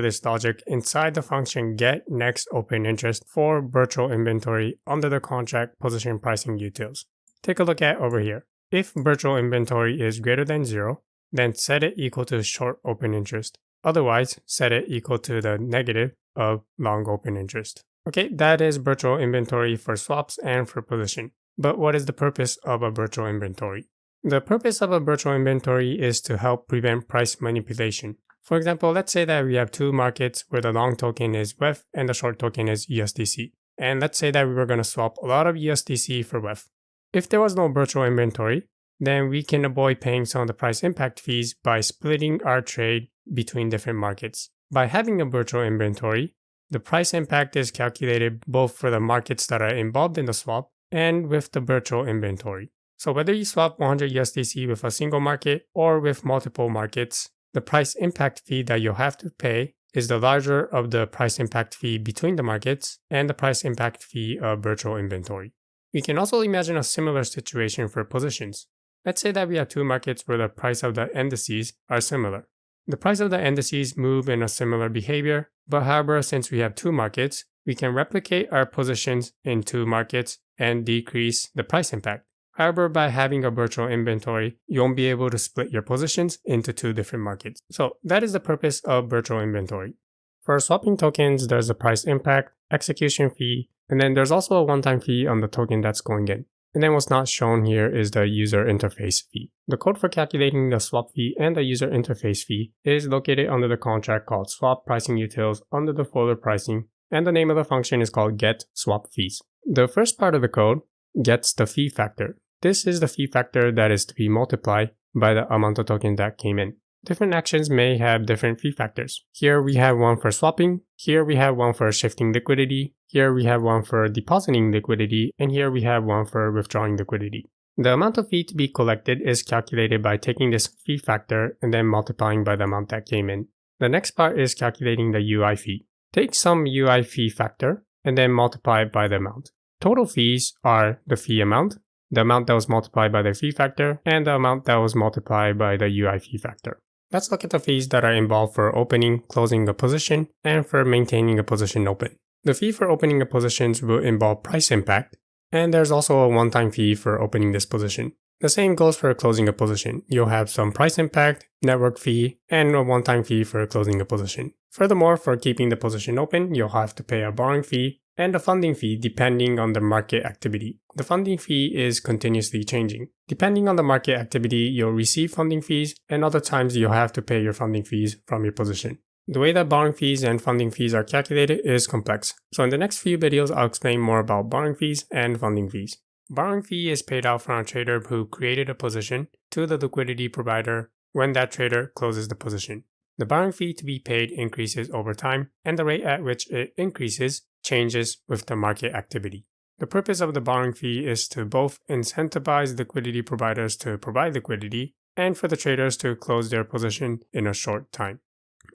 this logic inside the function getNextOpenInterest for virtual inventory under the contract position pricing utils. Take a look at over here. If virtual inventory is greater than 0, then set it equal to short open interest. Otherwise, set it equal to the negative of long open interest. Okay, that is virtual inventory for swaps and for position. But what is the purpose of a virtual inventory? The purpose of a virtual inventory is to help prevent price manipulation. For example, let's say that we have two markets where the long token is WEF and the short token is USDC. And let's say that we were going to swap a lot of USDC for WEF. If there was no virtual inventory, then we can avoid paying some of the price impact fees by splitting our trade between different markets. By having a virtual inventory, the price impact is calculated both for the markets that are involved in the swap and with the virtual inventory. So whether you swap 100 USDC with a single market or with multiple markets, the price impact fee that you'll have to pay is the larger of the price impact fee between the markets and the price impact fee of virtual inventory. We can also imagine a similar situation for positions. Let's say that we have two markets where the price of the indices are similar. The price of the indices move in a similar behavior, but however, since we have two markets, we can replicate our positions in two markets and decrease the price impact. However, by having a virtual inventory, you won't be able to split your positions into two different markets. So that is the purpose of virtual inventory. For swapping tokens, there's a price impact, execution fee, and then there's also a one-time fee on the token that's going in. And then what's not shown here is the user interface fee. The code for calculating the swap fee and the user interface fee is located under the contract called swap pricing utils under the folder pricing, and the name of the function is called getSwapFees. The first part of the code gets the fee factor. This is the fee factor that is to be multiplied by the amount of token that came in. Different actions may have different fee factors. Here we have one for swapping, here we have one for shifting liquidity, here we have one for depositing liquidity, and here we have one for withdrawing liquidity. The amount of fee to be collected is calculated by taking this fee factor and then multiplying by the amount that came in. The next part is calculating the UI fee. Take some UI fee factor and then multiply it by the amount. Total fees are the fee amount, the amount that was multiplied by the fee factor, and the amount that was multiplied by the UI fee factor. Let's look at the fees that are involved for opening, closing a position, and for maintaining a position open. The fee for opening a position will involve price impact, and there's also a one-time fee for opening this position. The same goes for closing a position. You'll have some price impact, network fee, and a one-time fee for closing a position. Furthermore, for keeping the position open, you'll have to pay a borrowing fee and a funding fee depending on the market activity. The funding fee is continuously changing. Depending on the market activity, you'll receive funding fees, and other times you'll have to pay your funding fees from your position. The way that borrowing fees and funding fees are calculated is complex. So in the next few videos, I'll explain more about borrowing fees and funding fees. Borrowing fee is paid out from a trader who created a position to the liquidity provider when that trader closes the position. The borrowing fee to be paid increases over time, and the rate at which it increases changes with the market activity. The purpose of the borrowing fee is to both incentivize liquidity providers to provide liquidity and for the traders to close their position in a short time.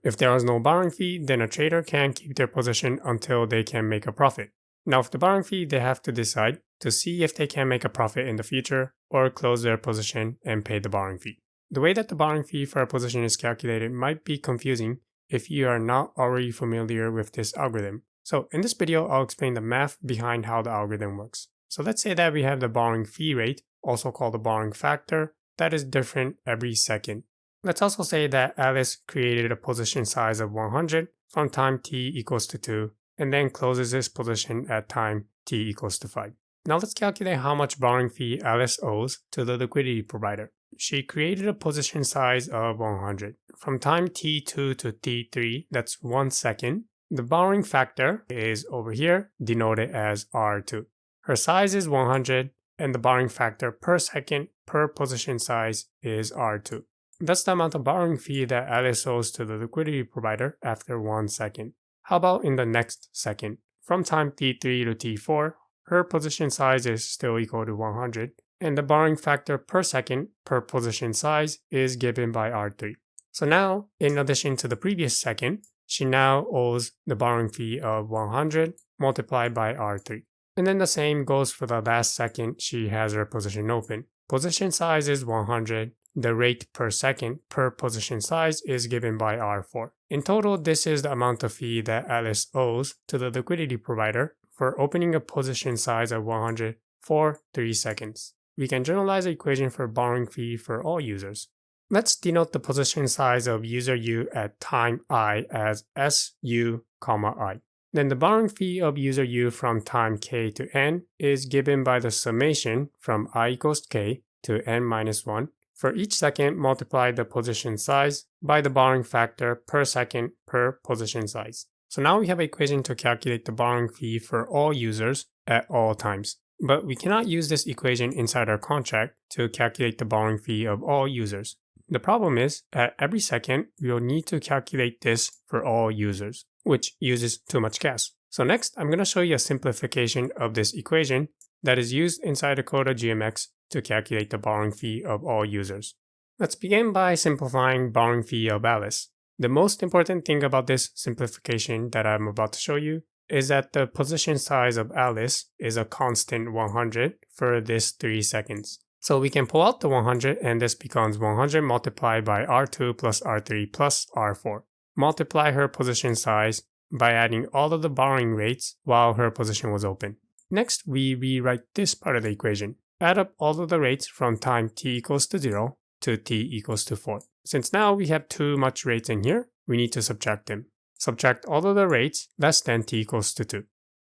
If there is no borrowing fee, then a trader can keep their position until they can make a profit. Now, with the borrowing fee, they have to decide to see if they can make a profit in the future or close their position and pay the borrowing fee. The way that the borrowing fee for a position is calculated might be confusing if you are not already familiar with this algorithm. So in this video, I'll explain the math behind how the algorithm works. So let's say that we have the borrowing fee rate, also called the borrowing factor, that is different every second. Let's also say that Alice created a position size of 100 from time t equals to 2 and then closes this position at time t equals to 5. Now let's calculate how much borrowing fee Alice owes to the liquidity provider. She created a position size of 100. From time t2 to t3, that's 1 second. The borrowing factor is over here, denoted as R2. Her size is 100, and the borrowing factor per second per position size is R2. That's the amount of borrowing fee that Alice owes to the liquidity provider after 1 second. How about in the next second? From time t3 to t4, her position size is still equal to 100, and the borrowing factor per second per position size is given by R3. So now, in addition to the previous second, she now owes the borrowing fee of 100 multiplied by R3. And then the same goes for the last second she has her position open. Position size is 100. The rate per second per position size is given by R4. In total, this is the amount of fee that Alice owes to the liquidity provider for opening a position size of 100 for 3 seconds. We can generalize the equation for borrowing fee for all users. Let's denote the position size of user U at time I as SU, I. Then the borrowing fee of user U from time k to n is given by the summation from I equals k to n minus 1. For each second, multiply the position size by the borrowing factor per second per position size. So now we have an equation to calculate the borrowing fee for all users at all times. But we cannot use this equation inside our contract to calculate the borrowing fee of all users. The problem is, at every second, we'll need to calculate this for all users, which uses too much gas. So next, I'm going to show you a simplification of this equation that is used inside the code of GMX to calculate the borrowing fee of all users. Let's begin by simplifying borrowing fee of Alice. The most important thing about this simplification that I'm about to show you is that the position size of Alice is a constant 100 for this 3 seconds. So we can pull out the 100 and this becomes 100 multiplied by R2 plus R3 plus R4. Multiply her position size by adding all of the borrowing rates while her position was open. Next, we rewrite this part of the equation. Add up all of the rates from time t equals to 0 to t equals to 4. Since now we have too much rates in here, we need to subtract them. Subtract all of the rates less than t equals to 2.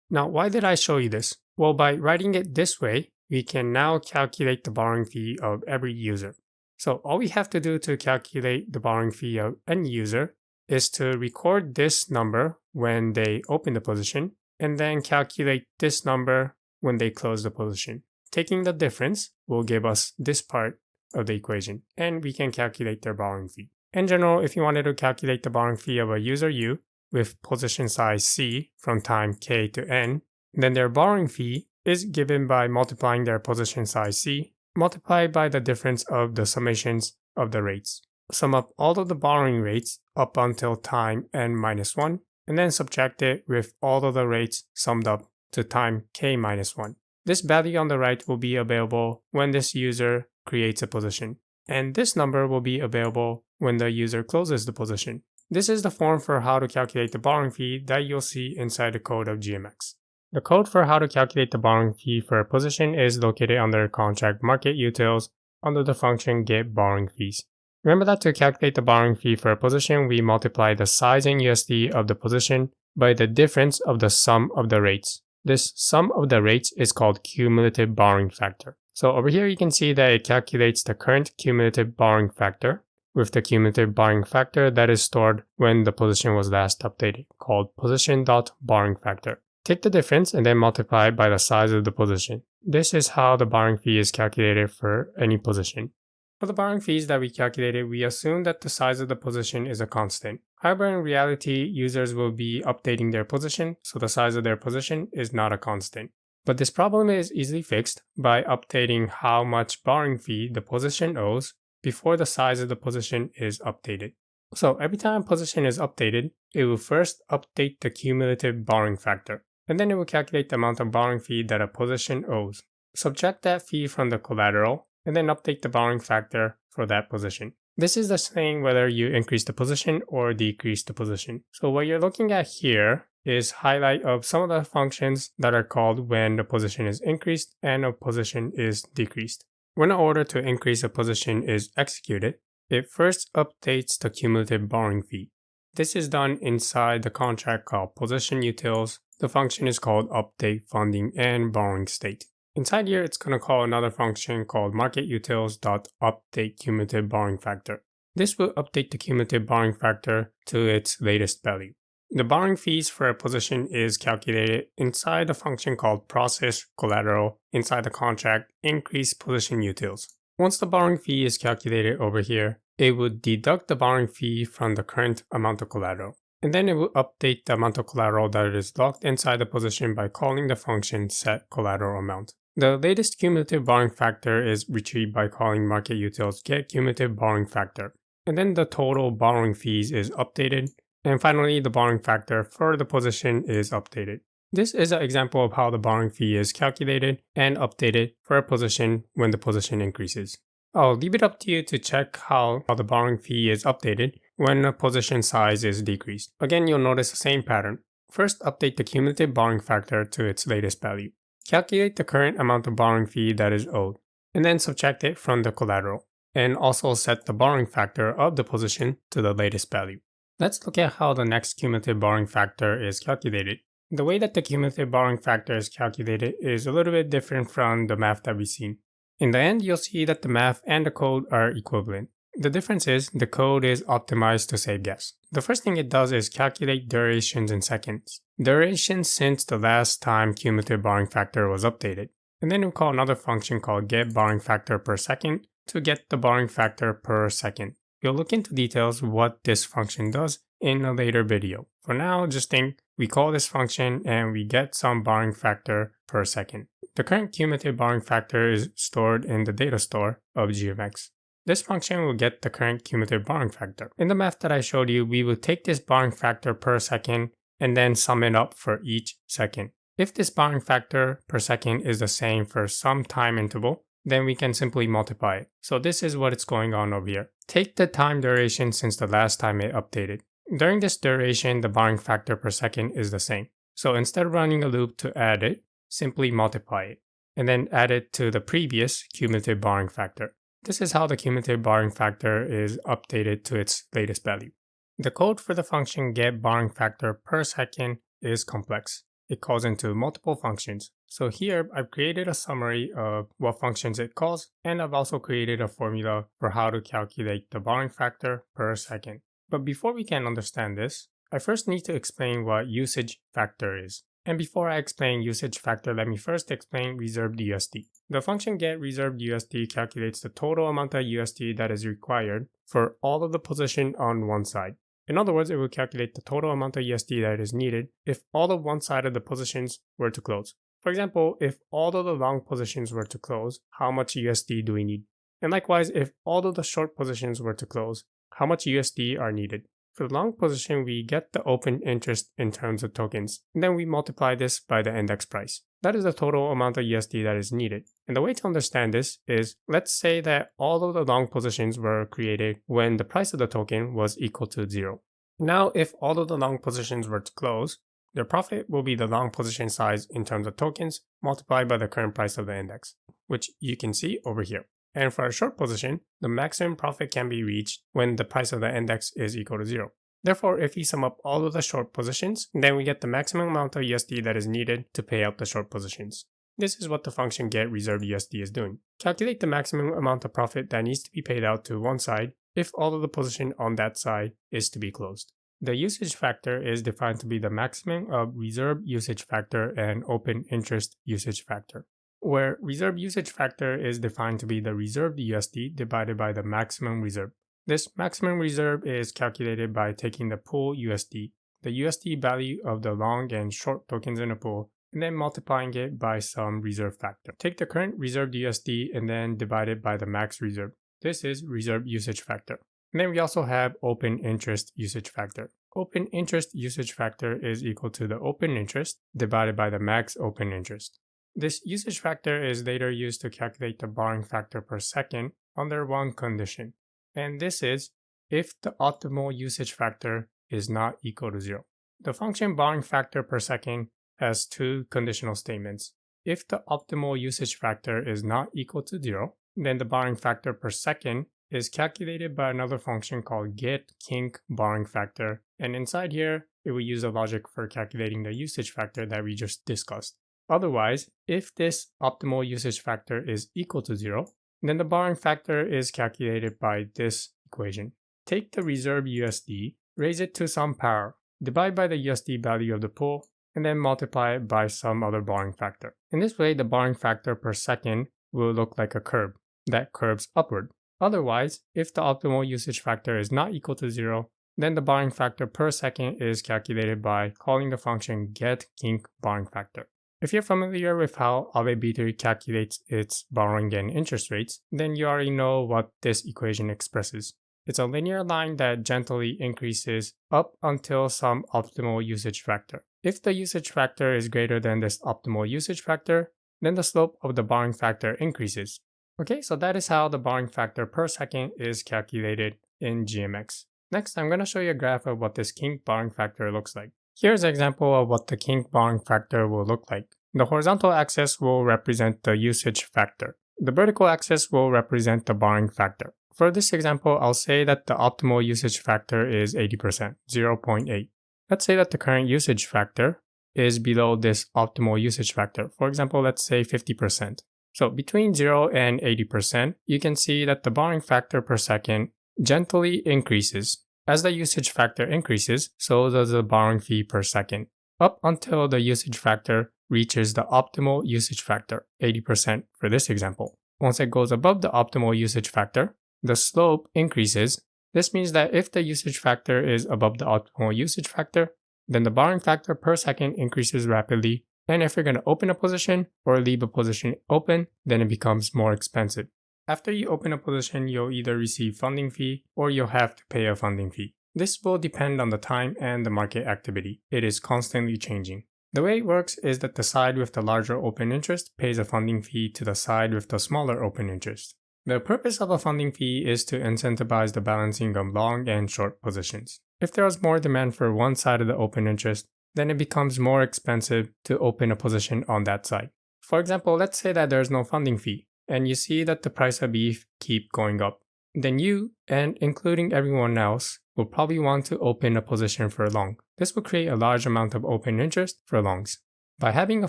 Now, why did I show you this? Well, by writing it this way, we can now calculate the borrowing fee of every user. So all we have to do to calculate the borrowing fee of any user is to record this number when they open the position, and then calculate this number when they close the position. Taking the difference will give us this part of the equation, and we can calculate their borrowing fee. In general, if you wanted to calculate the borrowing fee of a user U with position size C from time k to n, then their borrowing fee is given by multiplying their position size C multiplied by the difference of the summations of the rates. Sum up all of the borrowing rates up until time n minus 1, and then subtract it with all of the rates summed up to time k minus 1. This value on the right will be available when this user creates a position, and this number will be available when the user closes the position. This is the form for how to calculate the borrowing fee that you'll see inside the code of GMX. The code for how to calculate the borrowing fee for a position is located under contract market utils under the function get borrowing fees. Remember that to calculate the borrowing fee for a position, we multiply the size in USD of the position by the difference of the sum of the rates. This sum of the rates is called cumulative borrowing factor. So over here you can see that it calculates the current cumulative borrowing factor with the cumulative borrowing factor that is stored when the position was last updated, called position.borrowing factor. Take the difference and then multiply by the size of the position. This is how the borrowing fee is calculated for any position. For the borrowing fees that we calculated, we assume that the size of the position is a constant. However, in reality, users will be updating their position, so the size of their position is not a constant. But this problem is easily fixed by updating how much borrowing fee the position owes before the size of the position is updated. So every time position is updated, it will first update the cumulative borrowing factor, and then it will calculate the amount of borrowing fee that a position owes. Subtract that fee from the collateral, and then update the borrowing factor for that position. This is the same whether you increase the position or decrease the position. So what you're looking at here is highlight of some of the functions that are called when the position is increased and a position is decreased. When an order to increase a position is executed, it first updates the cumulative borrowing fee. This is done inside the contract called position utils the function is called update funding and borrowing state. Inside here, it's going to call another function called marketutils.update cumulative borrowing factor. This will update the cumulative borrowing factor to its latest value. The borrowing fees for a position is calculated inside a function called process collateral inside the contract increase position utils. Once the borrowing fee is calculated over here, it would deduct the borrowing fee from the current amount of collateral. And then it will update the amount of collateral that is locked inside the position by calling the function set collateral amount. The latest cumulative borrowing factor is retrieved by calling marketutils get cumulative borrowing factor. And then the total borrowing fees is updated. And finally, the borrowing factor for the position is updated. This is an example of how the borrowing fee is calculated and updated for a position when the position increases. I'll leave it up to you to check how the borrowing fee is updated when a position size is decreased. Again, you'll notice the same pattern. First, update the cumulative borrowing factor to its latest value. Calculate the current amount of borrowing fee that is owed, and then subtract it from the collateral, and also set the borrowing factor of the position to the latest value. Let's look at how the next cumulative borrowing factor is calculated. The way that the cumulative borrowing factor is calculated is a little bit different from the math that we've seen. In the end, you'll see that the math and the code are equivalent. The difference is the code is optimized to save gas. The first thing it does is calculate durations in seconds. Duration since the last time cumulative borrowing factor was updated. And then we'll call another function called get borrowing factor per second to get the borrowing factor per second. We'll look into details what this function does in a later video. For now, just think we call this function and we get some borrowing factor per second. The current cumulative borrowing factor is stored in the data store of GMX. This function will get the current cumulative borrowing factor. In the math that I showed you, we will take this borrowing factor per second and then sum it up for each second. If this borrowing factor per second is the same for some time interval, then we can simply multiply it. So this is what it's going on over here. Take the time duration since the last time it updated. During this duration, the borrowing factor per second is the same. So instead of running a loop to add it, simply multiply it, and then add it to the previous cumulative borrowing factor. This is how the cumulative borrowing factor is updated to its latest value. The code for the function get borrowing factor per second is complex. It calls into multiple functions. So here I've created a summary of what functions it calls, and I've also created a formula for how to calculate the borrowing factor per second. But before we can understand this, I first need to explain what usage factor is. And before I explain usage factor, let me first explain reserved USD. The function get reserved USD calculates the total amount of USD that is required for all of the position on one side. In other words, it will calculate the total amount of USD that is needed if all of one side of the positions were to close. For example, if all of the long positions were to close, how much USD do we need? And likewise, if all of the short positions were to close, how much USD are needed? For the long position, we get the open interest in terms of tokens, and then we multiply this by the index price. That is the total amount of USD that is needed. And the way to understand this is, let's say that all of the long positions were created when the price of the token was equal to 0. Now, if all of the long positions were to close, their profit will be the long position size in terms of tokens multiplied by the current price of the index, which you can see over here. And for a short position, the maximum profit can be reached when the price of the index is equal to 0. Therefore, if we sum up all of the short positions, then we get the maximum amount of USD that is needed to pay out the short positions. This is what the function get reserved USD is doing. Calculate the maximum amount of profit that needs to be paid out to one side if all of the position on that side is to be closed. The usage factor is defined to be the maximum of reserved usage factor and open interest usage factor, where reserve usage factor is defined to be the reserved USD divided by the maximum reserve. This maximum reserve is calculated by taking the pool USD, the USD value of the long and short tokens in a pool, and then multiplying it by some reserve factor. Take the current reserved USD and then divide it by the max reserve. This is reserve usage factor. And then we also have open interest usage factor. Open interest usage factor is equal to the open interest divided by the max open interest. This usage factor is later used to calculate the borrowing factor per second under one condition. And this is if the optimal usage factor is not equal to 0. The function borrowing factor per second has two conditional statements. If the optimal usage factor is not equal to 0, then the borrowing factor per second is calculated by another function called getKinkBorrowingFactor, and inside here, it will use the logic for calculating the usage factor that we just discussed. Otherwise, if this optimal usage factor is equal to 0, then the borrowing factor is calculated by this equation. Take the reserve USD, raise it to some power, divide by the USD value of the pool, and then multiply it by some other borrowing factor. In this way, the borrowing factor per second will look like a curve that curves upward. Otherwise, if the optimal usage factor is not equal to 0, then the borrowing factor per second is calculated by calling the function getKinkBorrowingFactor. If you're familiar with how Aave B3 calculates its borrowing and interest rates, then you already know what this equation expresses. It's a linear line that gently increases up until some optimal usage factor. If the usage factor is greater than this optimal usage factor, then the slope of the borrowing factor increases. Okay, so that is how the borrowing factor per second is calculated in GMX. Next, I'm going to show you a graph of what this kink borrowing factor looks like. Here's an example of what the kink borrowing factor will look like. The horizontal axis will represent the usage factor. The vertical axis will represent the borrowing factor. For this example, I'll say that the optimal usage factor is 80%, 0.8. Let's say that the current usage factor is below this optimal usage factor. For example, let's say 50%. So between 0 and 80%, you can see that the borrowing factor per second gently increases. As the usage factor increases, so does the borrowing fee per second, up until the usage factor reaches the optimal usage factor, 80% for this example. Once it goes above the optimal usage factor, the slope increases. This means that if the usage factor is above the optimal usage factor, then the borrowing factor per second increases rapidly, and if you're going to open a position or leave a position open, then it becomes more expensive. After you open a position, you'll either receive funding fee or you'll have to pay a funding fee. This will depend on the time and the market activity. It is constantly changing. The way it works is that the side with the larger open interest pays a funding fee to the side with the smaller open interest. The purpose of a funding fee is to incentivize the balancing of long and short positions. If there is more demand for one side of the open interest, then it becomes more expensive to open a position on that side. For example, let's say that there's no funding fee, and you see that the price of ETH keep going up. Then you, and including everyone else, will probably want to open a position for long. This will create a large amount of open interest for longs. By having a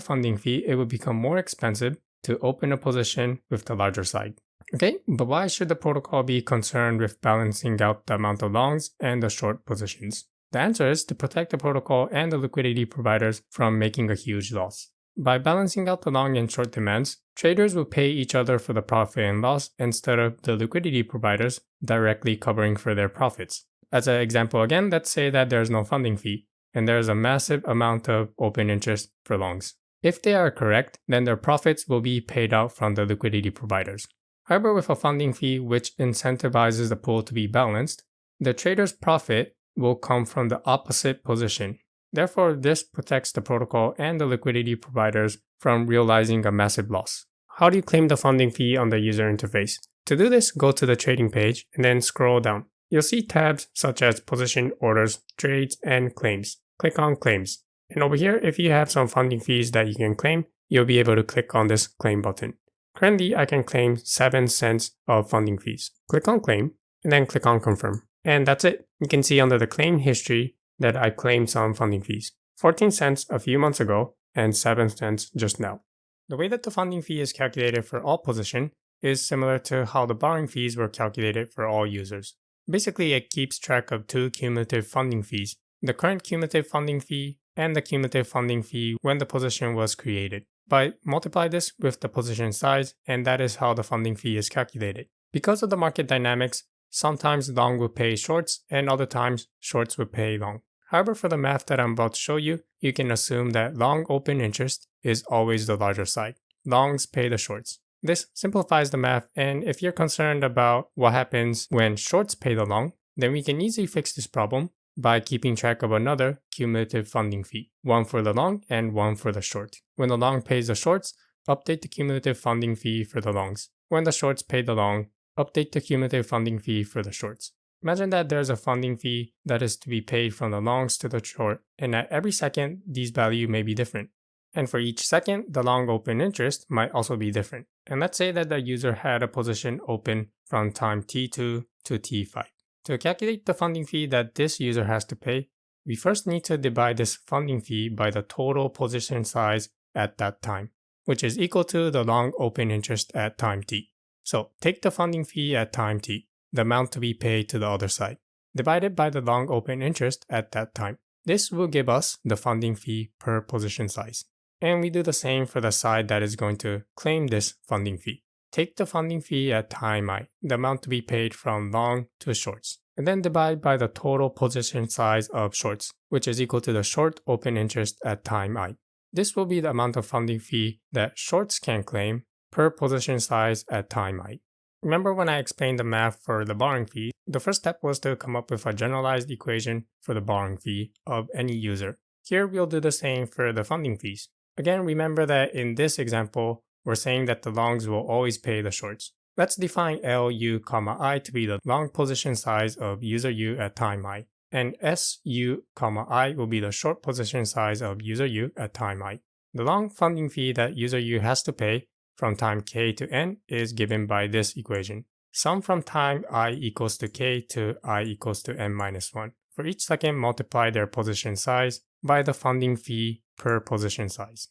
funding fee, it will become more expensive to open a position with the larger side. Okay, but why should the protocol be concerned with balancing out the amount of longs and the short positions? The answer is to protect the protocol and the liquidity providers from making a huge loss. By balancing out the long and short demands, traders will pay each other for the profit and loss instead of the liquidity providers directly covering for their profits. As an example again, let's say that there's no funding fee and there's a massive amount of open interest for longs. If they are correct, then their profits will be paid out from the liquidity providers. However, with a funding fee which incentivizes the pool to be balanced, the trader's profit will come from the opposite position. Therefore, this protects the protocol and the liquidity providers from realizing a massive loss. How do you claim the funding fee on the user interface? To do this, go to the trading page and then scroll down. You'll see tabs such as position, orders, trades, and claims. Click on claims. And over here, if you have some funding fees that you can claim, you'll be able to click on this claim button. Currently, I can claim 7 cents of funding fees. Click on claim and then click on confirm. And that's it. You can see under the claim history that I claimed some funding fees. 14 cents a few months ago and 7 cents just now. The way that the funding fee is calculated for all position is similar to how the borrowing fees were calculated for all users. Basically, it keeps track of two cumulative funding fees, the current cumulative funding fee and the cumulative funding fee when the position was created. But multiply this with the position size, and that is how the funding fee is calculated. Because of the market dynamics, sometimes long will pay shorts and other times shorts will pay long. However, for the math that I'm about to show you, you can assume that long open interest is always the larger side. Longs pay the shorts. This simplifies the math, and if you're concerned about what happens when shorts pay the long, then we can easily fix this problem by keeping track of another cumulative funding fee, one for the long and one for the short. When the long pays the shorts, update the cumulative funding fee for the longs. When the shorts pay the long, update the cumulative funding fee for the shorts. Imagine that there's a funding fee that is to be paid from the longs to the short, and at every second, these values may be different. And for each second, the long open interest might also be different. And let's say that the user had a position open from time t2 to t5. To calculate the funding fee that this user has to pay, we first need to divide this funding fee by the total position size at that time, which is equal to the long open interest at time t. So take the funding fee at time t, the amount to be paid to the other side, divided by the long open interest at that time. This will give us the funding fee per position size. And we do the same for the side that is going to claim this funding fee. Take the funding fee at time I, the amount to be paid from long to shorts, and then divide by the total position size of shorts, which is equal to the short open interest at time I. This will be the amount of funding fee that shorts can claim per position size at time I. Remember when I explained the math for the borrowing fee, the first step was to come up with a generalized equation for the borrowing fee of any user. Here we'll do the same for the funding fees. Again, remember that in this example, we're saying that the longs will always pay the shorts. Let's define LU, I to be the long position size of user U at time I, and SU, I will be the short position size of user U at time I. The long funding fee that user U has to pay from time k to n is given by this equation. Sum from time I equals to k to I equals to n minus 1. For each second, multiply their position size by the funding fee per position size.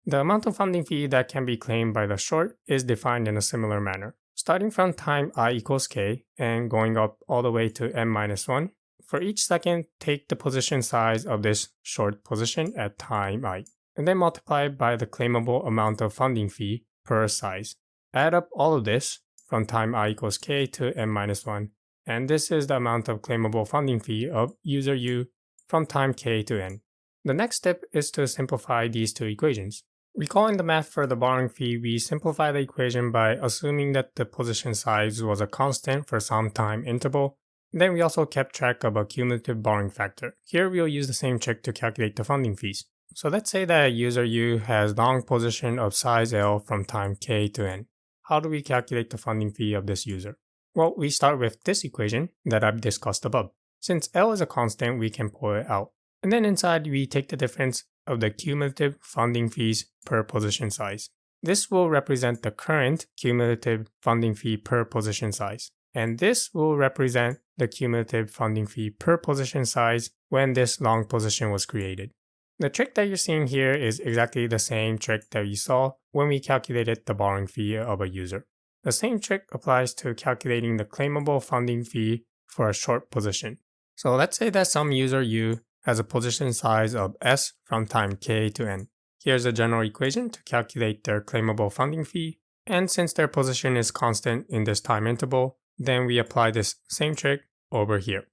The amount of funding fee that can be claimed by the short is defined in a similar manner. Starting from time I equals k and going up all the way to n minus 1, for each second, take the position size of this short position at time I, and then multiply by the claimable amount of funding fee per size. Add up all of this from time I equals k to n minus 1, and this is the amount of claimable funding fee of user U from time k to n. The next step is to simplify these two equations. Recalling the math for the borrowing fee, we simplify the equation by assuming that the position size was a constant for some time interval. Then we also kept track of a cumulative borrowing factor. Here we'll use the same trick to calculate the funding fees. So let's say that user U has long position of size L from time k to n. How do we calculate the funding fee of this user? Well, we start with this equation that I've discussed above. Since L is a constant, we can pull it out. And then inside, we take the difference of the cumulative funding fees per position size. This will represent the current cumulative funding fee per position size. And this will represent the cumulative funding fee per position size when this long position was created. The trick that you're seeing here is exactly the same trick that you saw when we calculated the borrowing fee of a user. The same trick applies to calculating the claimable funding fee for a short position. So let's say that some user U has a position size of S from time k to n. Here's a general equation to calculate their claimable funding fee, and since their position is constant in this time interval, then we apply this same trick over here.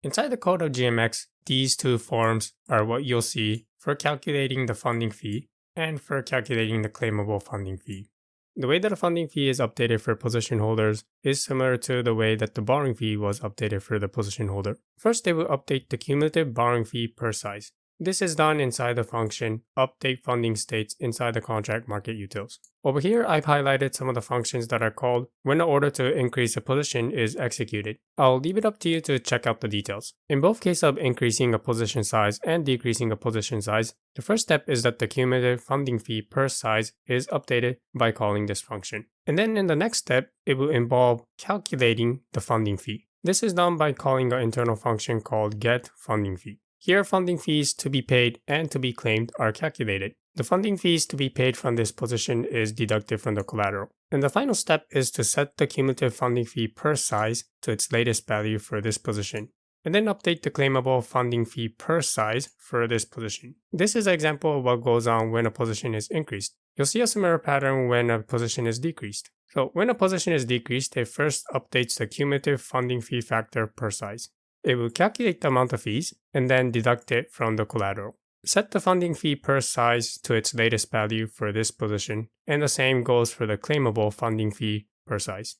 Inside the code of GMX, these two forms are what you'll see for calculating the funding fee and for calculating the claimable funding fee. The way that a funding fee is updated for position holders is similar to the way that the borrowing fee was updated for the position holder. First, they will update the cumulative borrowing fee per size. This is done inside the function update funding states inside the contract market utils. Over here, I've highlighted some of the functions that are called when the order to increase a position is executed. I'll leave it up to you to check out the details. In both cases of increasing a position size and decreasing a position size, the first step is that the cumulative funding fee per size is updated by calling this function. And then in the next step, it will involve calculating the funding fee. This is done by calling an internal function called getFundingFee. Here, funding fees to be paid and to be claimed are calculated. The funding fees to be paid from this position is deducted from the collateral. And the final step is to set the cumulative funding fee per size to its latest value for this position, and then update the claimable funding fee per size for this position. This is an example of what goes on when a position is increased. You'll see a similar pattern when a position is decreased. So when a position is decreased, it first updates the cumulative funding fee factor per size. It will calculate the amount of fees and then deduct it from the collateral. Set the funding fee per size to its latest value for this position, and the same goes for the claimable funding fee per size.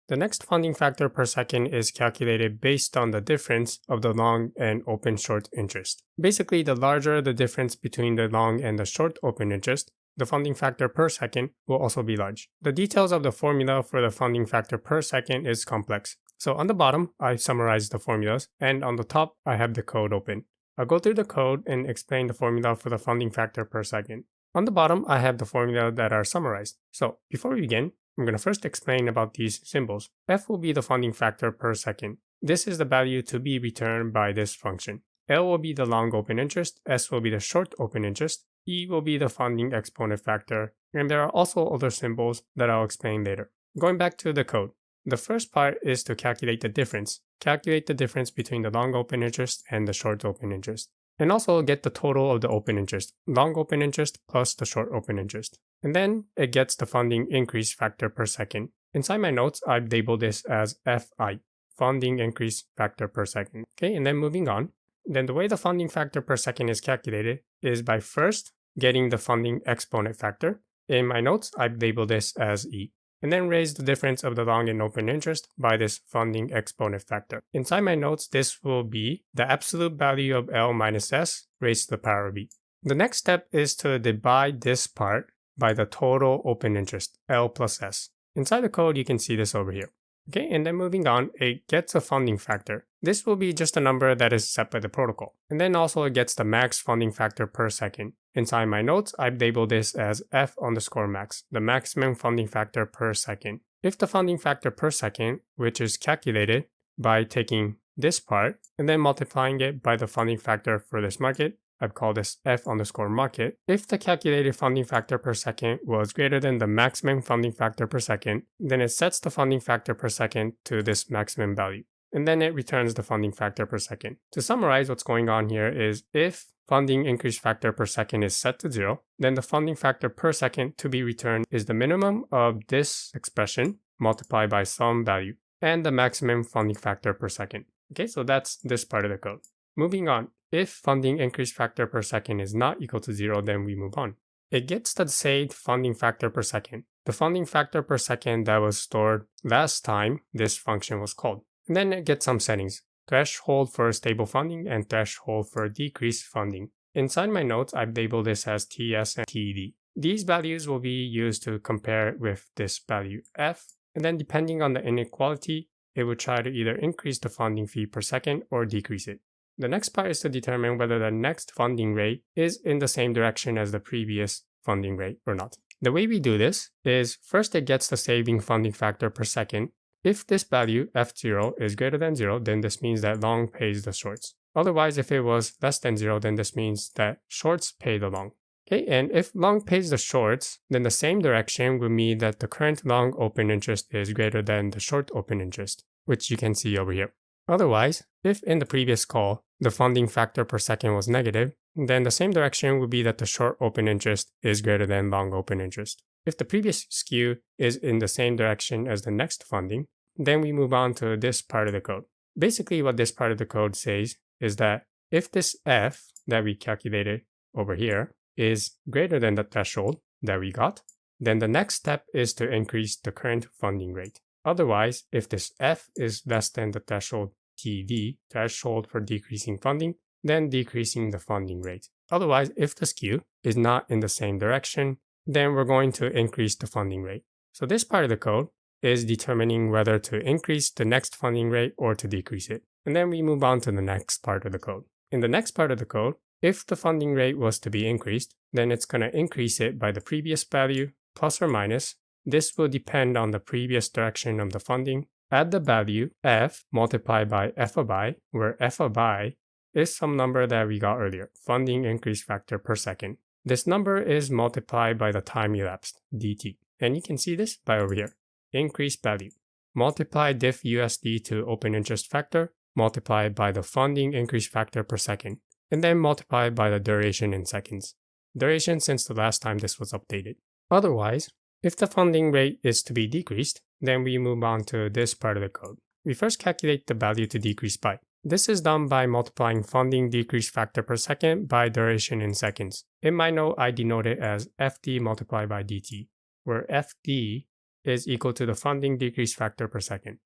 The next funding factor per second is calculated based on the difference of the long and open short interest. Basically, the larger the difference between the long and the short open interest, the funding factor per second will also be large. The details of the formula for the funding factor per second is complex. So on the bottom, I've summarized the formulas, and on the top, I have the code open. I'll go through the code and explain the formula for the funding factor per second. On the bottom, I have the formula that are summarized. So before we begin, I'm going to first explain about these symbols. F will be the funding factor per second. This is the value to be returned by this function. L will be the long open interest, S will be the short open interest, E will be the funding exponent factor, and there are also other symbols that I'll explain later. Going back to the code. The first part is to calculate the difference. Calculate the difference between the long open interest and the short open interest. And also get the total of the open interest, long open interest plus the short open interest. And then it gets the funding increase factor per second. Inside my notes, I've labeled this as FI, funding increase factor per second. Okay, and then moving on. Then the way the funding factor per second is calculated is by first getting the funding exponent factor. In my notes, I've labeled this as E. And then raise the difference of the long and open interest by this funding exponent factor. Inside my notes, this will be the absolute value of L minus S raised to the power of E. The next step is to divide this part by the total open interest, L plus S. Inside the code, you can see this over here. Okay, and then moving on, it gets a funding factor. This will be just a number that is set by the protocol. And then also it gets the max funding factor per second. Inside my notes, I've labeled this as F_max, the maximum funding factor per second. If the funding factor per second, which is calculated by taking this part and then multiplying it by the funding factor for this market, I've called this F_market. If the calculated funding factor per second was greater than the maximum funding factor per second, then it sets the funding factor per second to this maximum value. And then it returns the funding factor per second. To summarize what's going on here is if funding increase factor per second is set to 0, then the funding factor per second to be returned is the minimum of this expression multiplied by some value and the maximum funding factor per second. Okay, so that's this part of the code. Moving on. If funding increase factor per second is not equal to 0, then we move on. It gets the saved funding factor per second, the funding factor per second that was stored last time this function was called. And then it gets some settings, threshold for stable funding and threshold for decreased funding. Inside my notes, I've labeled this as TS and TD. These values will be used to compare with this value F, and then depending on the inequality, it will try to either increase the funding fee per second or decrease it. The next part is to determine whether the next funding rate is in the same direction as the previous funding rate or not. The way we do this is first it gets the saving funding factor per second. If this value, F0, is greater than 0, then this means that long pays the shorts. Otherwise, if it was less than 0, then this means that shorts pay the long. Okay, and if long pays the shorts, then the same direction would mean that the current long open interest is greater than the short open interest, which you can see over here. Otherwise, if in the previous call, the funding factor per second was negative, then the same direction would be that the short open interest is greater than long open interest. If the previous skew is in the same direction as the next funding, then we move on to this part of the code. Basically, what this part of the code says is that if this F that we calculated over here is greater than the threshold that we got, then the next step is to increase the current funding rate. Otherwise, if this F is less than the threshold TD, threshold for decreasing funding, then decreasing the funding rate. Otherwise, if the skew is not in the same direction, then we're going to increase the funding rate. So this part of the code is determining whether to increase the next funding rate or to decrease it. And then we move on to the next part of the code. In the next part of the code, if the funding rate was to be increased, then it's going to increase it by the previous value plus or minus. This will depend on the previous direction of the funding. Add the value F multiplied by F of I, where F of I is some number that we got earlier, funding increase factor per second. This number is multiplied by the time elapsed, dt. And you can see this by over here. Increase value. Multiply diff USD to open interest factor, multiplied by the funding increase factor per second, and then multiplied by the duration in seconds. Duration since the last time this was updated. Otherwise, if the funding rate is to be decreased, then we move on to this part of the code. We first calculate the value to decrease by. This is done by multiplying funding decrease factor per second by duration in seconds. In my note, I denote it as FD multiplied by DT, where FD is equal to the funding decrease factor per second.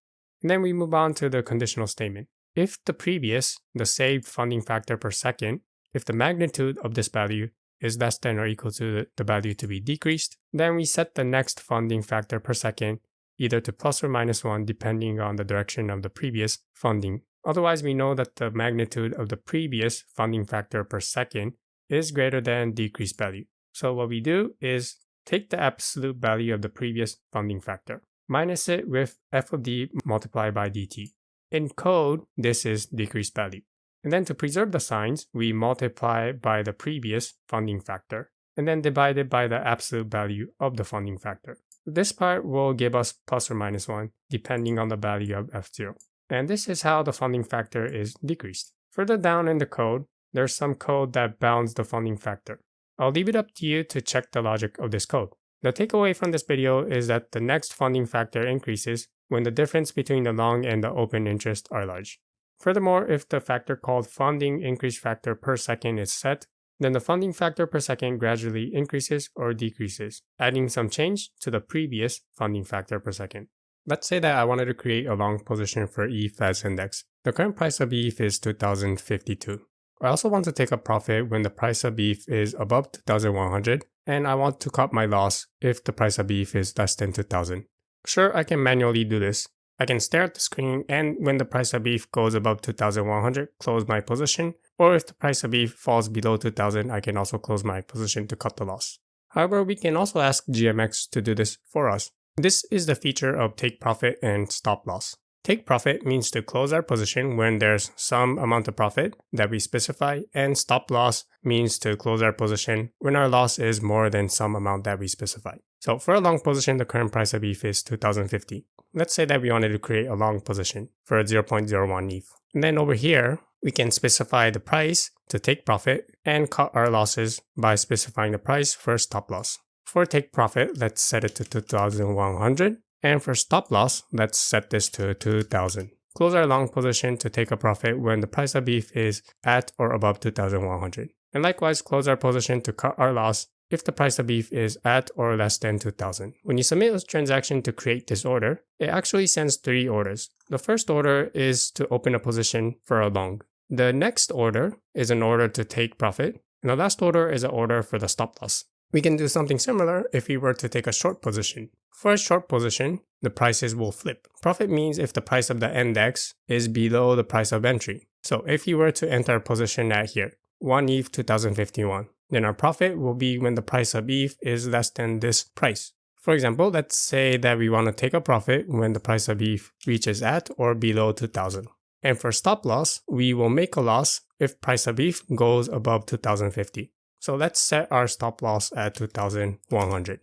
And then we move on to the conditional statement. If the saved funding factor per second, if the magnitude of this value is less than or equal to the value to be decreased, then we set the next funding factor per second either to plus or minus 1 depending on the direction of the previous funding. Otherwise, we know that the magnitude of the previous funding factor per second is greater than decreased value. So what we do is take the absolute value of the previous funding factor, minus it with f of d multiplied by dt. In code, this is decreased value. And then to preserve the signs, we multiply by the previous funding factor, and then divide it by the absolute value of the funding factor. This part will give us plus or minus 1, depending on the value of f0. And this is how the funding factor is decreased. Further down in the code, there's some code that bounds the funding factor. I'll leave it up to you to check the logic of this code. The takeaway from this video is that the next funding factor increases when the difference between the long and the open interest are large. Furthermore, if the factor called funding increase factor per second is set, then the funding factor per second gradually increases or decreases, adding some change to the previous funding factor per second. Let's say that I wanted to create a long position for ETH as index. The current price of ETH is 2052. I also want to take a profit when the price of ETH is above 2100, and I want to cut my loss if the price of ETH is less than 2000. Sure, I can manually do this. I can stare at the screen and when the price of ETH goes above 2100, close my position, or if the price of ETH falls below 2000, I can also close my position to cut the loss. However, we can also ask GMX to do this for us. This is the feature of take profit and stop loss. Take profit means to close our position when there's some amount of profit that we specify, and stop loss means to close our position when our loss is more than some amount that we specify. So for a long position, the current price of ETH is 2050. Let's say that we wanted to create a long position for a 0.01 ETH. And then over here, we can specify the price to take profit and cut our losses by specifying the price for stop loss. For take profit, let's set it to 2100. And for stop loss, let's set this to 2000. Close our long position to take a profit when the price of ETH is at or above 2100. And likewise, close our position to cut our loss if the price of ETH is at or less than 2000. When you submit a transaction to create this order, it actually sends 3 orders. The first order is to open a position for a long. The next order is an order to take profit. And the last order is an order for the stop loss. We can do something similar if we were to take a short position. For a short position, the prices will flip. Profit means if the price of the index is below the price of entry. So if you were to enter a position at here, 1 ETH 2051, then our profit will be when the price of ETH is less than this price. For example, let's say that we want to take a profit when the price of ETH reaches at or below 2000. And for stop loss, we will make a loss if price of ETH goes above 2050. So let's set our stop loss at 2100.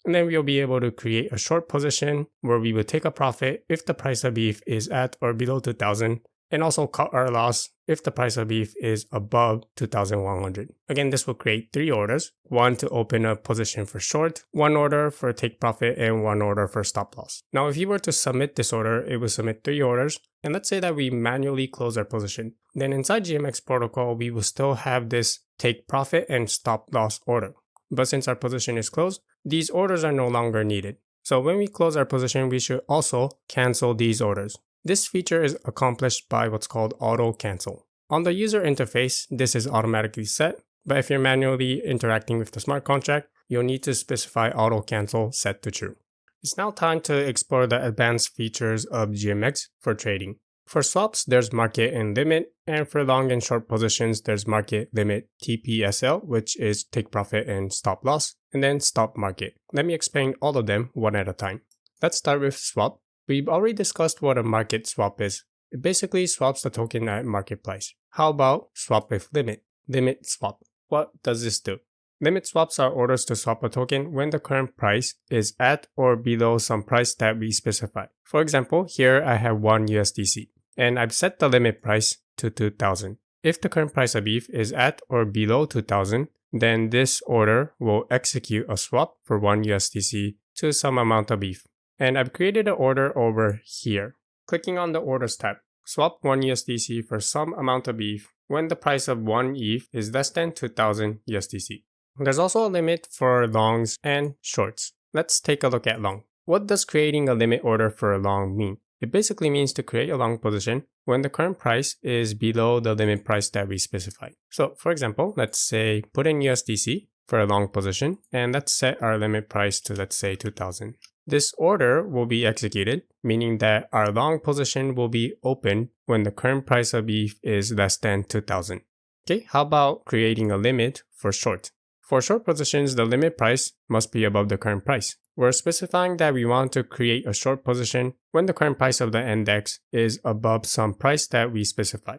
And then we'll be able to create a short position where we will take a profit if the price of ETH is at or below 2000, and also cut our loss if the price of ETH is above 2100. Again, this will create 3 orders, 1 to open a position for short, 1 order for take profit, and 1 order for stop loss. Now, if you were to submit this order, it will submit 3 orders. And let's say that we manually close our position. Then inside GMX protocol, we will still have this take profit and stop loss order. But since our position is closed, these orders are no longer needed. So when we close our position, we should also cancel these orders. This feature is accomplished by what's called auto-cancel. On the user interface, this is automatically set, but if you're manually interacting with the smart contract, you'll need to specify auto-cancel set to true. It's now time to explore the advanced features of GMX for trading. For swaps, there's market and limit, and for long and short positions, there's market, limit, TPSL, which is take profit and stop loss, and then stop market. Let me explain all of them one at a time. Let's start with swap. We've already discussed what a market swap is. It basically swaps the token at market price. How about swap with limit? Limit swap. What does this do? Limit swaps are orders to swap a token when the current price is at or below some price that we specify. For example, here I have 1 USDC, and I've set the limit price to 2000. If the current price of ETH is at or below 2000, then this order will execute a swap for 1 USDC to some amount of ETH. And I've created an order over here. Clicking on the orders tab, swap 1 USDC for some amount of ETH when the price of 1 ETH is less than 2000 USDC. There's also a limit for longs and shorts. Let's take a look at long. What does creating a limit order for a long mean? It basically means to create a long position when the current price is below the limit price that we specify. So for example, let's say put in USDC for a long position, and let's set our limit price to, let's say, 2000. This order will be executed, meaning that our long position will be open when the current price of ETH is less than 2000. Okay, how about creating a limit for short? For short positions, the limit price must be above the current price. We're specifying that we want to create a short position when the current price of the index is above some price that we specify.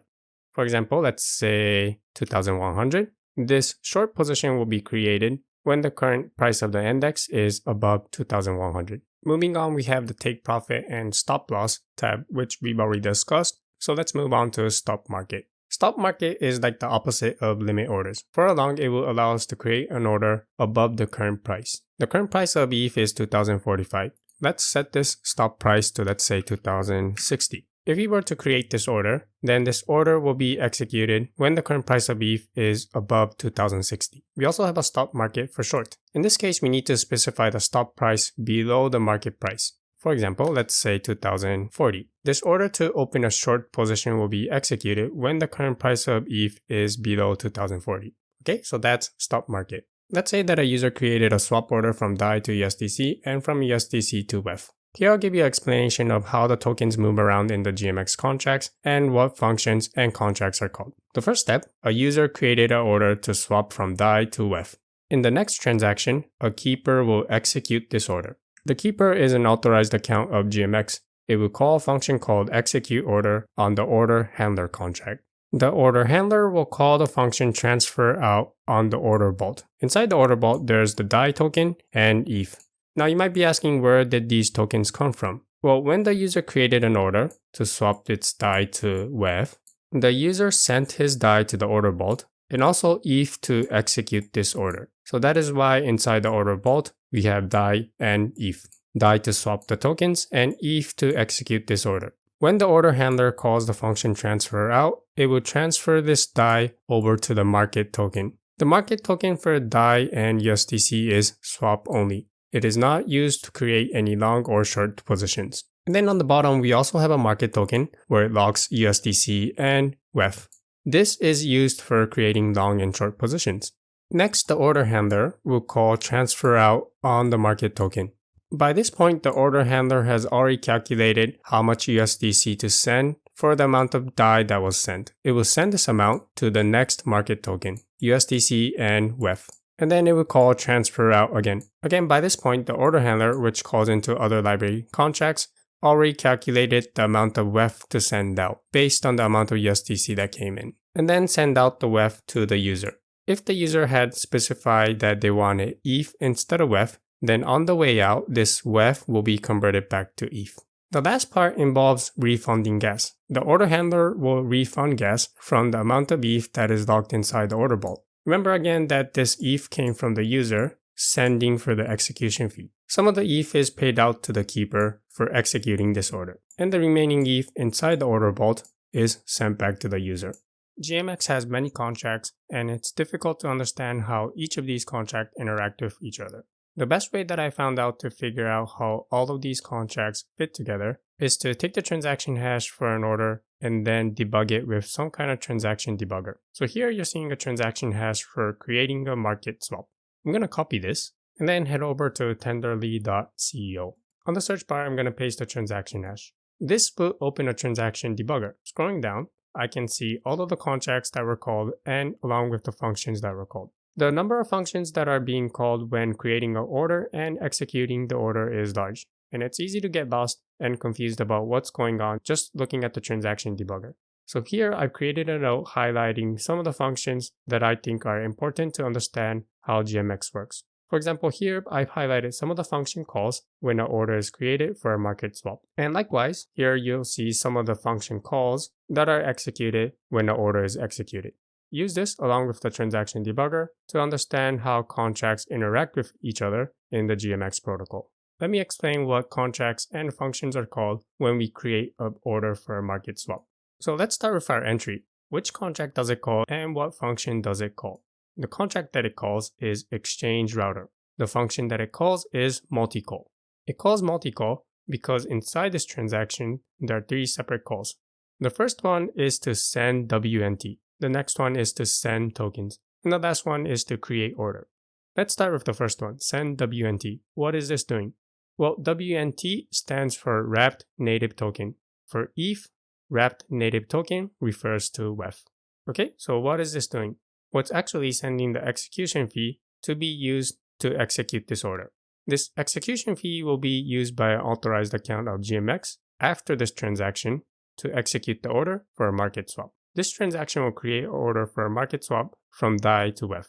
For example, let's say 2100. This short position will be created when the current price of the index is above 2100. Moving on, we have the take profit and stop loss tab, which we've already discussed. So let's move on to stop market. Stop market is like the opposite of limit orders. For a long, it will allow us to create an order above the current price. The current price of ETH is 2045. Let's set this stop price to, let's say, 2060. If we were to create this order, then this order will be executed when the current price of ETH is above 2060. We also have a stop market for short. In this case, we need to specify the stop price below the market price. For example, let's say 2040. This order to open a short position will be executed when the current price of ETH is below 2040. Okay, so that's stop market. Let's say that a user created a swap order from DAI to USDC and from USDC to WEF. Here I'll give you an explanation of how the tokens move around in the GMX contracts and what functions and contracts are called. The first step, a user created an order to swap from DAI to WEF. In the next transaction, a keeper will execute this order. The keeper is an authorized account of GMX. It will call a function called execute order on the order handler contract. The order handler will call the function transfer out on the order vault. Inside the order vault, there's the DAI token and ETH. Now you might be asking, where did these tokens come from? Well, when the user created an order to swap its DAI to WEF, the user sent his DAI to the order vault and also ETH to execute this order. So that is why inside the order vault, we have DAI and ETH. DAI to swap the tokens and ETH to execute this order. When the order handler calls the function transfer out, it will transfer this DAI over to the market token. The market token for DAI and USDC is swap only. It is not used to create any long or short positions. And then on the bottom, we also have a market token where it locks USDC and WEF. This is used for creating long and short positions. Next, the order handler will call transfer out on the market token. By this point, the order handler has already calculated how much USDC to send for the amount of DAI that was sent. It will send this amount to the next market token, USDC and WEF. And then it will call transfer out again. Again, by this point, the order handler, which calls into other library contracts, already calculated the amount of WEF to send out based on the amount of USDC that came in, and then send out the WEF to the user. If the user had specified that they wanted ETH instead of WEF, then on the way out, this WEF will be converted back to ETH. The last part involves refunding gas. The order handler will refund gas from the amount of ETH that is locked inside the order vault. Remember again that this ETH came from the user sending for the execution fee. Some of the ETH is paid out to the keeper for executing this order, and the remaining ETH inside the order vault is sent back to the user. GMX has many contracts, and it's difficult to understand how each of these contracts interact with each other. The best way that I found out to figure out how all of these contracts fit together is to take the transaction hash for an order and then debug it with some kind of transaction debugger. So here you're seeing a transaction hash for creating a market swap. I'm going to copy this and then head over to tenderly.co. On the search bar, I'm going to paste the transaction hash. This will open a transaction debugger. Scrolling down, I can see all of the contracts that were called and along with the functions that were called. The number of functions that are being called when creating an order and executing the order is large, and it's easy to get lost and confused about what's going on just looking at the transaction debugger. So here I've created a note highlighting some of the functions that I think are important to understand how GMX works. For example, here I've highlighted some of the function calls when an order is created for a market swap. And likewise, here you'll see some of the function calls that are executed when an order is executed. Use this along with the transaction debugger to understand how contracts interact with each other in the GMX protocol. Let me explain what contracts and functions are called when we create an order for a market swap. So let's start with our entry. Which contract does it call and what function does it call? The contract that it calls is exchange router. The function that it calls is multi-call. It calls multi-call because inside this transaction, there are three separate calls. The first one is to send WNT. The next one is to send tokens. And the last one is to create order. Let's start with the first one, send WNT. What is this doing? Well, WNT stands for Wrapped Native Token. For ETH, Wrapped Native Token refers to WEF. Okay, so what is this doing? Well, it's actually sending the execution fee to be used to execute this order. This execution fee will be used by an authorized account of GMX after this transaction to execute the order for a market swap. This transaction will create an order for a market swap from DAI to WEF.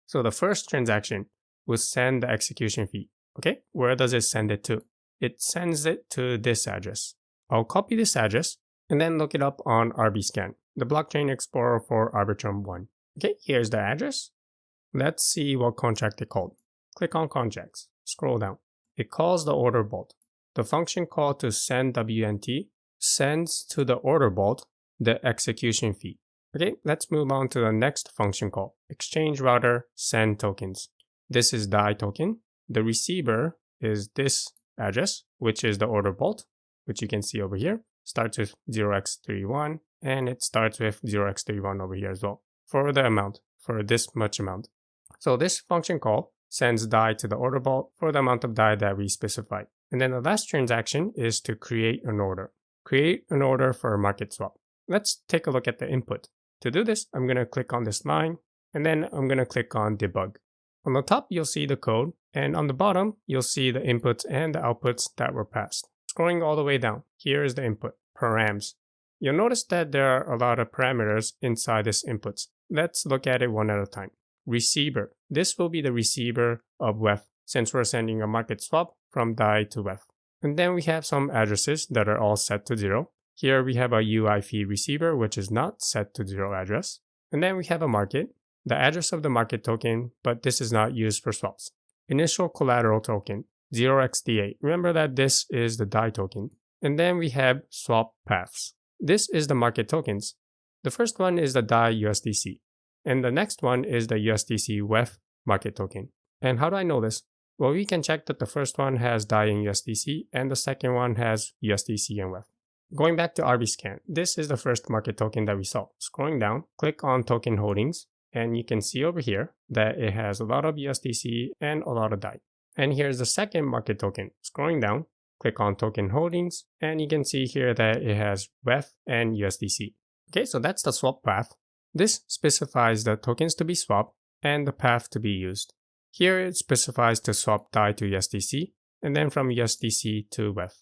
So the first transaction will send the execution fee. Okay, where does it send it to? It sends it to this address. I'll copy this address and then look it up on RBScan, the blockchain explorer for Arbitrum 1. Okay, here's the address. Let's see what contract it called. Click on contracts, scroll down. It calls the order bolt. The function call to send WNT sends to the order bolt the execution fee. Okay, let's move on to the next function call. Exchange router send tokens. This is DAI token. The receiver is this address, which is the order bolt, which you can see over here. Starts with 0x31 and it starts with 0x31 over here as well for the amount, for this much amount. So this function call sends DAI to the order bolt for the amount of DAI that we specified. And then the last transaction is to create an order. Create an order for a market swap. Let's take a look at the input. To do this, I'm going to click on this line and then I'm going to click on debug. On the top, you'll see the code, and on the bottom, you'll see the inputs and the outputs that were passed. Scrolling all the way down, here is the input, params. You'll notice that there are a lot of parameters inside this inputs. Let's look at it one at a time. Receiver. This will be the receiver of WEF, since we're sending a market swap from DAI to WEF. And then we have some addresses that are all set to 0. Here we have a UI fee receiver, which is not set to 0 address. And then we have a market, the address of the market token, but this is not used for swaps. Initial collateral token, 0xD8. Remember that this is the DAI token. And then we have swap paths. This is the market tokens. The first one is the DAI USDC. And the next one is the USDC WEF market token. And how do I know this? Well, we can check that the first one has DAI and USDC, and the second one has USDC and WEF. Going back to RBScan, this is the first market token that we saw. Scrolling down, click on token holdings, and you can see over here that it has a lot of USDC and a lot of DAI. And here's the second market token. Scrolling down, click on token holdings, and you can see here that it has WEF and USDC. Okay, so that's the swap path. This specifies the tokens to be swapped and the path to be used. Here it specifies to swap DAI to USDC, and then from USDC to WEF.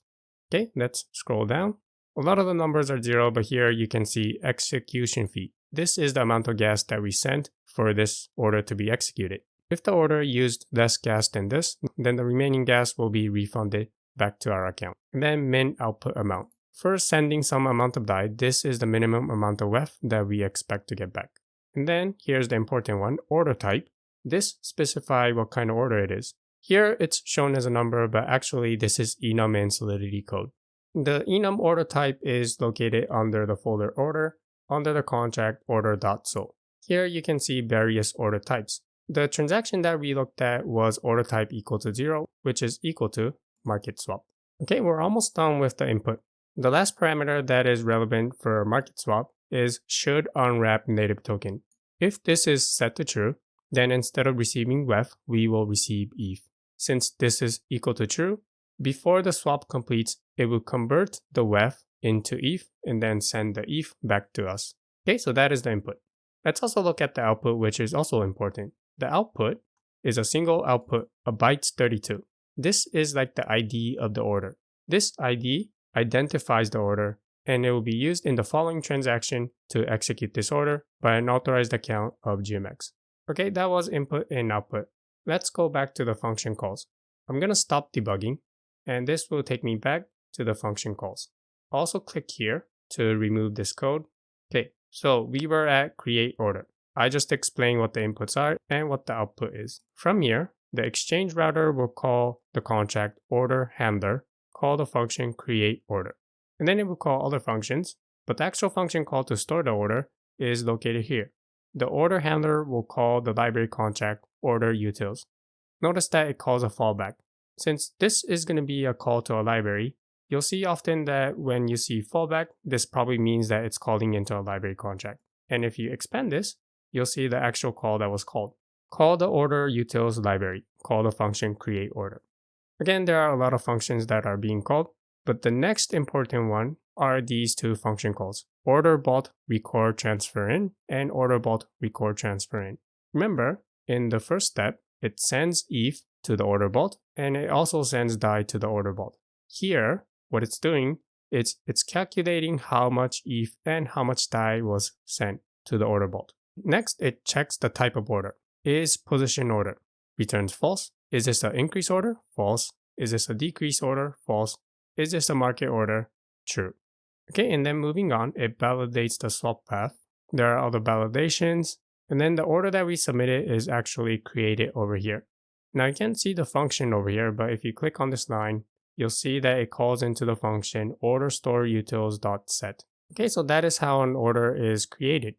Okay, let's scroll down. A lot of the numbers are 0, but here you can see execution fee. This is the amount of gas that we sent for this order to be executed. If the order used less gas than this, then the remaining gas will be refunded back to our account. And then min output amount. For sending some amount of DAI, this is the minimum amount of WEF that we expect to get back. And then here's the important one, order type. This specifies what kind of order it is. Here it's shown as a number, but actually this is enum and solidity code. The enum order type is located under the folder order, under the contract order.so. Here you can see various order types. The transaction that we looked at was order type equal to 0, which is equal to market swap. Okay, we're almost done with the input. The last parameter that is relevant for market swap is should unwrap native token. If this is set to true, then instead of receiving WEF, we will receive ETH. Since this is equal to true, before the swap completes, it will convert the WEF into ETH and then send the ETH back to us. Okay, so that is the input. Let's also look at the output, which is also important. The output is a single output, a bytes 32. This is like the ID of the order. This ID identifies the order, and it will be used in the following transaction to execute this order by an authorized account of GMX. Okay, that was input and output. Let's go back to the function calls. I'm going to stop debugging, and this will take me back to the function calls. Also click here to remove this code. Okay, so we were at create order. I just explained what the inputs are and what the output is. From here, the exchange router will call the contract order handler, call the function create order. And then it will call other functions, but the actual function call to store the order is located here. The order handler will call the library contract order utils. Notice that it calls a fallback. Since this is going to be a call to a library, you'll see often that when you see fallback, this probably means that it's calling into a library contract. And if you expand this, you'll see the actual call that was called. Call the order utils library, call the function create order. Again, there are a lot of functions that are being called, but the next important one are these two function calls, order bolt record transfer in and order bolt record transfer in. Remember, in the first step, it sends ETH to the order vault, and it also sends DAI to the order vault. Here, what it's doing is it's calculating how much ETH and how much DAI was sent to the order vault. Next, it checks the type of order. Is position order? Returns false. Is this an increase order? False. Is this a decrease order? False. Is this a market order? True. Okay, and then moving on, it validates the swap path. There are other validations, and then the order that we submitted is actually created over here. Now you can't see the function over here, but if you click on this line, you'll see that it calls into the function order store utils.set. Okay, so that is how an order is created.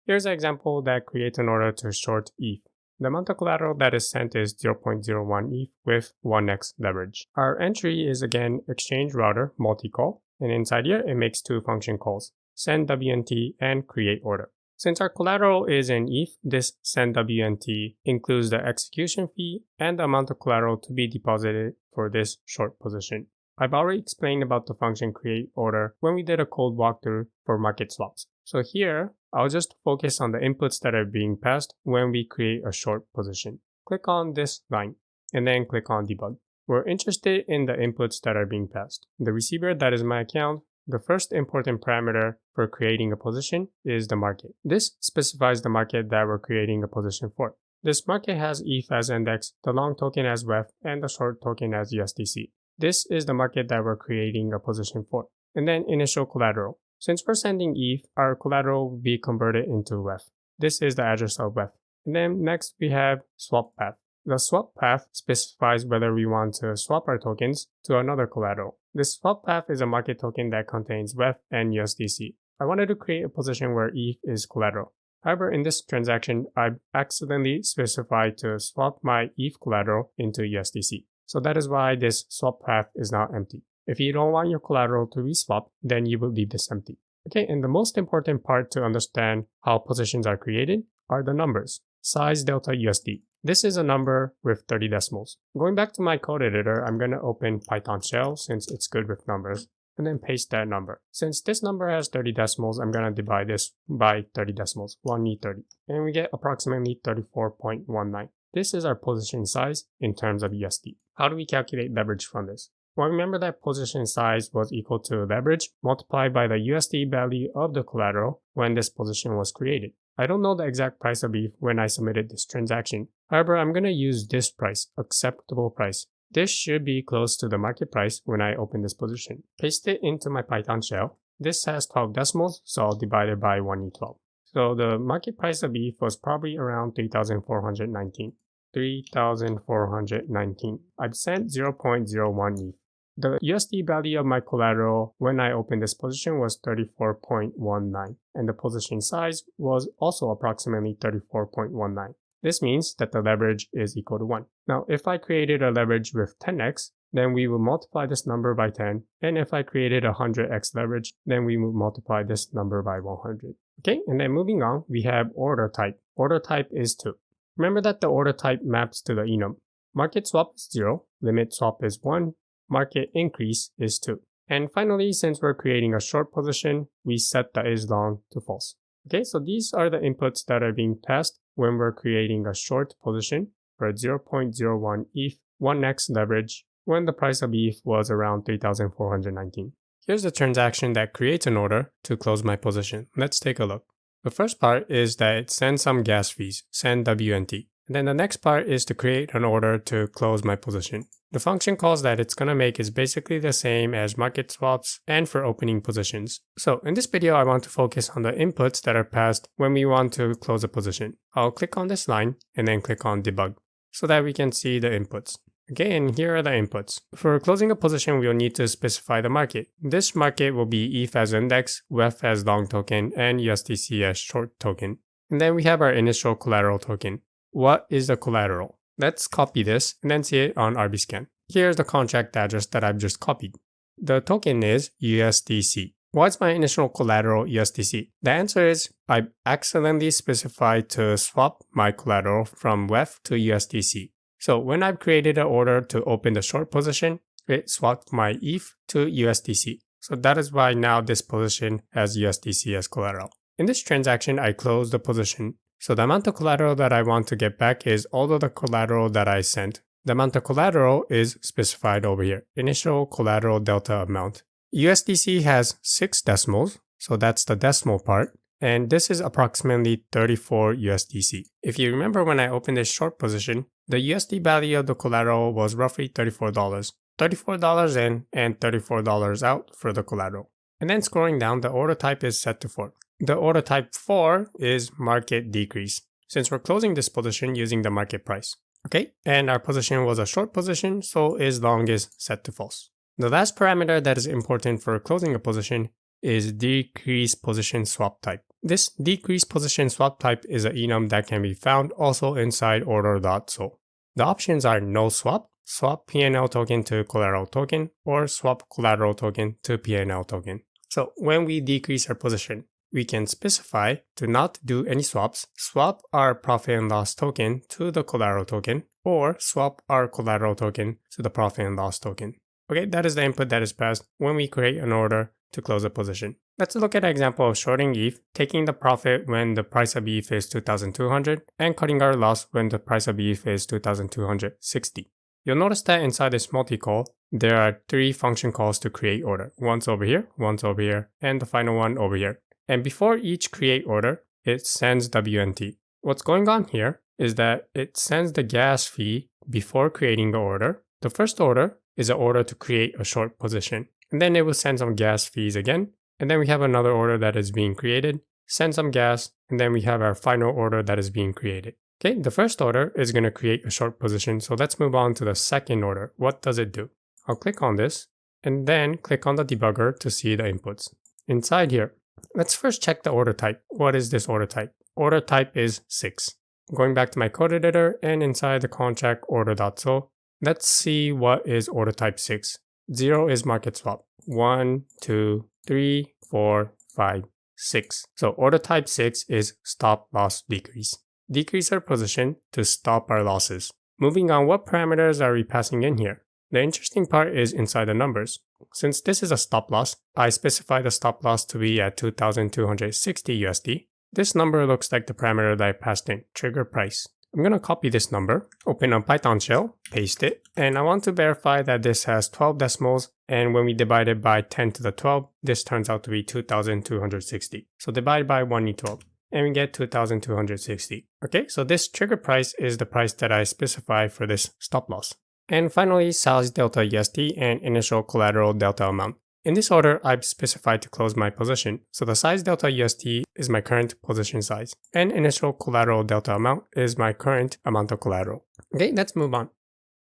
Here's an example that creates an order to short ETH. The amount of collateral that is sent is 0.01 ETH with 1x leverage. Our entry is again exchange router multi-call, and inside here it makes two function calls, send WNT and create order. Since our collateral is in ETH, this send WNT includes the execution fee and the amount of collateral to be deposited for this short position. I've already explained about the function create order when we did a code walkthrough for market swaps. So here, I'll just focus on the inputs that are being passed when we create a short position. Click on this line and then click on debug. We're interested in the inputs that are being passed. The receiver, that is my account. The first important parameter for creating a position is the market. This specifies the market that we're creating a position for. This market has ETH as index, the long token as WEF, and the short token as USDC. This is the market that we're creating a position for. And then initial collateral. Since we're sending ETH, our collateral will be converted into WEF. This is the address of WEF. And then next we have swap path. The swap path specifies whether we want to swap our tokens to another collateral. This swap path is a market token that contains WEF and USDC. I wanted to create a position where ETH is collateral. However, in this transaction, I accidentally specified to swap my ETH collateral into USDC. So that is why this swap path is now empty. If you don't want your collateral to be swapped, then you will leave this empty. Okay, and the most important part to understand how positions are created are the numbers. Size delta USD. This is a number with 30 decimals. Going back to my code editor, I'm going to open Python shell since it's good with numbers, and then paste that number. Since this number has 30 decimals, I'm going to divide this by 30 decimals, 1e30, and we get approximately 34.19. This is our position size in terms of USD. How do we calculate leverage from this? Well, remember that position size was equal to leverage multiplied by the USD value of the collateral when this position was created. I don't know the exact price of ETH when I submitted this transaction. However, I'm going to use this price, acceptable price. This should be close to the market price when I open this position. Paste it into my Python shell. This has 12 decimals, so I'll divide it by 1e12. So the market price of ETH was probably around 3,419. 3,419. I've sent 0.01 ETH. The USD value of my collateral when I opened this position was 34.19, and the position size was also approximately 34.19. This means that the leverage is equal to 1. Now, if I created a leverage with 10x, then we will multiply this number by 10, and if I created a 100x leverage, then we will multiply this number by 100. Okay, and then moving on, we have order type. Order type is 2. Remember that the order type maps to the enum. Market swap is 0, limit swap is 1, market increase is 2. And finally, since we're creating a short position, we set the is long to false. Okay, so these are the inputs that are being passed when we're creating a short position for 0.01 ETH, 1x leverage, when the price of ETH was around 3,419. Here's the transaction that creates an order to close my position. Let's take a look. The first part is that it sends some gas fees, send WNT. And then the next part is to create an order to close my position. The function calls that it's going to make is basically the same as market swaps and for opening positions. So in this video, I want to focus on the inputs that are passed when we want to close a position. I'll click on this line and then click on debug so that we can see the inputs. Okay, and here are the inputs. For closing a position, we'll need to specify the market. This market will be ETH as index, WEF as long token, and USDC as short token. And then we have our initial collateral token. What is the collateral? Let's copy this and then see it on RBScan. Here's the contract address that I've just copied. The token is USDC. What's my initial collateral USDC? The answer is I accidentally specified to swap my collateral from WEF to USDC. So when I've created an order to open the short position, it swapped my ETH to USDC. So that is why now this position has USDC as collateral. In this transaction, I closed the position. So the amount of collateral that I want to get back is all of the collateral that I sent. The amount of collateral is specified over here, initial collateral delta amount. USDC has 6 decimals, so that's the decimal part, and this is approximately 34 USDC. If you remember when I opened this short position, the USD value of the collateral was roughly $34. $34 in and $34 out for the collateral. And then scrolling down, the order type is set to 4. The order type 4 is market decrease, since we're closing this position using the market price. Okay, and our position was a short position, so is long is set to false. The last parameter that is important for closing a position is decrease position swap type. This decrease position swap type is an enum that can be found also inside order.sol. The options are no swap, swap PNL token to collateral token, or swap collateral token to PNL token. So when we decrease our position, we can specify to not do any swaps, swap our profit and loss token to the collateral token, or swap our collateral token to the profit and loss token. Okay, that is the input that is passed when we create an order to close a position. Let's look at an example of shorting ETH, taking the profit when the price of ETH is 2,200 and cutting our loss when the price of ETH is 2,260. You'll notice that inside this multi-call, there are 3 function calls to create order. One's over here, and the final one over here. And before each create order, it sends WNT. What's going on here is that it sends the gas fee before creating the order. The first order is an order to create a short position. And then it will send some gas fees again. And then we have another order that is being created, send some gas, and then we have our final order that is being created. Okay, the first order is going to create a short position. So let's move on to the second order. What does it do? I'll click on this and then click on the debugger to see the inputs. Inside here, let's first check the order type. What is this order type? Order type is 6. Going back to my code editor and inside the contract order.sol, let's see what is order type 6. 0 is market swap. 1, 2, 3, 4, 5, 6. So order type 6 is stop loss decrease. Decrease our position to stop our losses. Moving on, what parameters are we passing in here? The interesting part is inside the numbers. Since this is a stop loss, I specify the stop loss to be at 2,260 USD. This number looks like the parameter that I passed in, trigger price. I'm going to copy this number, open a Python shell, paste it, and I want to verify that this has 12 decimals, and when we divide it by 10 to the 12, this turns out to be 2,260. So divide by 1e12. And we get 2,260. Okay, so this trigger price is the price that I specify for this stop loss. And finally, size delta USD and initial collateral delta amount. In this order, I've specified to close my position. So the size delta USD is my current position size, and initial collateral delta amount is my current amount of collateral. Okay, let's move on.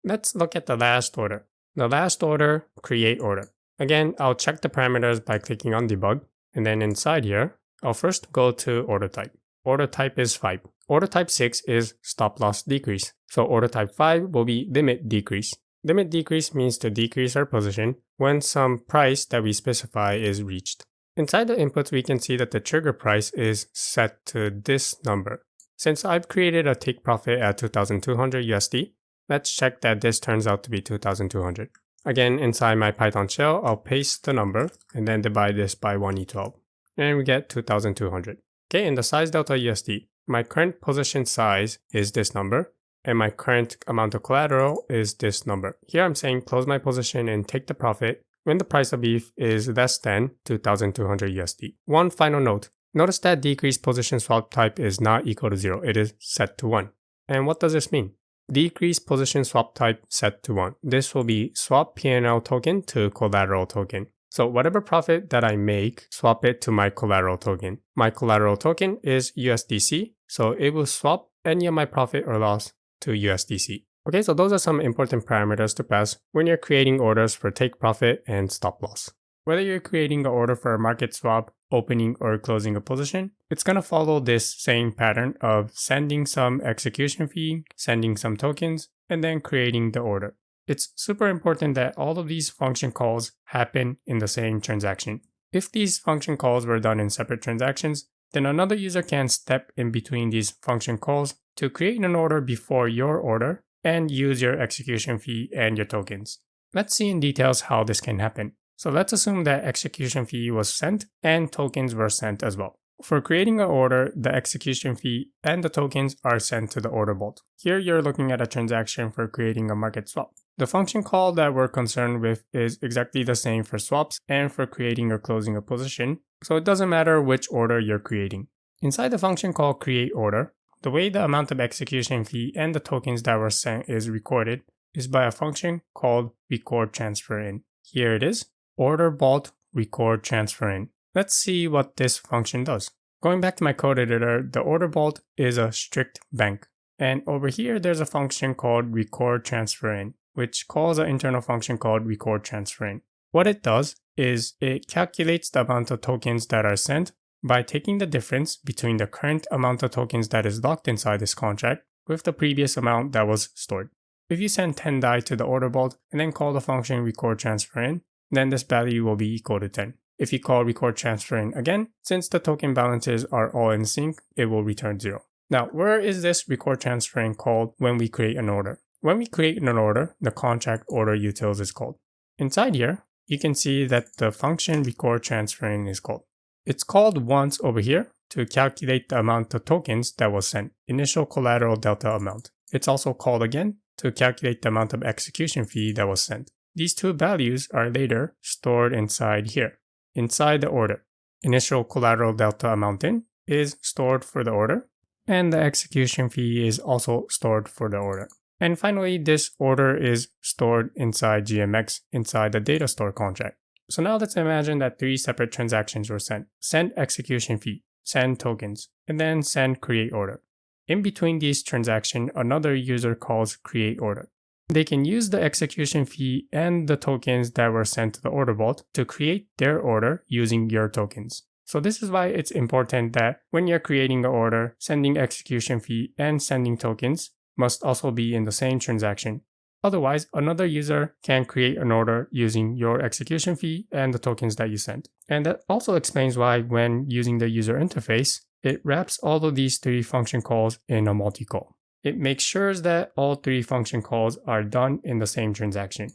Let's look at the last order. The last order, create order. Again, I'll check the parameters by clicking on debug, and then inside here, I'll first go to order type. Order type is 5. Order type 6 is stop loss decrease. So order type 5 will be limit decrease. Limit decrease means to decrease our position when some price that we specify is reached. Inside the inputs, we can see that the trigger price is set to this number. Since I've created a take profit at 2,200 USD, let's check that this turns out to be 2,200. Again, inside my Python shell, I'll paste the number and then divide this by 1e12. And we get 2,200. Okay, in the size delta USD, my current position size is this number, and my current amount of collateral is this number. Here I'm saying close my position and take the profit when the price of ETH is less than 2,200 USD. One final note, notice that decrease position swap type is not equal to 0, it is set to 1. And what does this mean? Decrease position swap type set to 1. This will be swap PNL token to collateral token. So whatever profit that I make, swap it to my collateral token. My collateral token is USDC, so it will swap any of my profit or loss to USDC. Okay, so those are some important parameters to pass when you're creating orders for take profit and stop loss. Whether you're creating an order for a market swap, opening or closing a position, it's going to follow this same pattern of sending some execution fee, sending some tokens, and then creating the order. It's super important that all of these function calls happen in the same transaction. If these function calls were done in separate transactions, then another user can step in between these function calls to create an order before your order and use your execution fee and your tokens. Let's see in details how this can happen. So let's assume that execution fee was sent and tokens were sent as well. For creating an order, the execution fee and the tokens are sent to the order vault. Here you're looking at a transaction for creating a market swap. The function call that we're concerned with is exactly the same for swaps and for creating or closing a position, so it doesn't matter which order you're creating. Inside the function called createOrder, the way the amount of execution fee and the tokens that were sent is recorded is by a function called recordTransferIn. Here it is, order vault recordTransferIn. Let's see what this function does. Going back to my code editor, the order vault is a strict bank. And over here, there's a function called recordTransferIn, which calls an internal function called recordTransferIn. What it does is it calculates the amount of tokens that are sent by taking the difference between the current amount of tokens that is locked inside this contract with the previous amount that was stored. If you send 10 DAI to the order vault and then call the function recordTransferIn, then this value will be equal to 10. If you call recordTransferIn again, since the token balances are all in sync, it will return 0. Now, where is this recordTransferIn called when we create an order? When we create an order, the contract order utils is called. Inside here, you can see that the function recordTransferIn is called. It's called once over here to calculate the amount of tokens that was sent, initial collateral delta amount. It's also called again to calculate the amount of execution fee that was sent. These two values are later stored inside here. Inside the order, initial collateral delta amount in is stored for the order, and the execution fee is also stored for the order. And finally, this order is stored inside GMX inside the data store contract. So now let's imagine that 3 separate transactions were sent. Send execution fee, send tokens, and then send create order. In between these transactions, another user calls create order. They can use the execution fee and the tokens that were sent to the order vault to create their order using your tokens. So this is why it's important that when you're creating an order, sending execution fee and sending tokens must also be in the same transaction. Otherwise, another user can create an order using your execution fee and the tokens that you sent. And that also explains why when using the user interface, it wraps all of these 3 function calls in a multi-call. It makes sure that all 3 function calls are done in the same transaction.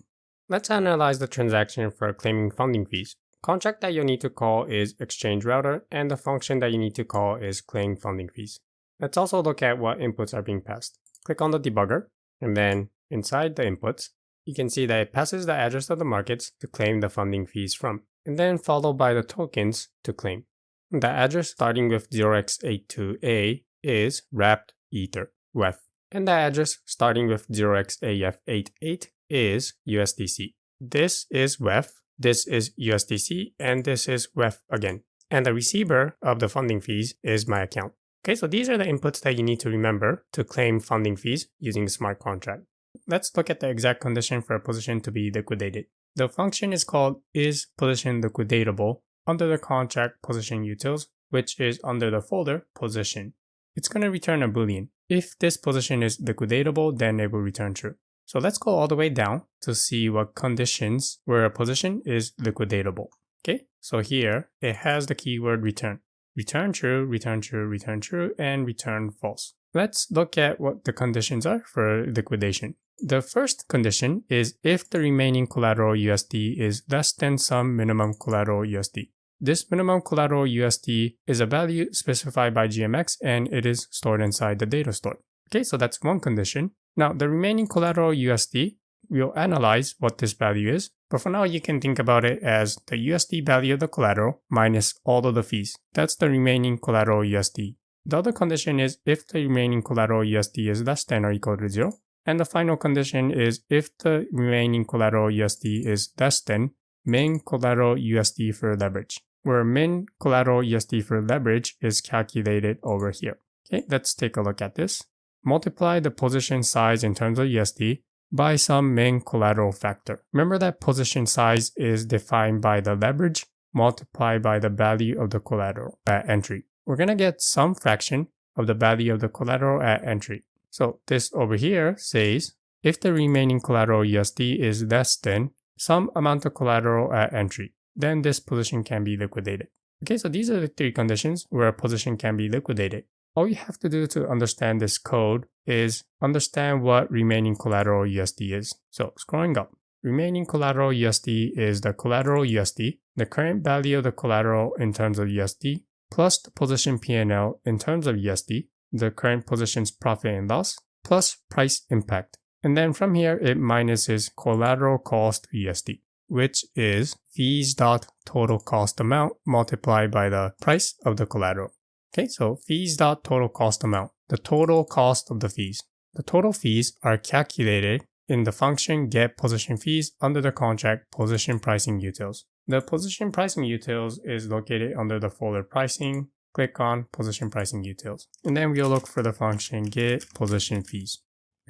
Let's analyze the transaction for claiming funding fees. Contract that you'll need to call is exchange router, and the function that you need to call is claim funding fees. Let's also look at what inputs are being passed. Click on the debugger, and then inside the inputs, you can see that it passes the address of the markets to claim the funding fees from, and then followed by the tokens to claim. The address starting with 0x82A is wrapped ether. WEF. And the address starting with 0xAF88 is USDC. This is WEF, this is USDC, and this is WEF again. And the receiver of the funding fees is my account. Okay, so these are the inputs that you need to remember to claim funding fees using the smart contract. Let's look at the exact condition for a position to be liquidated. The function is called isPositionLiquidatable under the contract position utils, which is under the folder position. It's going to return a boolean. If this position is liquidatable, then it will return true. So let's go all the way down to see what conditions where a position is liquidatable. Okay, so here it has the keyword return. Return true, return true, return true, and return false. Let's look at what the conditions are for liquidation. The first condition is if the remaining collateral USD is less than some minimum collateral USD. This minimum collateral USD is a value specified by GMX and it is stored inside the data store. Okay, so that's one condition. Now, the remaining collateral USD, we'll analyze what this value is, but for now you can think about it as the USD value of the collateral minus all of the fees. That's the remaining collateral USD. The other condition is if the remaining collateral USD is less than or equal to 0. And the final condition is if the remaining collateral USD is less than min collateral USD for leverage, where min collateral USD for leverage is calculated over here. Okay, let's take a look at this. Multiply the position size in terms of USD by some min collateral factor. Remember that position size is defined by the leverage multiplied by the value of the collateral at entry. We're going to get some fraction of the value of the collateral at entry. So this over here says if the remaining collateral USD is less than some amount of collateral at entry, then this position can be liquidated. Okay, so these are the 3 conditions where a position can be liquidated. All you have to do to understand this code is understand what remaining collateral USD is. So scrolling up, remaining collateral USD is the collateral USD, the current value of the collateral in terms of USD, plus the position P&L in terms of USD, the current position's profit and loss, plus price impact. And then from here, it minuses collateral cost USD, which is fees dot total cost amount multiplied by the price of the collateral. Okay, so fees dot total cost amount, the total cost of the fees. The total fees are calculated in the function get position fees under the contract position pricing utils. The position pricing utils is located under the folder pricing. Click on position pricing utils. And then we'll look for the function get position fees.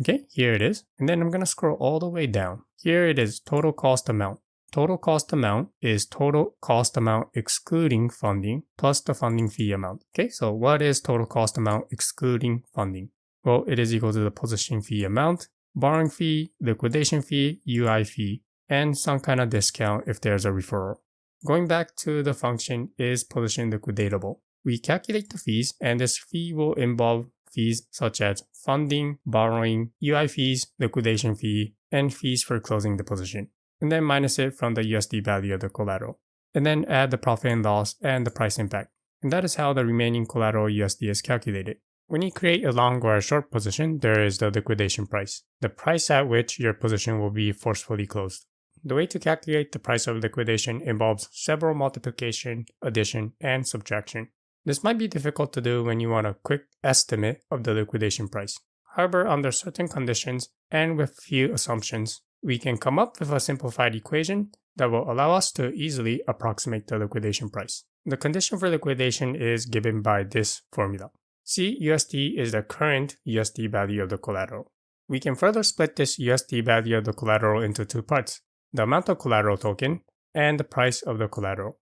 Okay, here it is. And then I'm going to scroll all the way down. Here it is total cost amount. Total cost amount is total cost amount excluding funding plus the funding fee amount. Okay, so what is total cost amount excluding funding? Well, it is equal to the position fee amount, borrowing fee, liquidation fee, UI fee, and some kind of discount if there's a referral. Going back to the function is position liquidatable. We calculate the fees, and this fee will involve fees such as funding, borrowing, UI fees, liquidation fee, and fees for closing the position. And then minus it from the USD value of the collateral. And then add the profit and loss and the price impact. And that is how the remaining collateral USD is calculated. When you create a long or a short position, there is the liquidation price, the price at which your position will be forcefully closed. The way to calculate the price of liquidation involves several multiplication, addition, and subtraction. This might be difficult to do when you want a quick estimate of the liquidation price. However, under certain conditions and with few assumptions, we can come up with a simplified equation that will allow us to easily approximate the liquidation price. The condition for liquidation is given by this formula. CUSD is the current USD value of the collateral. We can further split this USD value of the collateral into two parts, the amount of collateral token and the price of the collateral.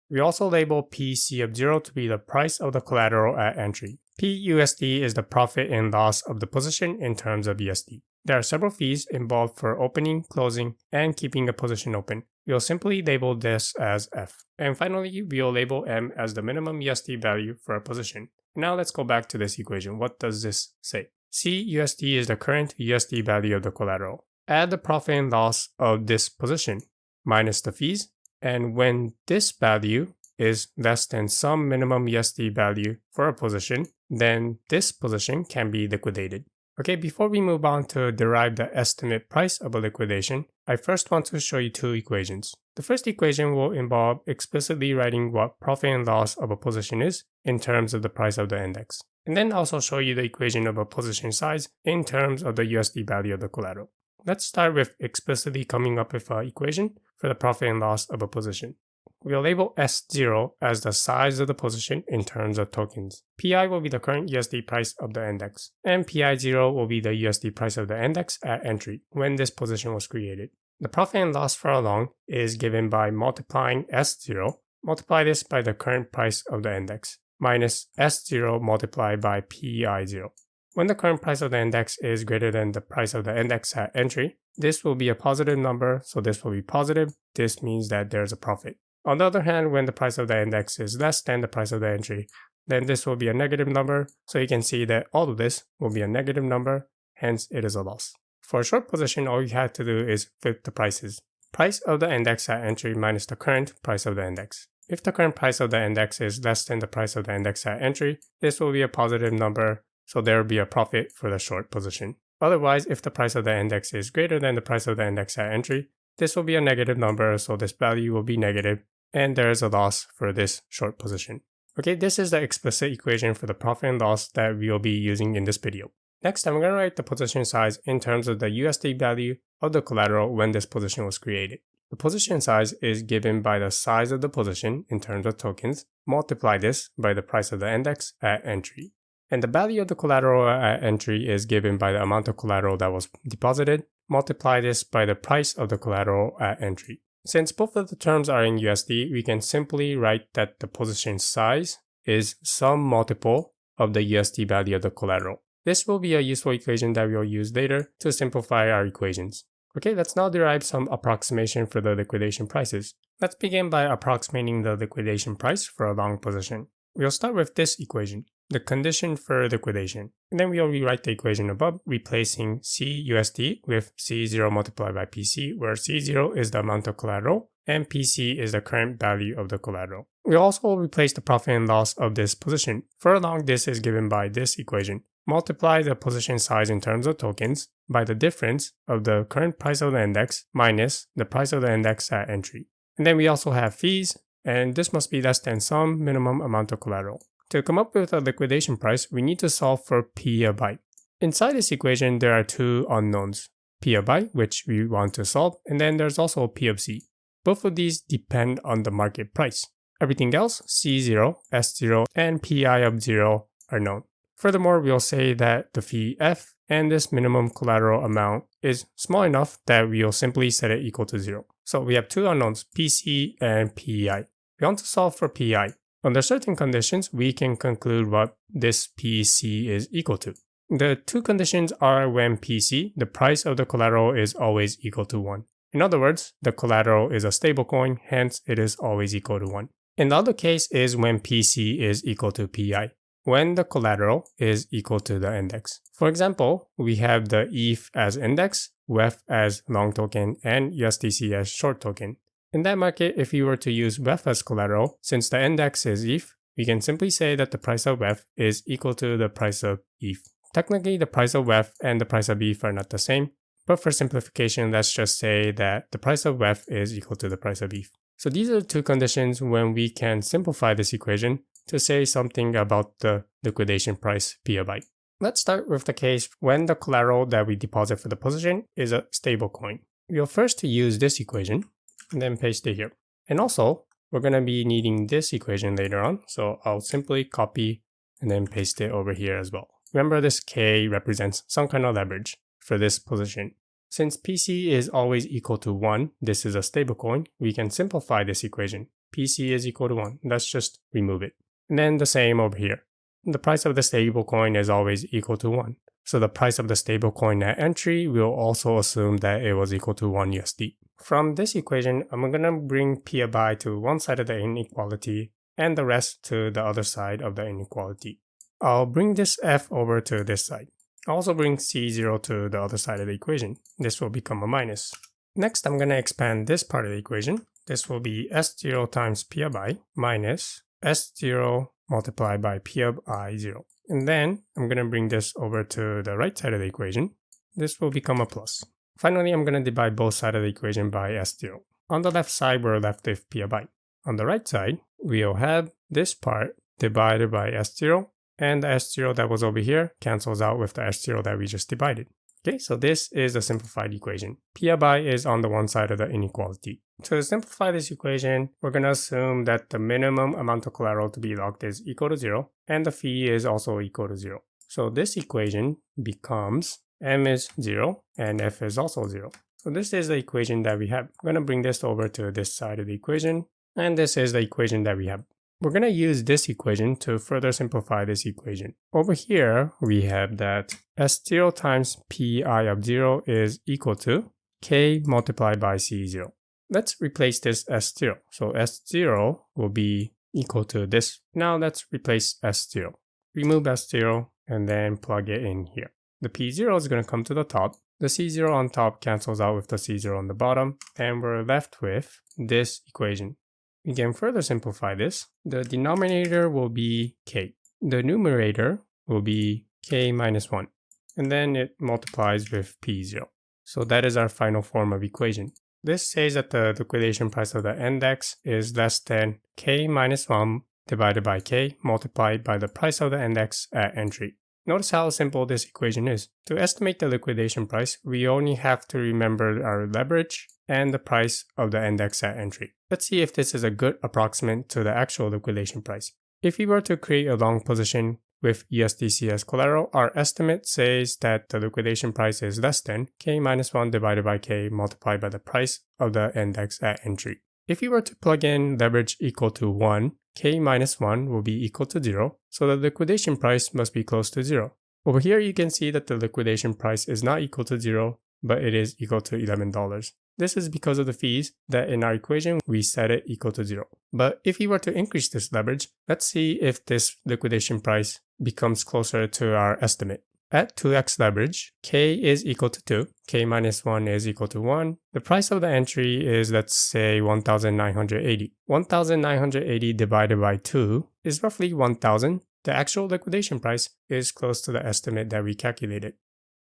We also label PC of 0 to be the price of the collateral at entry. PUSD is the profit and loss of the position in terms of USD. There are several fees involved for opening, closing, and keeping a position open. We'll simply label this as F. And finally, we'll label M as the minimum USD value for a position. Now let's go back to this equation. What does this say? CUSD is the current USD value of the collateral. Add the profit and loss of this position minus the fees. And when this value is less than some minimum USD value for a position, then this position can be liquidated. Okay, before we move on to derive the estimate price of a liquidation, I first want to show you two equations. The first equation will involve explicitly writing what profit and loss of a position is in terms of the price of the index. And then also show you the equation of a position size in terms of the USD value of the collateral. Let's start with explicitly coming up with an equation for the profit and loss of a position. We'll label S0 as the size of the position in terms of tokens. PI will be the current USD price of the index, and PI0 will be the USD price of the index at entry when this position was created. The profit and loss for a long is given by multiplying S0, multiply this by the current price of the index, minus S0 multiplied by PI0. When the current price of the index is greater than the price of the index at entry, this will be a positive number, so this will be positive. This means that there's a profit. On the other hand, when the price of the index is less than the price of the entry, then this will be a negative number, so you can see that all of this will be a negative number, hence it is a loss. For a short position, all you have to do is flip the prices. Price of the index at entry minus the current price of the index. If the current price of the index is less than the price of the index at entry, this will be a positive number, so there will be a profit for the short position. Otherwise, if the price of the index is greater than the price of the index at entry, this will be a negative number, so this value will be negative, and there is a loss for this short position. Okay, this is the explicit equation for the profit and loss that we will be using in this video. Next, I'm going to write the position size in terms of the USD value of the collateral when this position was created. The position size is given by the size of the position in terms of tokens, multiply this by the price of the index at entry. And the value of the collateral at entry is given by the amount of collateral that was deposited, multiply this by the price of the collateral at entry. Since both of the terms are in USD, we can simply write that the position size is some multiple of the USD value of the collateral. This will be a useful equation that we will use later to simplify our equations. Okay, let's now derive some approximation for the liquidation prices. Let's begin by approximating the liquidation price for a long position. We'll start with this equation, the condition for liquidation. And then we'll rewrite the equation above, replacing CUSD with C0 multiplied by PC, where C0 is the amount of collateral and PC is the current value of the collateral. We also replace the profit and loss of this position. Furlong, this is given by this equation. Multiply the position size in terms of tokens by the difference of the current price of the index minus the price of the index at entry. And then we also have fees, and this must be less than some minimum amount of collateral. To come up with a liquidation price, we need to solve for P a byte. Inside this equation, there are two unknowns, P a byte, which we want to solve, and then there's also P of C. Both of these depend on the market price. Everything else, C0, S0, and PI of 0 are known. Furthermore, we'll say that the fee F and this minimum collateral amount is small enough that we'll simply set it equal to 0. So we have two unknowns, PC and PI. We want to solve for PI. Under certain conditions, we can conclude what this PC is equal to. The two conditions are when PC, the price of the collateral, is always equal to 1. In other words, the collateral is a stablecoin, hence it is always equal to 1. And the other case is when PC is equal to PI, when the collateral is equal to the index. For example, we have the ETH as index, WEF as long token, and USDC as short token. In that market, if we were to use WEF as collateral, since the index is ETH, we can simply say that the price of WEF is equal to the price of ETH. Technically, the price of WEF and the price of ETH are not the same, but for simplification, let's just say that the price of WEF is equal to the price of ETH. So these are the two conditions when we can simplify this equation to say something about the liquidation price P a byte. Let's start with the case when the collateral that we deposit for the position is a stable coin. We'll first use this equation and then paste it here. And also, we're going to be needing this equation later on, so I'll simply copy and then paste it over here as well. Remember, this K represents some kind of leverage for this position. Since PC is always equal to 1, this is a stablecoin, we can simplify this equation. PC is equal to 1. Let's just remove it. And then the same over here. The price of the stablecoin is always equal to 1. So the price of the stablecoin at entry, we'll also assume that it was equal to 1 USD. From this equation, I'm going to bring P a byte to one side of the inequality and the rest to the other side of the inequality. I'll bring this F over to this side. I'll also bring C0 to the other side of the equation. This will become a minus. Next, I'm going to expand this part of the equation. This will be S0 times P a byte minus S0 multiplied by P of I0. And then I'm going to bring this over to the right side of the equation. This will become a plus. Finally, I'm going to divide both sides of the equation by S0. On the left side, we're left with P a byte. On the right side, we'll have this part divided by S0, and the S0 that was over here cancels out with the S0 that we just divided. Okay, so this is a simplified equation. P a byte is on the one side of the inequality. To simplify this equation, we're going to assume that the minimum amount of collateral to be locked is equal to 0, and the fee is also equal to 0. So this equation becomes M is 0, and F is also 0. So this is the equation that we have. I'm going to bring this over to this side of the equation, and this is the equation that we have. We're going to use this equation to further simplify this equation. Over here, we have that S0 times PI of 0 is equal to K multiplied by C0. Let's replace this S0. So S0 will be equal to this. Now let's replace S0. Remove S0 and then plug it in here. The P0 is going to come to the top. The C0 on top cancels out with the C0 on the bottom, and we're left with this equation. We can further simplify this. The denominator will be K. The numerator will be K minus 1. And then it multiplies with P0. So that is our final form of equation. This says that the liquidation price of the index is less than K minus 1 divided by K multiplied by the price of the index at entry. Notice how simple this equation is. To estimate the liquidation price, we only have to remember our leverage and the price of the index at entry. Let's see if this is a good approximate to the actual liquidation price. If we were to create a long position with USDC as collateral, our estimate says that the liquidation price is less than K minus 1 divided by K multiplied by the price of the index at entry. If we were to plug in leverage equal to 1, K minus 1 will be equal to 0, so the liquidation price must be close to 0. Over here you can see that the liquidation price is not equal to 0, but it is equal to $11. This is because of the fees that in our equation we set it equal to 0. But if we were to increase this leverage, let's see if this liquidation price becomes closer to our estimate. At 2x leverage, k is equal to 2, k minus 1 is equal to 1. The price of the entry is, let's say, 1,980. 1,980 divided by 2 is roughly 1,000. The actual liquidation price is close to the estimate that we calculated.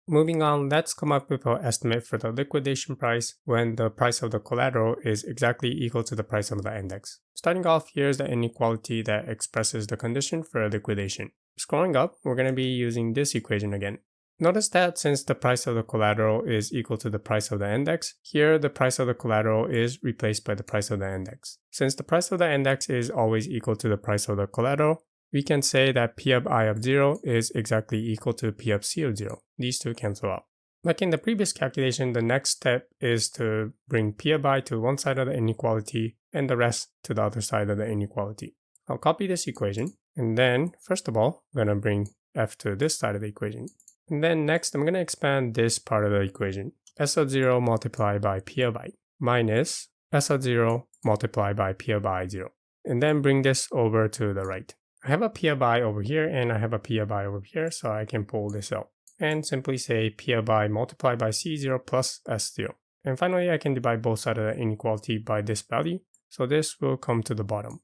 Moving on, let's come up with an estimate for the liquidation price when the price of the collateral is exactly equal to the price of the index. Starting off, here's the inequality that expresses the condition for a liquidation. Scrolling up, we're going to be using this equation again. Notice that since the price of the collateral is equal to the price of the index, here the price of the collateral is replaced by the price of the index. Since the price of the index is always equal to the price of the collateral, we can say that P of I of 0 is exactly equal to P of C of 0. These two cancel out. Like in the previous calculation, the next step is to bring P of I to one side of the inequality and the rest to the other side of the inequality. I'll copy this equation, and then, first of all, I'm going to bring F to this side of the equation. And then next, I'm going to expand this part of the equation. S of 0 multiplied by P of I minus S of 0 multiplied by P of I 0. And then bring this over to the right. I have a P of I over here and I have a P of I over here, so I can pull this out and simply say P of I multiplied by C0 plus S0. And finally, I can divide both sides of the inequality by this value, so this will come to the bottom.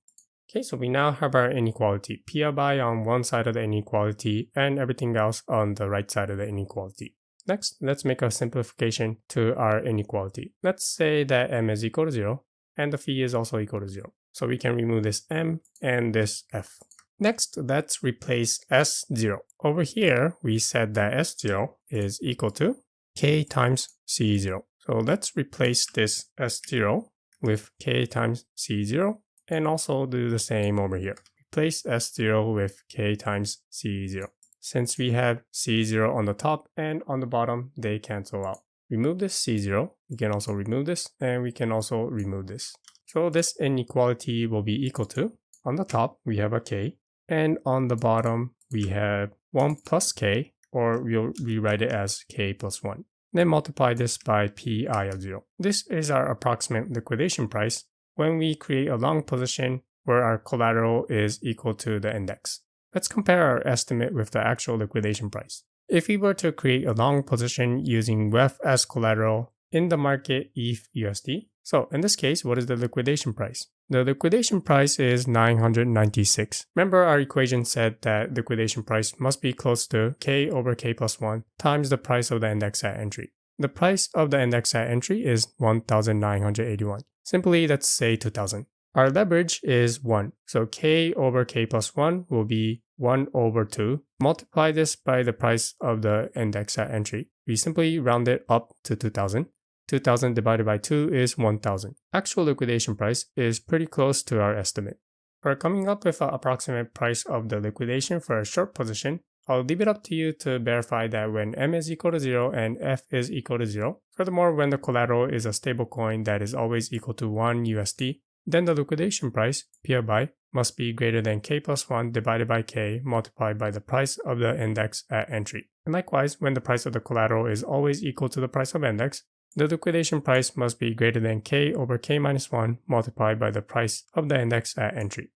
Okay, so we now have our inequality, P of I on one side of the inequality and everything else on the right side of the inequality. Next, let's make a simplification to our inequality. Let's say that M is equal to 0 and the phi is also equal to 0. So we can remove this M and this F. Next, let's replace S0. Over here, we said that S0 is equal to K times C0. So let's replace this S0 with K times C0 and also do the same over here. Replace S0 with K times C0. Since we have C0 on the top and on the bottom, they cancel out. Remove this C0. We can also remove this and we can also remove this. So this inequality will be equal to, on the top, we have a K. And on the bottom, we have 1 plus k, or we'll rewrite it as k plus 1. Then multiply this by Pi of 0. This is our approximate liquidation price when we create a long position where our collateral is equal to the index. Let's compare our estimate with the actual liquidation price. If we were to create a long position using WEF as collateral in the market ETH USD, so in this case, what is the liquidation price? The liquidation price is 996. Remember our equation said that liquidation price must be close to K over K plus 1 times the price of the index at entry. The price of the index at entry is 1,981. Simply, let's say 2,000. Our leverage is 1. So K over K plus 1 will be 1 over 2. Multiply this by the price of the index at entry. We simply round it up to 2,000. 2,000 divided by 2 is 1,000. Actual liquidation price is pretty close to our estimate. For coming up with an approximate price of the liquidation for a short position, I'll leave it up to you to verify that when M is equal to 0 and F is equal to 0. Furthermore, when the collateral is a stable coin that is always equal to 1 USD, then the liquidation price, P of I, must be greater than K plus 1 divided by K multiplied by the price of the index at entry. And likewise, when the price of the collateral is always equal to the price of index, the liquidation price must be greater than K over K minus 1 multiplied by the price of the index at entry.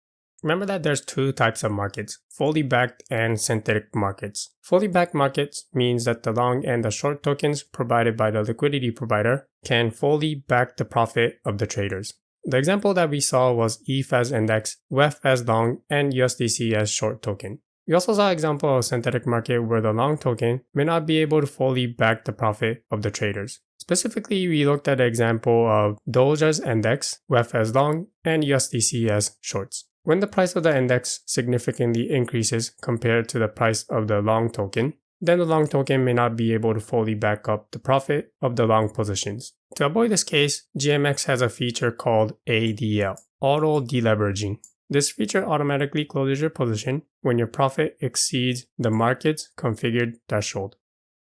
Remember that there's two types of markets, fully backed and synthetic markets. Fully backed markets means that the long and the short tokens provided by the liquidity provider can fully back the profit of the traders. The example that we saw was ETH as index, WEF as long, and USDC as short token. We also saw an example of a synthetic market where the long token may not be able to fully back the profit of the traders. Specifically, we looked at the example of Doge as index, WEF as long, and USDC as shorts. When the price of the index significantly increases compared to the price of the long token, then the long token may not be able to fully back up the profit of the long positions. To avoid this case, GMX has a feature called ADL, auto-deleveraging. This feature automatically closes your position when your profit exceeds the market's configured threshold.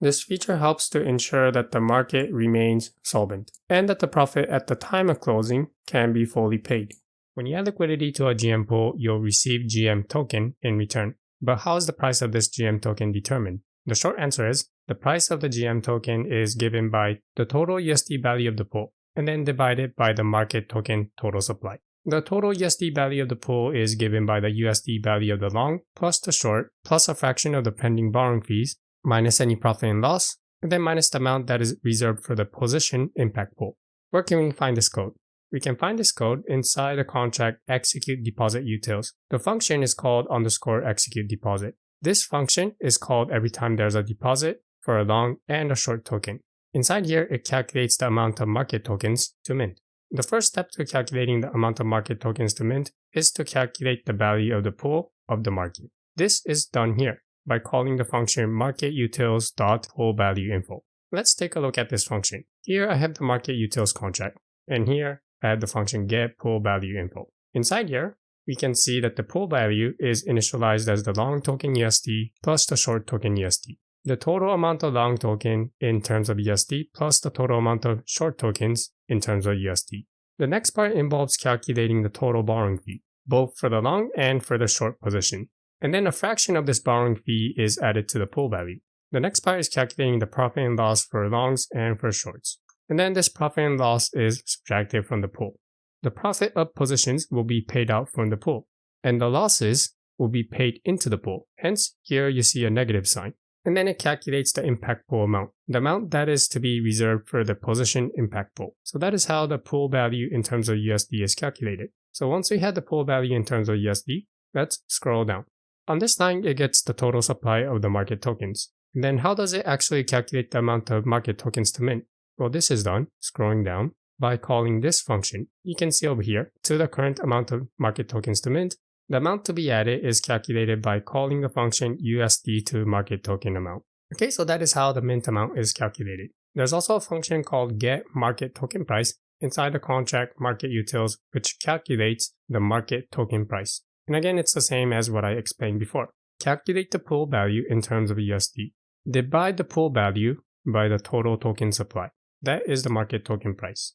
This feature helps to ensure that the market remains solvent and that the profit at the time of closing can be fully paid. When you add liquidity to a GM pool, you'll receive GM token in return. But how is the price of this GM token determined? The short answer is, the price of the GM token is given by the total USD value of the pool and then divided by the market token total supply. The total USD value of the pool is given by the USD value of the long plus the short plus a fraction of the pending borrowing fees minus any profit and loss, and then minus the amount that is reserved for the position impact pool. Where can we find this code? We can find this code inside the contract execute deposit utils. The function is called _execute deposit. This function is called every time there's a deposit for a long and a short token. Inside here, it calculates the amount of market tokens to mint. The first step to calculating the amount of market tokens to mint is to calculate the value of the pool of the market. This is done here by calling the function marketutils.poolValueInfo. Let's take a look at this function. Here I have the market utils contract, and here I have the function getPoolValueInfo. Inside here, we can see that the pool value is initialized as the long token USD plus the short token USD. The total amount of long token in terms of USD plus the total amount of short tokens in terms of USD. The next part involves calculating the total borrowing fee, both for the long and for the short position. And then a fraction of this borrowing fee is added to the pool value. The next part is calculating the profit and loss for longs and for shorts. And then this profit and loss is subtracted from the pool. The profit of positions will be paid out from the pool, and the losses will be paid into the pool. Hence, here you see a negative sign. And then it calculates the impact pool amount, the amount that is to be reserved for the position impact pool. So that is how the pool value in terms of USD is calculated. So once we have the pool value in terms of USD, let's scroll down. On this line, it gets the total supply of the market tokens. And then how does it actually calculate the amount of market tokens to mint? Well, this is done, scrolling down, by calling this function. You can see over here, to the current amount of market tokens to mint, the amount to be added is calculated by calling the function USD to market token amount. Okay, so that is how the mint amount is calculated. There's also a function called getMarketTokenPrice inside the contract marketutils, which calculates the market token price. And again, it's the same as what I explained before. Calculate the pool value in terms of USD. Divide the pool value by the total token supply. That is the market token price.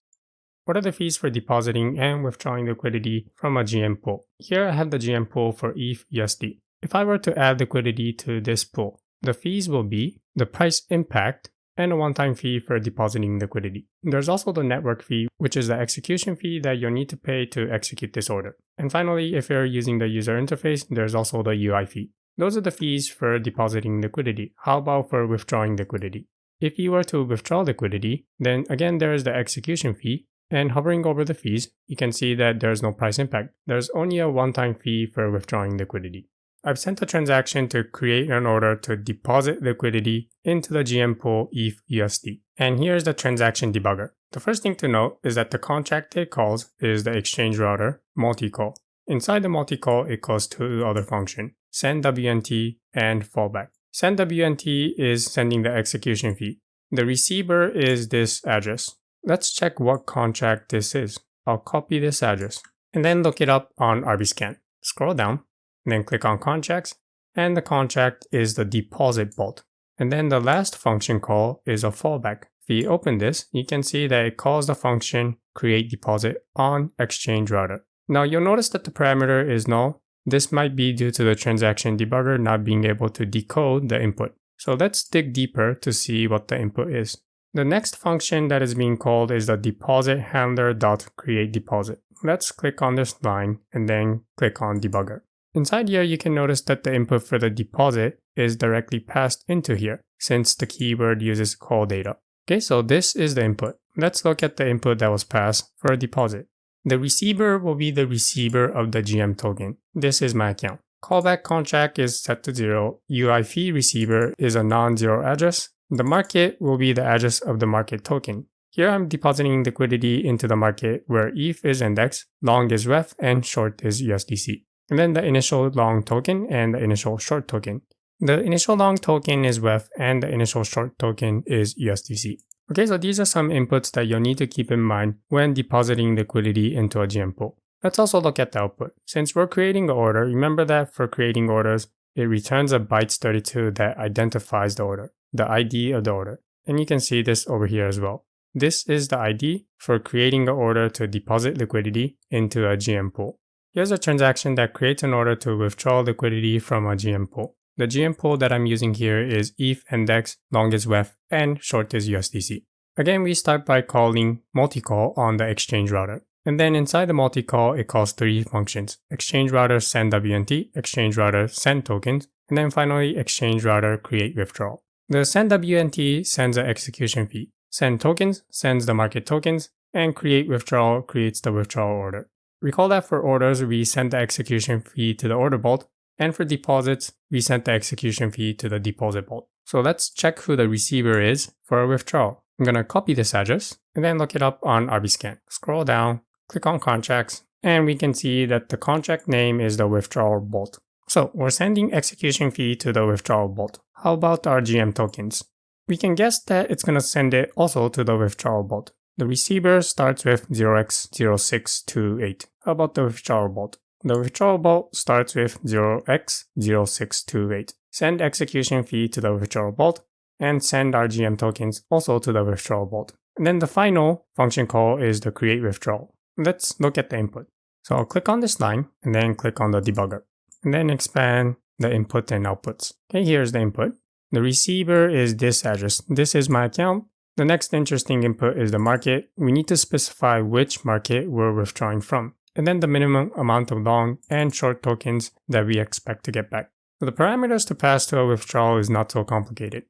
What are the fees for depositing and withdrawing liquidity from a GM pool? Here I have the GM pool for ETH USD. If I were to add liquidity to this pool, the fees will be the price impact and a one-time fee for depositing liquidity. There's also the network fee, which is the execution fee that you'll need to pay to execute this order. And finally, if you're using the user interface, there's also the UI fee. Those are the fees for depositing liquidity. How about for withdrawing liquidity? If you were to withdraw liquidity, then again there is the execution fee. And hovering over the fees, you can see that there's no price impact. There's only a one-time fee for withdrawing liquidity. I've sent a transaction to create an order to deposit liquidity into the GM pool ETH USD. And here's the transaction debugger. The first thing to note is that the contract it calls is the exchange router multi-call. Inside the multi-call, it calls two other functions, send WNT and fallback. Send WNT is sending the execution fee. The receiver is this address. Let's check what contract this is. I'll copy this address and then look it up on RBScan. Scroll down and then click on contracts, and the contract is the deposit vault. And then the last function call is a fallback. If you open this, you can see that it calls the function create deposit on exchange router. Now you'll notice that the parameter is null. This might be due to the transaction debugger not being able to decode the input. So let's dig deeper to see what the input is. The next function that is being called is the deposit handler.createDeposit. Let's click on this line and then click on debugger. Inside here, you can notice that the input for the deposit is directly passed into here since the keyword uses call data. Okay, so this is the input. Let's look at the input that was passed for a deposit. The receiver will be the receiver of the GM token. This is my account. Callback contract is set to 0. UI fee receiver is a non-zero address. The market will be the address of the market token. Here I'm depositing liquidity into the market where ETH is index, long is REF, and short is USDC. And then the initial long token and the initial short token. The initial long token is REF and the initial short token is USDC. Okay, so these are some inputs that you'll need to keep in mind when depositing liquidity into a GM pool. Let's also look at the output. Since we're creating the order, remember that for creating orders, it returns a bytes 32 that identifies the order, the ID of the order. And you can see this over here as well. This is the ID for creating an order to deposit liquidity into a GM pool. Here's a transaction that creates an order to withdraw liquidity from a GM pool. The GM pool that I'm using here is ETH index, long is REF, and short is USDC. Again, we start by calling multi-call on the exchange router. And then inside the multi-call, it calls three functions. Exchange router send WNT, exchange router send tokens, and then finally exchange router create withdrawal. The send WNT sends an execution fee. Send tokens sends the market tokens, and create withdrawal creates the withdrawal order. Recall that for orders, we send the execution fee to the order vault, and for deposits, we sent the execution fee to the deposit vault. So let's check who the receiver is for a withdrawal. I'm going to copy this address and then look it up on RBScan. Scroll down, click on contracts, and we can see that the contract name is the withdrawal vault. So we're sending execution fee to the withdrawal vault. How about our GM tokens? We can guess that it's going to send it also to the withdrawal vault. The receiver starts with 0x0628. How about the withdrawal vault? The withdrawal vault starts with 0x0628. Send execution fee to the withdrawal vault and send our GM tokens also to the withdrawal vault. And then the final function call is the create withdrawal. Let's look at the input. So I'll click on this line and then click on the debugger and then expand the input and outputs. Okay, here's the input. The receiver is this address. This is my account. The next interesting input is the market. We need to specify which market we're withdrawing from, and then the minimum amount of long and short tokens that we expect to get back. So the parameters to pass to a withdrawal is not so complicated.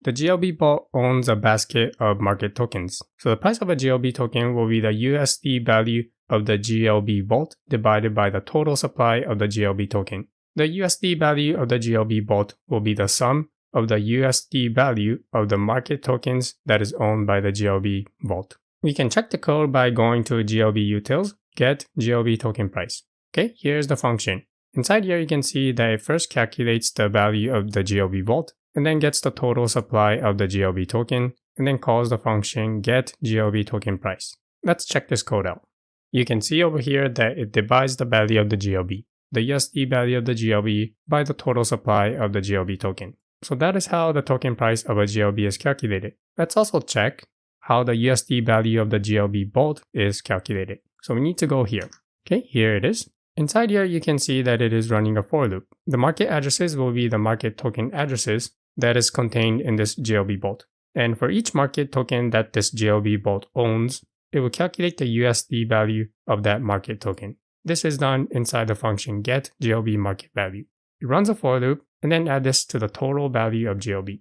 The GLB vault owns a basket of market tokens. So the price of a GLB token will be the USD value of the GLB vault divided by the total supply of the GLB token. The USD value of the GLB vault will be the sum of the USD value of the market tokens that is owned by the GLB vault. We can check the code by going to GLB utils, get GLB token price. Okay, here's the function. Inside here you can see that it first calculates the value of the GLB vault and then gets the total supply of the GLB token and then calls the function get GLB token price. Let's check this code out. You can see over here that it divides the value of the GLB, the USD value of the GLB, by the total supply of the GLB token. So that is how the token price of a GLB is calculated. Let's also check how the USD value of the GLB vault is calculated. So we need to go here. Okay, here it is. Inside here, you can see that it is running a for loop. The market addresses will be the market token addresses that is contained in this GLB vault. And for each market token that this GLB vault owns, it will calculate the USD value of that market token. This is done inside the function get GLB market value. It runs a for loop and then add this to the total value of GLB.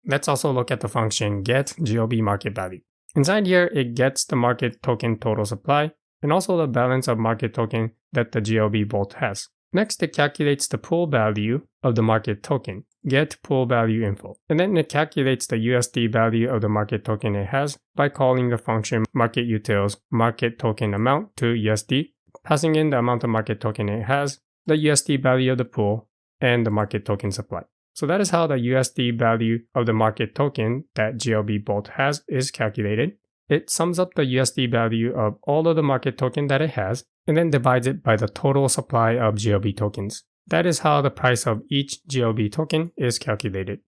Let's also look at the function get GLB market value. Inside here, it gets the market token total supply and also the balance of market token that the GLB vault has. Next, it calculates the pool value of the market token, get pool value info. And then it calculates the USD value of the market token it has by calling the function market utils market token amount to USD, passing in the amount of market token it has, the USD value of the pool, and the market token supply. So that is how the USD value of the market token that GLB vault has is calculated. It sums up the USD value of all of the market token that it has and then divides it by the total supply of GLB tokens. That is how the price of each GLB token is calculated.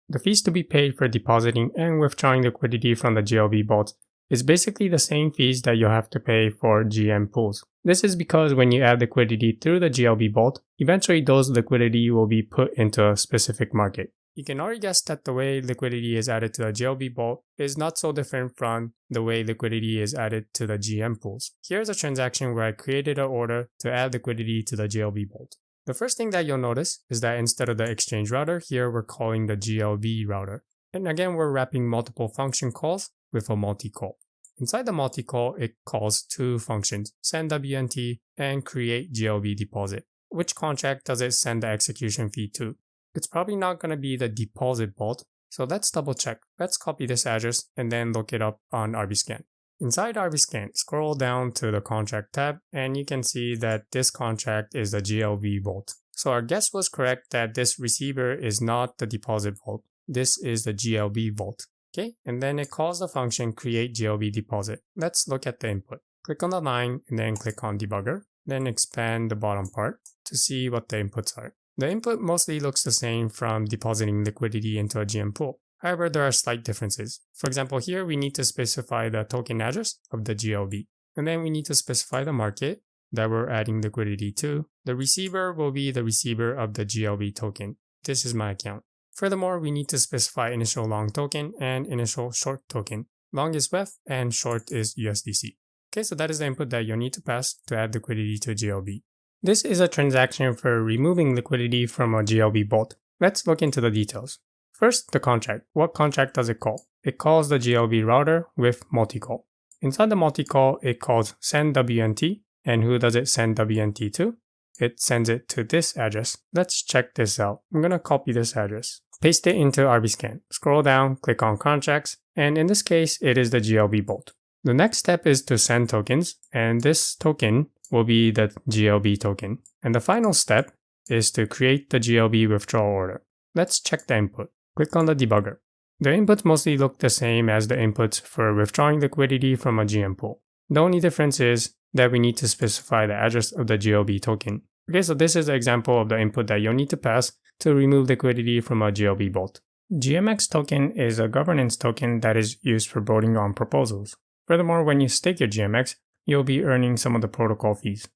The fees to be paid for depositing and withdrawing liquidity from the GLB vault is basically the same fees that you'll have to pay for GM pools. This is because when you add liquidity through the GLB vault, eventually those liquidity will be put into a specific market. You can already guess that the way liquidity is added to the GLB vault is not so different from the way liquidity is added to the GM pools. Here's a transaction where I created an order to add liquidity to the GLB vault. The first thing that you'll notice is that instead of the exchange router, here we're calling the GLB router. And again, we're wrapping multiple function calls with a multi-call. Inside the multi-call, it calls two functions, send WNT and create GLB deposit. Which contract does it send the execution fee to? It's probably not going to be the deposit vault, so let's double check. Let's copy this address and then look it up on RBScan. Inside RBScan, scroll down to the contract tab and you can see that this contract is the GLB vault. So our guess was correct that this receiver is not the deposit vault. This is the GLB vault. Okay, and then it calls the function create GLB deposit. Let's look at the input. Click on the line and then click on debugger. Then expand the bottom part to see what the inputs are. The input mostly looks the same from depositing liquidity into a GM pool. However, there are slight differences. For example, here we need to specify the token address of the GLB. And then we need to specify the market that we're adding liquidity to. The receiver will be the receiver of the GLB token. This is my account. Furthermore, we need to specify initial long token and initial short token. Long is WEF and short is USDC. Okay, so that is the input that you'll need to pass to add liquidity to GLB. This is a transaction for removing liquidity from a GLB vault. Let's look into the details. First, the contract. What contract does it call? It calls the GLB router with multi-call. Inside the multi-call, it calls send WNT. And who does it send WNT to? It sends it to this address. Let's check this out. I'm going to copy this address. Paste it into RBScan. Scroll down, click on contracts, and in this case, it is the GLB bolt. The next step is to send tokens, and this token will be the GLB token. And the final step is to create the GLB withdrawal order. Let's check the input. Click on the debugger. The inputs mostly look the same as the inputs for withdrawing liquidity from a GM pool. The only difference is that we need to specify the address of the GLB token. Okay, so this is an example of the input that you'll need to pass to remove liquidity from a GLB bolt. GMX token is a governance token that is used for voting on proposals. Furthermore, when you stake your GMX, you'll be earning some of the protocol fees.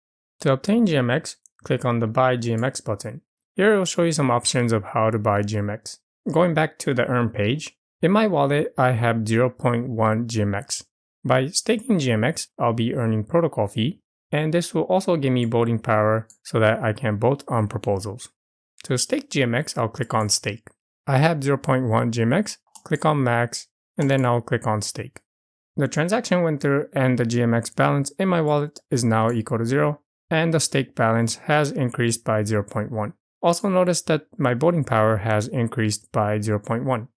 To obtain GMX, click on the Buy GMX button. Here it will show you some options of how to buy GMX. Going back to the Earn page, in my wallet I have 0.1 GMX. By staking GMX, I'll be earning protocol fee, and this will also give me voting power so that I can vote on proposals. To stake GMX, I'll click on Stake. I have 0.1 GMX, click on Max, and then I'll click on Stake. The transaction went through and the GMX balance in my wallet is now equal to 0, and the stake balance has increased by 0.1. Also notice that my voting power has increased by 0.1.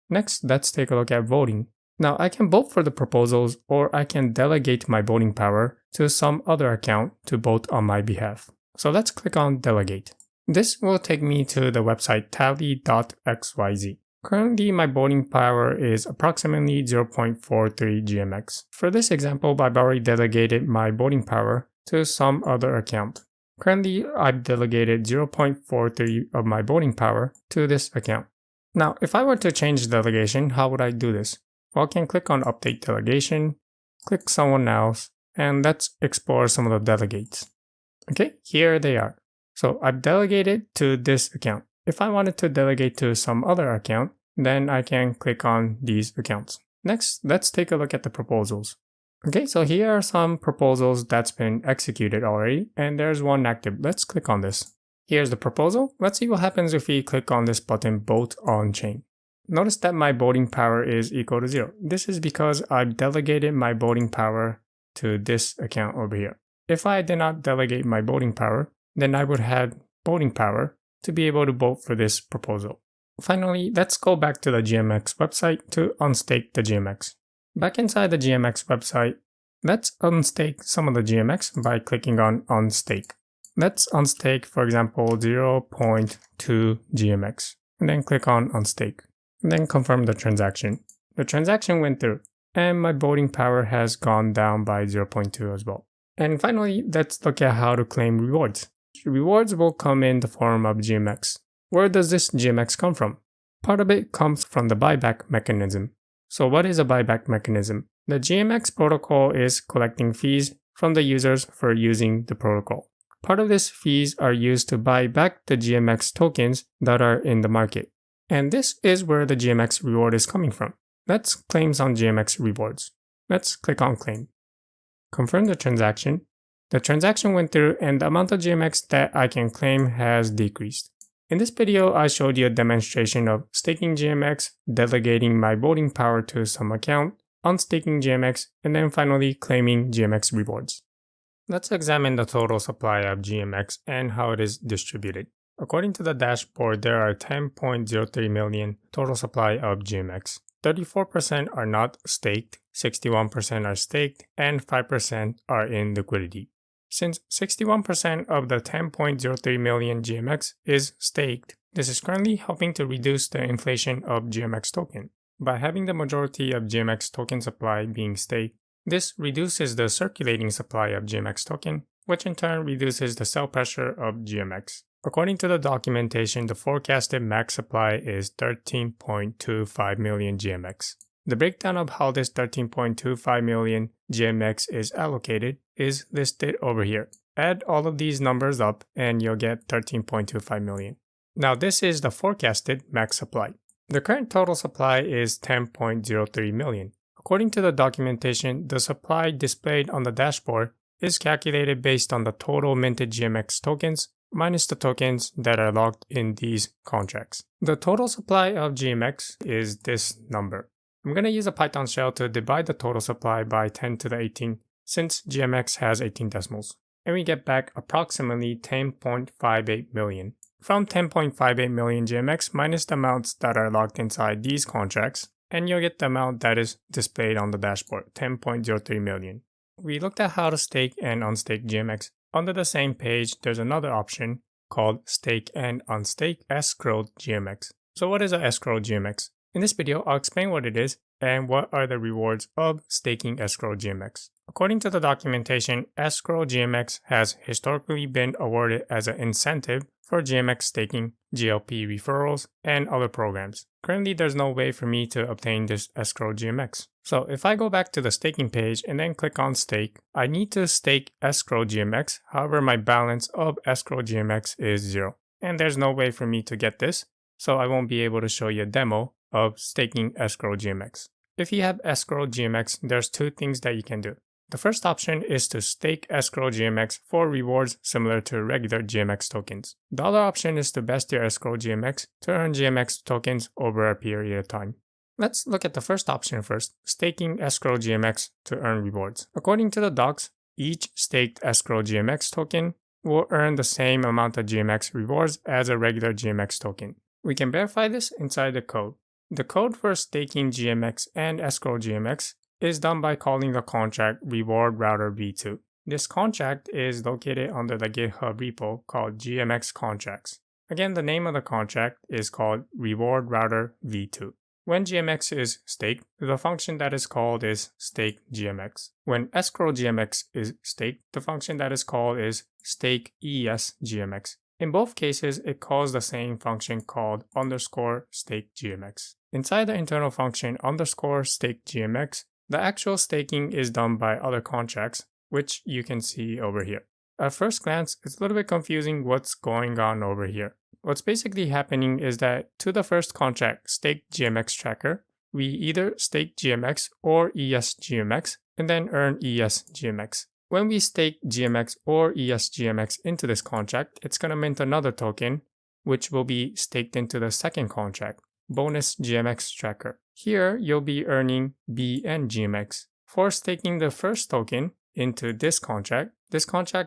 Next, let's take a look at voting. Now I can vote for the proposals, or I can delegate my voting power to some other account to vote on my behalf. So let's click on Delegate. This will take me to the website tally.xyz. Currently my voting power is approximately 0.43 GMX. For this example, I've already delegated my voting power to some other account. Currently, I've delegated 0.43 of my voting power to this account. Now, if I were to change the delegation, how would I do this? Well, I can click on Update Delegation, click Someone Else, and let's explore some of the delegates. Okay, here they are. So I've delegated to this account. If I wanted to delegate to some other account, then I can click on these accounts. Next, let's take a look at the proposals. Okay, so here are some proposals that's been executed already, and there's one active. Let's click on this. Here's the proposal. Let's see what happens if we click on this button, Vote on Chain. Notice that my voting power is equal to 0. This is because I've delegated my voting power to this account over here. If I did not delegate my voting power, then I would have voting power to be able to vote for this proposal. Finally, let's go back to the GMX website to unstake the GMX. Back inside the GMX website, let's unstake some of the GMX by clicking on Unstake. Let's unstake, for example, 0.2 GMX, and then click on Unstake, and then confirm the transaction. The transaction went through, and my voting power has gone down by 0.2 as well. And finally, let's look at how to claim rewards. Rewards will come in the form of GMX. Where does this GMX come from? Part of it comes from the buyback mechanism. So what is a buyback mechanism? The GMX protocol is collecting fees from the users for using the protocol. Part of these fees are used to buy back the GMX tokens that are in the market. And this is where the GMX reward is coming from. Let's claim some GMX rewards. Let's click on Claim. Confirm the transaction. The transaction went through and the amount of GMX that I can claim has decreased. In this video, I showed you a demonstration of staking GMX, delegating my voting power to some account, unstaking GMX, and then finally claiming GMX rewards. Let's examine the total supply of GMX and how it is distributed. According to the dashboard, there are 10.03 million total supply of GMX. 34% are not staked, 61% are staked, and 5% are in liquidity. Since 61% of the 10.03 million GMX is staked, this is currently helping to reduce the inflation of GMX token. By having the majority of GMX token supply being staked, this reduces the circulating supply of GMX token, which in turn reduces the sell pressure of GMX. According to the documentation, the forecasted max supply is 13.25 million GMX. The breakdown of how this 13.25 million GMX is allocated is listed over here. Add all of these numbers up and you'll get 13.25 million. Now this is the forecasted max supply. The current total supply is 10.03 million. According to the documentation, the supply displayed on the dashboard is calculated based on the total minted GMX tokens minus the tokens that are locked in these contracts. The total supply of GMX is this number. I'm going to use a Python shell to divide the total supply by 10 to the 18 since GMX has 18 decimals. And we get back approximately 10.58 million. From 10.58 million GMX minus the amounts that are locked inside these contracts, and you'll get the amount that is displayed on the dashboard, 10.03 million. We looked at how to stake and unstake GMX. Under the same page, there's another option called Stake and Unstake escrowed GMX. So what is a escrowed GMX? In this video, I'll explain what it is and what are the rewards of staking escrow GMX. According to the documentation, escrow GMX has historically been awarded as an incentive for GMX staking, GLP referrals, and other programs. Currently, there's no way for me to obtain this escrow GMX. So if I go back to the staking page and then click on stake, I need to stake escrow GMX. However, my balance of escrow GMX is 0. And there's no way for me to get this, so I won't be able to show you a demo of staking escrow GMX. If you have escrow GMX, there's two things that you can do. The first option is to stake escrow GMX for rewards similar to regular GMX tokens. The other option is to best your escrow GMX to earn GMX tokens over a period of time. Let's look at the first option first, staking escrow GMX to earn rewards. According to the docs, each staked escrow GMX token will earn the same amount of GMX rewards as a regular GMX token. We can verify this inside the code. The code for staking GMX and escrow GMX is done by calling the contract reward router v2. This contract is located under the GitHub repo called GMX contracts. Again, the name of the contract is called reward router v2. When GMX is staked, the function that is called is stake GMX. When escrow GMX is staked, the function that is called is stake esGMX. In both cases, it calls the same function called underscore stake GMX. Inside the internal function underscore stake GMX, the actual staking is done by other contracts, which you can see over here. At first glance, it's a little bit confusing what's going on over here. What's basically happening is that to the first contract, stake GMX tracker, we either stake GMX or esGMX and then earn esGMX. When we stake GMX or esGMX into this contract, it's going to mint another token, which will be staked into the second contract, bonus GMX tracker. Here, you'll be earning BNGMX. For staking the first token into this contract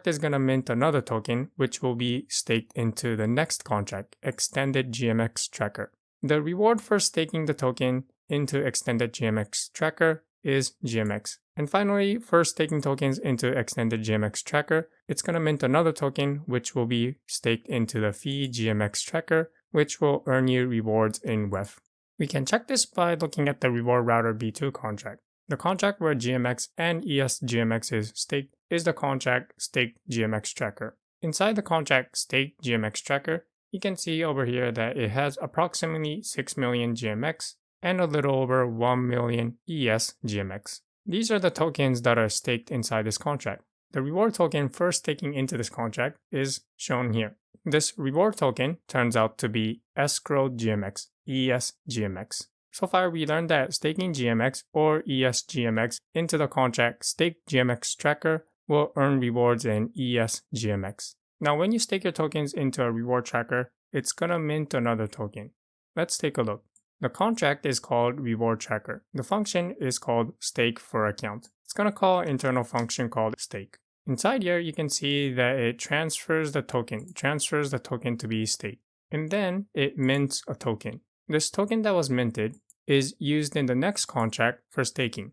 is going to mint another token, which will be staked into the next contract, extended GMX tracker. The reward for staking the token into extended GMX tracker is GMX. And finally, for staking tokens into extended GMX tracker, it's going to mint another token, which will be staked into the fee GMX tracker, which will earn you rewards in WEF. We can check this by looking at the reward router v2 contract. The contract where GMX and esGMX is staked is the contract stake GMX tracker. Inside the contract stake GMX tracker, you can see over here that it has approximately 6 million GMX and a little over 1 million esGMX. These are the tokens that are staked inside this contract. The reward token for staking into this contract is shown here. This reward token turns out to be escrowed GMX, esGMX. So far, we learned that staking GMX or esGMX into the contract stake GMX tracker will earn rewards in esGMX. Now, when you stake your tokens into a reward tracker, it's gonna mint another token. Let's take a look. The contract is called reward tracker. The function is called stake for account. It's gonna call an internal function called stake. Inside here, you can see that it transfers the token to be staked. And then it mints a token. This token that was minted is used in the next contract for staking.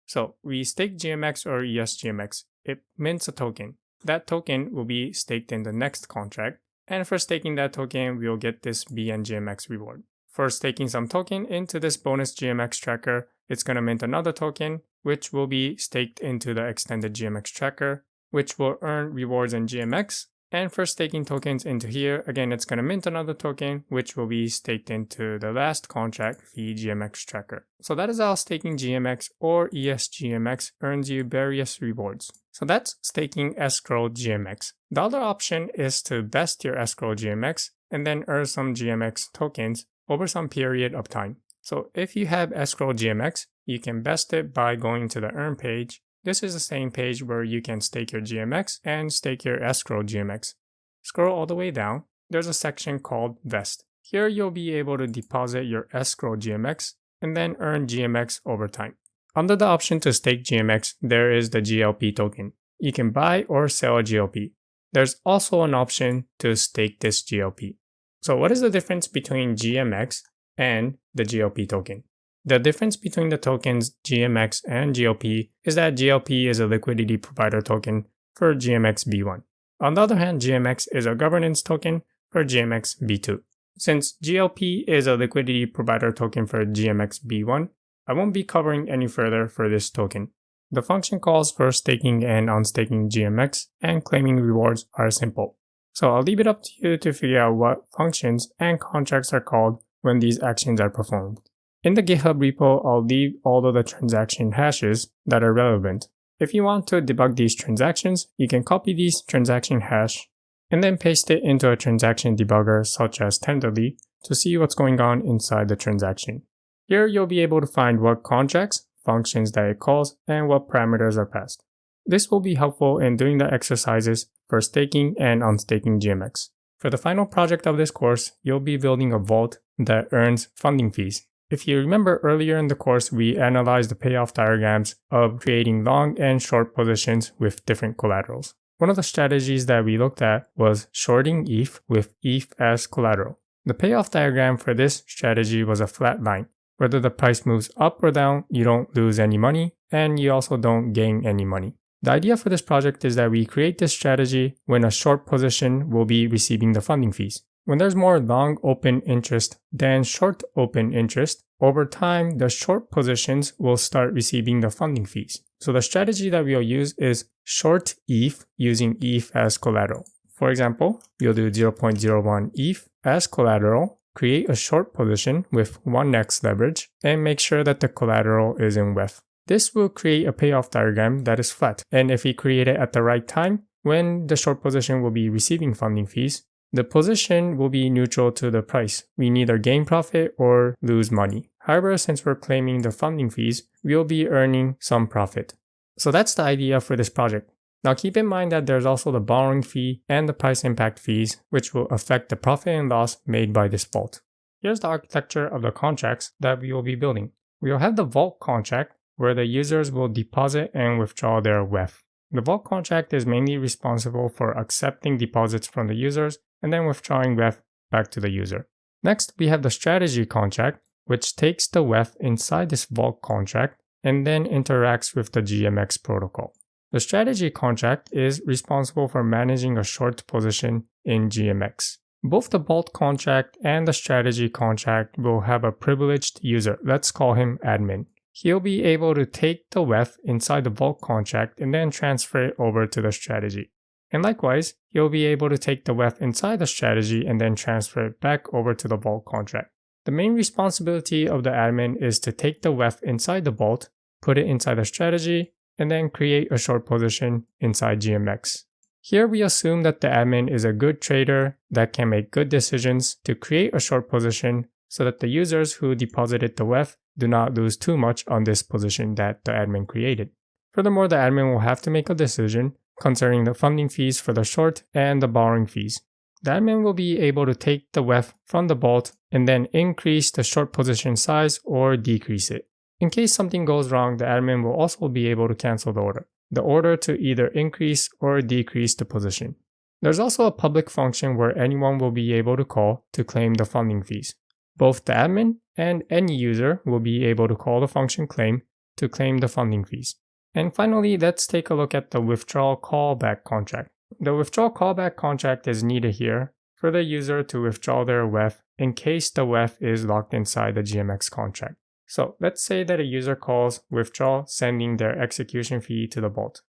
So we stake GMX or esGMX. It mints a token. That token will be staked in the next contract. And for staking that token, we'll get this BNGMX reward. For staking some token into this bonus GMX tracker, it's going to mint another token, which will be staked into the extended GMX tracker, which will earn rewards in GMX. And for staking tokens into here, again, it's going to mint another token, which will be staked into the last contract, the GMX tracker. So that is how staking GMX or esGMX earns you various rewards. So that's staking escrow GMX. The other option is to vest your escrow GMX and then earn some GMX tokens over some period of time. So if you have escrow GMX, you can vest it by going to the earn page. This is the same page where you can stake your GMX and stake your escrow GMX. Scroll all the way down, there's a section called Vest. Here you'll be able to deposit your escrow GMX and then earn GMX over time. Under the option to stake GMX, there is the GLP token. You can buy or sell a GLP. There's also an option to stake this GLP. So what is the difference between GMX and the GLP token? The difference between the tokens GMX and GLP is that GLP is a liquidity provider token for GMX V1. On the other hand, GMX is a governance token for GMX V2. Since GLP is a liquidity provider token for GMX V1, I won't be covering any further for this token. The function calls for staking and unstaking GMX and claiming rewards are simple. So I'll leave it up to you to figure out what functions and contracts are called when these actions are performed. In the GitHub repo, I'll leave all of the transaction hashes that are relevant. If you want to debug these transactions, you can copy these transaction hash and then paste it into a transaction debugger such as Tenderly to see what's going on inside the transaction. Here you'll be able to find what contracts, functions that it calls, and what parameters are passed. This will be helpful in doing the exercises for staking and unstaking GMX. For the final project of this course, you'll be building a vault that earns funding fees. If you remember earlier in the course, we analyzed the payoff diagrams of creating long and short positions with different collaterals. One of the strategies that we looked at was shorting ETH with ETH as collateral. The payoff diagram for this strategy was a flat line. Whether the price moves up or down, you don't lose any money, and you also don't gain any money. The idea for this project is that we create this strategy when a short position will be receiving the funding fees. When there's more long open interest than short open interest, over time, the short positions will start receiving the funding fees. So the strategy that we'll use is short ETH using ETH as collateral. For example, we'll do 0.01 ETH as collateral, create a short position with 1x leverage, and make sure that the collateral is in WEF. This will create a payoff diagram that is flat, and if we create it at the right time, when the short position will be receiving funding fees, the position will be neutral to the price. We neither gain profit or lose money. However, since we're claiming the funding fees, we'll be earning some profit. So that's the idea for this project. Now keep in mind that there's also the borrowing fee and the price impact fees, which will affect the profit and loss made by this vault. Here's the architecture of the contracts that we will be building. We will have the vault contract, where the users will deposit and withdraw their WEF. The vault contract is mainly responsible for accepting deposits from the users and then withdrawing WEF back to the user. Next, we have the strategy contract, which takes the WEF inside this vault contract and then interacts with the GMX protocol. The strategy contract is responsible for managing a short position in GMX. Both the vault contract and the strategy contract will have a privileged user. Let's call him admin. He'll be able to take the WEF inside the vault contract and then transfer it over to the strategy. And likewise, he'll be able to take the WEF inside the strategy and then transfer it back over to the vault contract. The main responsibility of the admin is to take the WEF inside the vault, put it inside the strategy, and then create a short position inside GMX. Here we assume that the admin is a good trader that can make good decisions to create a short position so that the users who deposited the WEF do not lose too much on this position that the admin created. Furthermore, the admin will have to make a decision concerning the funding fees for the short and the borrowing fees. The admin will be able to take the WEF from the vault and then increase the short position size or decrease it. In case something goes wrong, the admin will also be able to cancel the order to either increase or decrease the position. There's also a public function where anyone will be able to call to claim the funding fees. Both the admin and any user will be able to call the function claim to claim the funding fees. And finally, let's take a look at the withdrawal callback contract. The withdrawal callback contract is needed here for the user to withdraw their WEF in case the WEF is locked inside the GMX contract. So let's say that a user calls withdraw, sending their execution fee to the vault.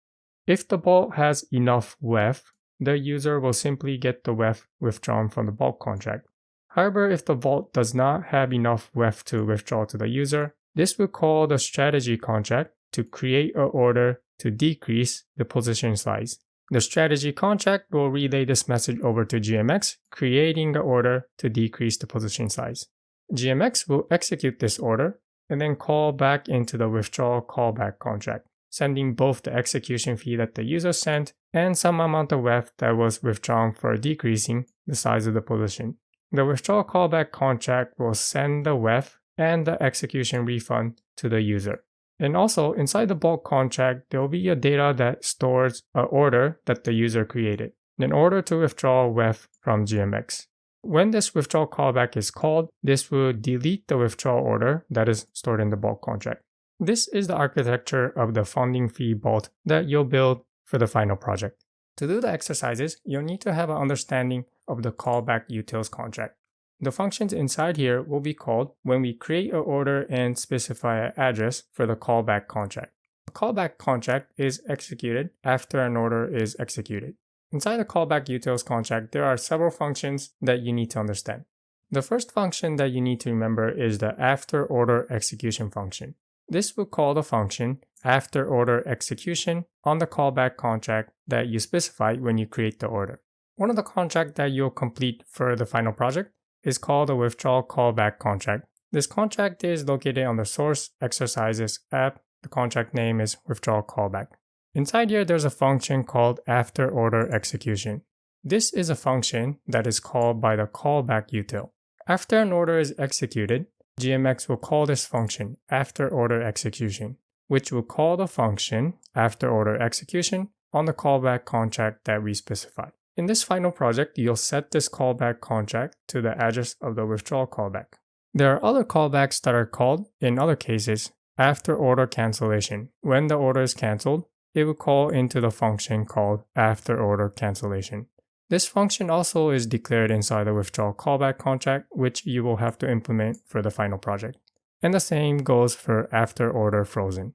If the vault has enough WEF, the user will simply get the WEF withdrawn from the vault contract. However, if the vault does not have enough WEF to withdraw to the user, this will call the strategy contract to create an order to decrease the position size. The strategy contract will relay this message over to GMX, creating the order to decrease the position size. GMX will execute this order and then call back into the withdrawal callback contract, sending both the execution fee that the user sent and some amount of WEF that was withdrawn for decreasing the size of the position. The withdrawal callback contract will send the WEF and the execution refund to the user. And also, inside the bulk contract, there will be a data that stores an order that the user created, in order to withdraw WEF from GMX. When this withdrawal callback is called, this will delete the withdrawal order that is stored in the bulk contract. This is the architecture of the funding fee vault that you'll build for the final project. To do the exercises, you'll need to have an understanding of the callback utils contract. The functions inside here will be called when we create an order and specify an address for the callback contract. The callback contract is executed after an order is executed. Inside the callback utils contract, there are several functions that you need to understand. The first function that you need to remember is the after order execution function. This will call the function after order execution on the callback contract that you specify when you create the order. One of the contracts that you'll complete for the final project is called the withdrawal callback contract. This contract is located on the source exercises app. The contract name is withdrawal callback. Inside here, there's a function called after order execution. This is a function that is called by the callback util. After an order is executed, GMX will call this function after order execution, which will call the function after order execution on the callback contract that we specified. In this final project, you'll set this callback contract to the address of the withdrawal callback. There are other callbacks that are called, in other cases, after order cancellation. When the order is canceled, it will call into the function called after order cancellation. This function also is declared inside the withdrawal callback contract, which you will have to implement for the final project. And the same goes for after order frozen.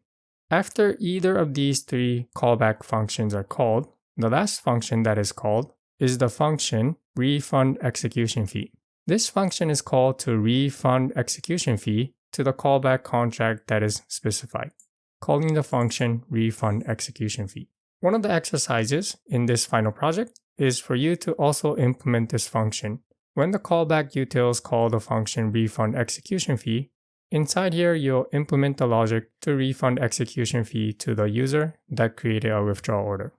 After either of these three callback functions are called, the last function that is called is the function refund execution fee. This function is called to refund execution fee to the callback contract that is specified, calling the function refund execution fee. One of the exercises in this final project is for you to also implement this function. When the callback utils call the function refund execution fee, inside here you'll implement the logic to refund execution fee to the user that created a withdrawal order.